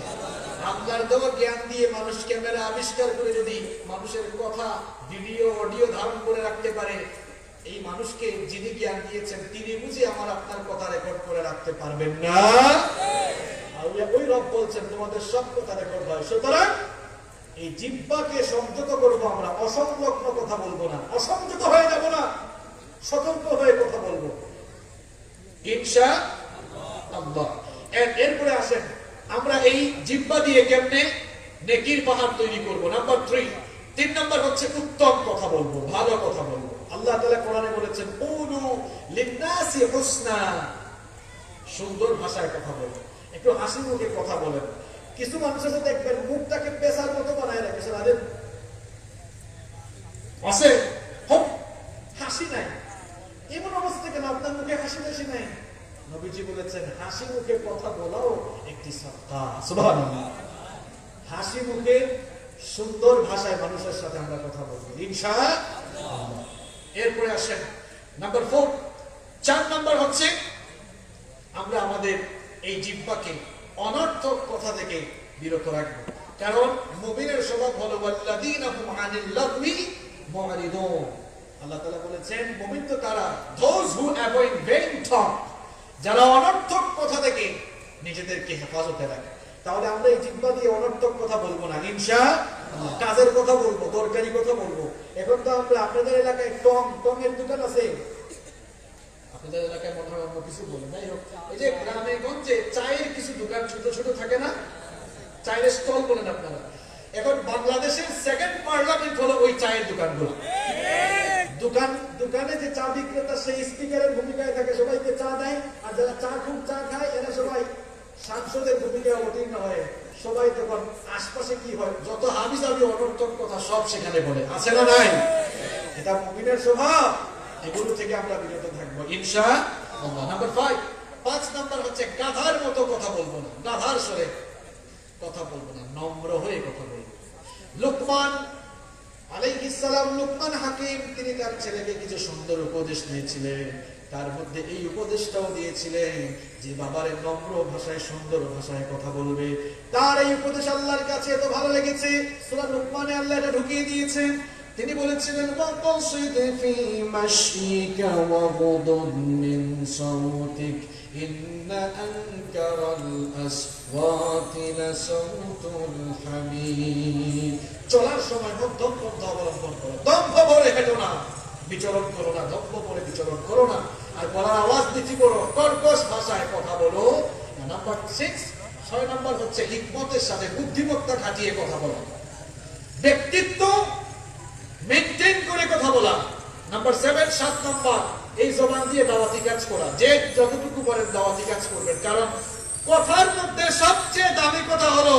আল্লাহর দেওয়া জ্ঞান দিয়ে মানুষ ক্যামেরা আবিষ্কার করে যদি মানুষের কথা ভিডিও অডিও ধারণ করে রাখতে পারে, এই মানুষকে যিনি জ্ঞান দিয়েছেন তিনি বুঝি আমার আপনার কথা রেকর্ড করে রাখতে পারবেন না? ওই রব বলছেন তোমাদের সব কথা রেকর্ড হয়। সুতরাং এই জিহ্বাকে সংযত করবো আমরা, অসংলগ্ন কথা বলবো না, অসংযত হয়ে যাব না, সতর্ক হয়ে কথা বলবো ইনশাআল্লাহ। এরপরে আসেন আমরা এই জিহ্বা দিয়ে কেমনে নেকির পাহাড় তৈরি করব। নাম্বার 3 নাম্বার হচ্ছে উত্তম কথা বলবো, ভালো কথা বলবো। আল্লাহ তাআলা কোরআনে বলেছেন কুলু লিন্নাসি হুসনা, সুন্দর ভাষায় কথা বলবো, একটু হাসি মুখে কথা বলেন। কিছু মানুষ আছে দেখবেন মুখটাকে পেশার মতো বানায় রাখেছে, আছে হাসি নাই, এমন অবস্থা কেন? আপনার মুখে হাসি হাসি নাই? নবীজি বলেছেন হাসি মুখে কথা বলাও একটি সাদকা। সুবহানাল্লাহ। হাসি মুখে সুন্দর ভাষায় মানুষের সাথে আমরা কথা বলবো ইনশাআল্লাহ। এরপরে আসেন নাম্বার 4 নাম্বার হচ্ছে আমরা আমাদের এই জিহ্বাকে অনর্থক কথা থেকে বিরত রাখবো, কারণ মুমিনের স্বভাব হলো ওয়াল্লাযীনা হুম আনিল লাগবি মুরিদুন। আল্লাহ তাআলা বলেছেন মুমিন তো তারা, those who avoid vain talk, যারা অনর্থক কথা থেকে নিজেদেরকে হেফাজতে রাখে। তাহলে আমরা এই জিহ্বা দিয়ে অনর্থক কথা বলবো না ইনশাআল্লাহ। কাজের কথা বলবো, দরকারি কথা বলবো। এখন তো আমরা আপনাদের এলাকায় টঙের দোকান আছে, আপনাদের এলাকায় মনে হয় অন্য কিছু বলে, যাই হোক, এই যে গ্রামে গঞ্জে চায়ের কিছু দোকান ছোট ছোট থাকে না, চায়ের স্টল বলেন আপনারা। এখন বাংলাদেশের 2nd পার্লামেন্ট হলো ওই চায়ের দোকানগুলো। দোকানে যে চা বিক্রেতা সেই স্পিকারের ভূমিকায় থাকে, সবাইকে চা দেয়, আর যারা খুব চা খায় এরা সবাই সাংসদের ভূমিকায় অবতীর্ণ হয়। সবাই তখন আশপাশে কি হয়, যত হাবিজাবি অনর্থক কথা সব সেখানে বলে, আছে না নাই? এটা মুমিনের স্বভাব, এগুলো থেকে আমরা বিরত থাকবো ইনশাআল্লাহ। নাম্বার 5 নাম্বার হচ্ছে গাধার মতো কথা বলবো না, গাধার স্বরে কথা বলবো না, নম্র হয়ে কথা বলবো। লুকমান আলাইহিস সালাম, লুকমান হাকিম, তিনি তার ছেলেকে কিছু সুন্দর উপদেশ দিয়েছিলেন। তার মধ্যে এই উপদেশটাও দিয়েছিলেন যে বাবারে নম্র ভাষায় সুন্দর ভাষায় কথা বলবে। তার এই উপদেশ আল্লাহর কাছে এত ভালো লেগেছে, সূরা লুকমানে আল্লাহ এটা ঢুকিয়ে দিয়েছেন। তিনি বলেছিলেন ওয়াকসিদ ফি মাশিকা ওয়াগদুদ মিন সাওতিক ইন্না আনকারাল আসওয়াতি লাসাউতুল হামিদ। চলার সময় মধ্যম পন্থা অবলম্বন করো, দম্ভ ভরে হেঁটো না, বিচরণ করো না, দম্ভ ভরে বিচরণ করো না, আর গলার আওয়াজ নিচু করো, কর্কশ ভাষায় কথা বলো। নাম্বার 6 6 নম্বর হচ্ছে হিকমতের সাথে বুদ্ধিমত্তা খাটিয়ে কথা বলা, ব্যক্তিত্ব মেইনটেইন করে কথা বলা। নাম্বার 7, 7 নম্বর, এই জবান দিয়ে দাওয়াতি কাজ করা। যে যতটুকু পারেন দাওয়াতি কাজ করবেন, কারণ কথার মধ্যে সবচেয়ে দামি কথা হলো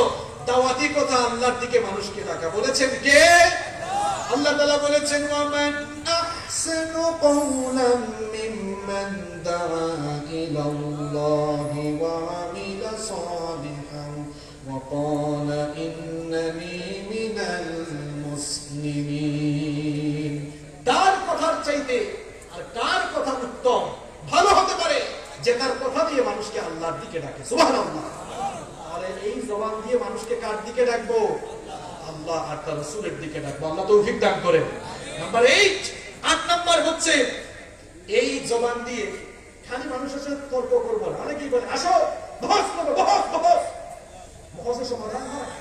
দাওয়াতি কথা, আল্লাহর দিকে মানুষকে ডাকা। বলেছেন কে? আল্লাহ তাআলা বলেছেন, ওয়ামান আহসানু কওলাম মিম্মান দাআ ইলাল্লাহি ওয়া আমিলা সালিহান ওয়া ক্বালা ইন্নানি মিনাল মুসলিমিন। তার কথার চাইতে আর কার কথা উত্তম ভালো হতে পারে যে তার কথা দিয়ে মানুষকে আল্লাহর দিকে ডাকে। সুবহানাল্লাহ। আর এই জবান দিয়ে মানুষকে কার দিকে ডাকবো? আল্লাহ আর তার রাসূলের দিকে ডাকবো। আল্লাহ তৌফিক দান করেন। নাম্বার 8, 8 নাম্বার হচ্ছে এই জবান দিয়ে খালি মানুষের সাথে তর্ক করবো না। অনেকেই বলে আসো বহস করবো, বহস বহস। বহসের সমাধান হয়?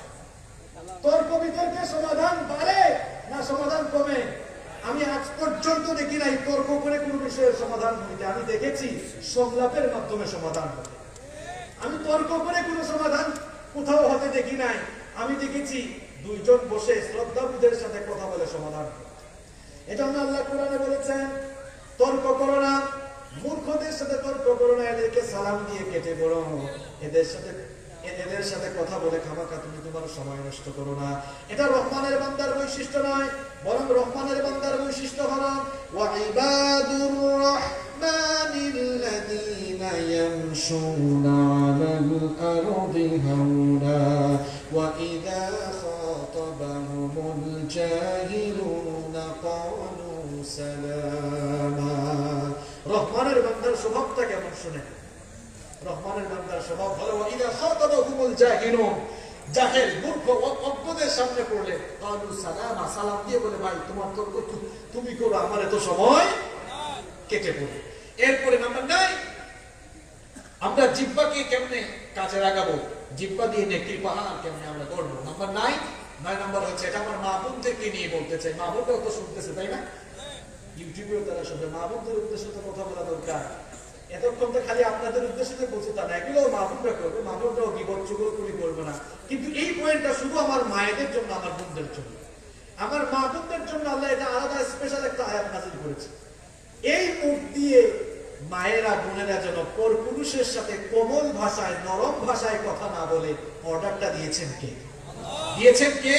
তর্ক বিতর্কের সমাধান বাড়ে না সমাধান কমে? আমি আজ পর্যন্ত দেখি নাই তর্ক করে কোনো বিষয়ের সমাধান হইতে। আমি দেখেছি সংলাপের মাধ্যমে সমাধান হতে। আমি তর্ক করে কোনো সমাধান কোথাও হতে দেখি নাই। আমি দেখেছি দুইজন বসে শ্রদ্ধাবোধের সাথে কথা বলে সমাধান। এজন্য আল্লাহ কোরআনে বলেছেন, তর্ক করো না, মূর্খদের সাথে তর্ক করো না, এদেরকে সালাম দিয়ে কেটে পড়ো, এদের সাথে কথা বলে খামাখা তুমি তোমার সময় নষ্ট করো না। এটা রহমানের বান্দার বৈশিষ্ট্য নয়, বরং রহমানের বান্দার বৈশিষ্ট্য হলো ওয়া ইবাদুর রাহমানিল্লাযীনা ইয়ামশুনা আলাল আরদি হাওনা ওয়া ইযা খাতাবাহুমুল জাহিলুনা ক্বালু সালামা। রহমানের বান্দার স্বভাবটা কেমন শুনে? রহমানের বান্দার স্বভাব হলো ইদা খাতাবাহুমুল জাহিলুন, জাহেল মূর্খ অজ্ঞদের সামনে পড়লে ক্বালু সালামা, সালাম দিয়ে বলে ভাই তোমার তর্ক তুমি করো, আমার এত সময় কেটে পড়ে। এরপরে নাম্বার 9, আমরা জিহ্বাকে কেমনে কাজে লাগাবো, জিহ্বা দিয়ে নেকির পাহাড় কেমনে আমরা করবো। নাম্বার 9 নাম্বার হচ্ছে, এটা আমার মা বোনদেরকে নিয়ে বলতে চাই। মা বোনরাও তো শুনতেছে তাই না? ইউটিউবেও তারা শুনবে। মা বোনদের উদ্দেশ্যে তো কথা বলা দরকার। এতক্ষণ তো খালি আপনাদের উদ্দেশ্যে বলছে তা না, এগুলো মা বোনরা করবে, মা বোনরাও গীবত চুগলখড়ি করবে না। কিন্তু এই পয়েন্টটা শুধু আমার মায়েদের জন্য, আমার বোনদের জন্য। আমার মা বোনদের জন্য আল্লাহ এটা আলাদা স্পেশাল একটা আয়াত নাযিল করেছে। এই মুখ দিয়ে মায়েরা বোনেরা যেন পরপুরুষের সাথে কোমল ভাষায় নরম ভাষায় কথা না বলে অর্ডারটা দিয়েছেন কে? দিয়েছেন কে?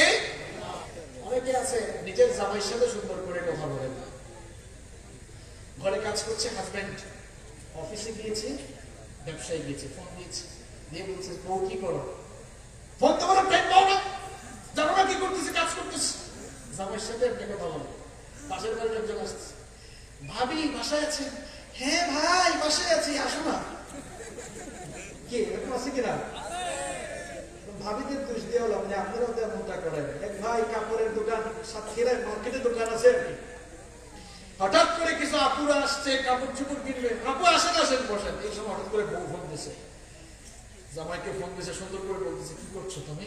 অনেকে আছে নিজের জামাইয়ের সাথে সুন্দর করে কথা বলেন। ঘরে কাজ করছে হাজবেন্ড, অফিসে গিয়েছে, ব্যবসায় গিয়েছে, ফোন দিয়েছে, দিয়ে বলছে বউ কি করো? ফোন তো বলো টাইম পাও না, জানো না কি করতেছে, কাজ করতেছে। জামাইয়ের সাথে একটা কথা বলে, পাশের বাড়ির একজন আসছে, ভাবি বাসায় আছেন? হ্যাঁ ভাই বাসায় আছি, আসো না। কি এরকম আছে কিনা? ভাবিদের দোষ দিয়ে হলাম যে আপনারাও তো এমনটা করেন। এক ভাই কাপড়ের দোকান, সাতক্ষীরায় মার্কেটের দোকান আছে আর কি। হঠাৎ করে কিছু আপুরা আসছে কাপড় চোপড় কিনবে, আপু আসেন আসেন বসেন। এই সময় হঠাৎ করে বউ ফোন দিছে, জামাইকে ফোন দিছে, সুন্দর করে বলতেছে কি করছো তুমি?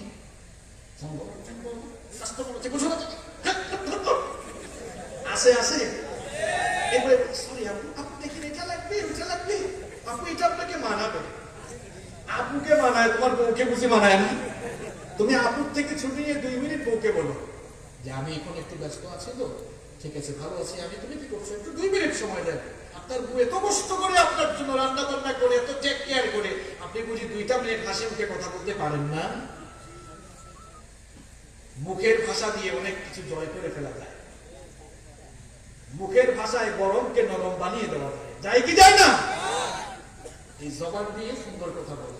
আসে আসে এবারে সরি আপু, আপু দেখেন এটা লাগবে ওটা লাগবে, আপু এটা আপনাকে মানাবে। আপুকে মানায়, তোমার বউকে বুঝি মানায় না? তুমি আপুর থেকে ছুটি নিয়ে 2 মিনিট বউকে বলো যে আমি এখন একটু ব্যস্ত আছি, তো ঠিক আছে ভালো আছি আমি, তুমি কি করছো, একটু 2 মিনিট সময় দেন। আপনার বউ এত কষ্ট করে আপনার জন্য রান্না বান্না করে, এত টেক কেয়ার করে, আপনি বুঝি 2টা মিনিট হাসি মুখে কথা বলতে পারেন না? মুখের ভাষা দিয়ে অনেক কিছু জয় করে ফেলা যায়। মুখের ভাষায় গরমকে নরম বানিয়ে দেওয়া যায় কি যায় না? এই জবান দিয়ে সুন্দর কথা বলে।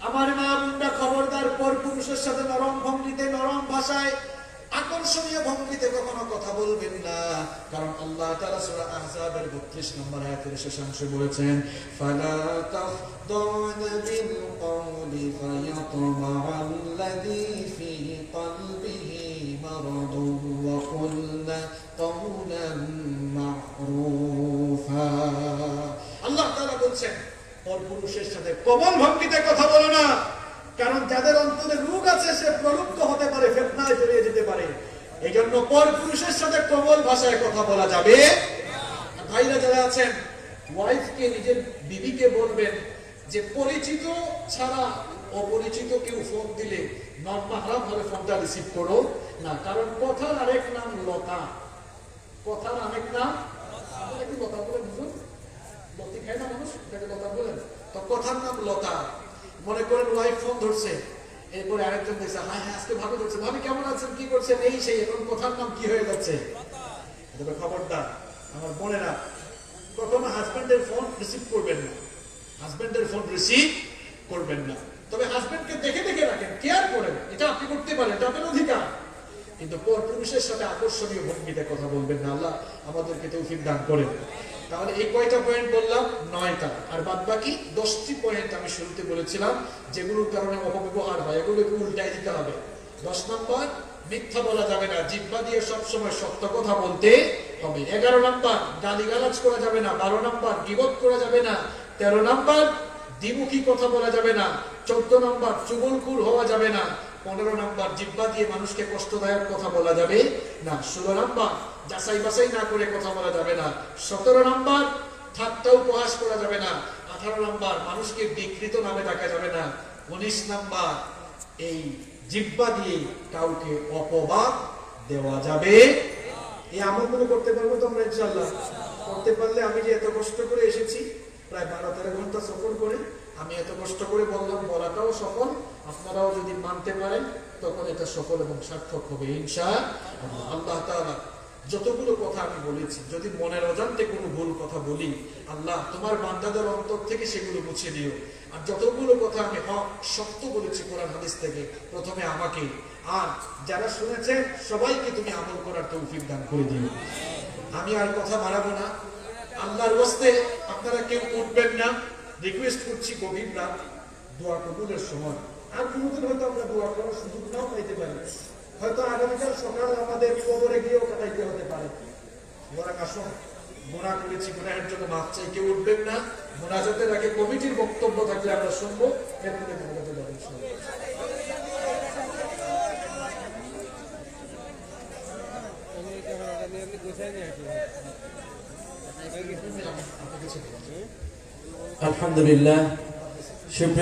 আমার মা বোনরা খবরদার, পরপুরুষের সাথে নরম ভঙ্গিতে, নরম ভাষায়, আকর্ষণীয় ভঙ্গিতে কখনো কথা বলবেন না। কারণ আল্লাহ তাআলা সূরা আহজাবের 32 নম্বর আয়াতের শেষাংশে বলেছেন, ফালা তাখদাউনা বিল কওলি ফায়াতমাআল্লাযী ফী কলবিহি মারাদুন ওয়া কুলনা কাওলান মা'রুফা। আল্লাহ তাআলা বলছেন পরপুরুষের সাথে কোমল ভঙ্গিতে কথা বলো না, কারণ যাদের অন্তরে রোগ আছে সে প্রলুব্ধ হতে পারে, ফিতনায় জড়িয়ে যেতে পারে। এই জন্য পরপুরুষের সাথে কোমল ভাষায় কথা বলা যাবে। ভাইরা যারা আছেন, ওয়াইফকে, নিজের বিবিকে বলবেন যে পরিচিত ছাড়া অপরিচিত কেউ ফোন দিলে নরমাহারাম ভাবে ফোনটা রিসিভ করো না, কারণ কথার আরেক নাম লতা। কথার আরেক নাম কি লতা বলে বুঝুন? লতি খায় না মানুষ, এটাকে লতা বলেন। তো কথার নাম লতা। মনে করেন ওয়াইফ ফোন ধরছে, এরপরে আরেকজন দেখছে, হ্যাঁ হ্যাঁ আজকে ভাবি ধরছে, ভাবি কেমন আছেন, কি করছেন, এই সেই, এখন কথার নাম কি হয়ে যাচ্ছে? তবে খবরদার আমার বোনেরা, কখনো হাজবেন্ডের ফোন রিসিভ করবেন না, হাজবেন্ডের ফোন রিসিভ করবেন না। তবে হাজবেন্ডকে দেখে দেখে রাখেন, কেয়ার করেন, এটা আপনি করতে পারেন, এটা আপনার অধিকার। কিন্তু পর পুরুষের সাথে আকর্ষণীয় ভঙ্গিতে কথা বলবেন না। আল্লাহ আমাদেরকে তৌফিক দান করেন। তাহলে এই কয়টা পয়েন্ট বললাম? 9টা। আর বাদ বাকি 10টি পয়েন্ট আমি শুরুতে বলেছিলাম যেগুলোর কারণে অপব্যবহার হয়, এগুলোকে উল্টাই দিতে হবে। 10 নম্বর, মিথ্যা বলা যাবে না, জিহ্বা দিয়ে সবসময় সত্য কথা বলতে হবে। 11 নম্বর, গালিগালাজ করা যাবে না। 12 নম্বর, গীবত করা যাবে না। 13 নম্বর, দ্বিমুখী কথা বলা যাবে না। 14 নম্বর, চুগলখোর হওয়া যাবে না। 15 নম্বর, জিহ্বা দিয়ে মানুষকে কষ্টদায়ক কথা বলা যাবে না। 16 নম্বর, যাচাই বাছাই না করে কথা বলা যাবে না। 17 নম্বর, ঠাট্টা উপহাস করা যাবে না। 18 নম্বর, মানুষকে বিকৃত নামে ডাকা যাবে না। 19 নম্বর, এই জিহ্বা দিয়ে কাউকে অপবাদ দেওয়া যাবে। এই আমলগুলো করতে পারবো তো আমরা ইনশাআল্লাহ? করতে পারলে আমি যে এত কষ্ট করে এসেছি, প্রায় 12-13 ঘন্টা সফর করে, আমি এত কষ্ট করে বললাম, বলাটাও সফল। আপনারাও যদি মানতে পারেন তখন এটা সফল এবং সার্থক হবে ইনশাআল্লাহ। আল্লাহ তাআলা যতগুলো কথা আমি বলেছি, যদি মনের অজান্তে কোনো ভুল কথা বলি, আল্লাহ তোমার বান্দাদের অন্তর থেকে সেগুলো মুছে দিও। আর যতগুলো কথা আমি হক সত্য বলেছি কোরআন হাদিস থেকে, প্রথমে আমাকে আর যারা শুনেছে সবাইকে তুমি আমল করার তৌফিক দান করে দিও। আমি আর কথা বাড়াবো না। আল্লাহর ওয়াস্তে আপনারা কেউ উঠবেন না, রিকোয়েস্ট করছি, গভীর রাত, দোয়া কবুলের সময়। আর কোনোদিন হয়তো আমরা দোয়া করার সুযোগ নাও পাইতে পারি, হয়তো আগামীকাল সকাল আমাদের কবরে গিয়েও কাটাইতে হতে পারে। বরং আসুন, গুনাহ করেছি, গুনাহের জন্য মাফ চাই, কেউ উঠবেন না। মুনাজাতের আগে কমিটির বক্তব্য থাকলে আমরা শুনবো, এরপরে মুনাজাতে যাবেন। আলহামদুলিল্লাহ। সুপ্রিয়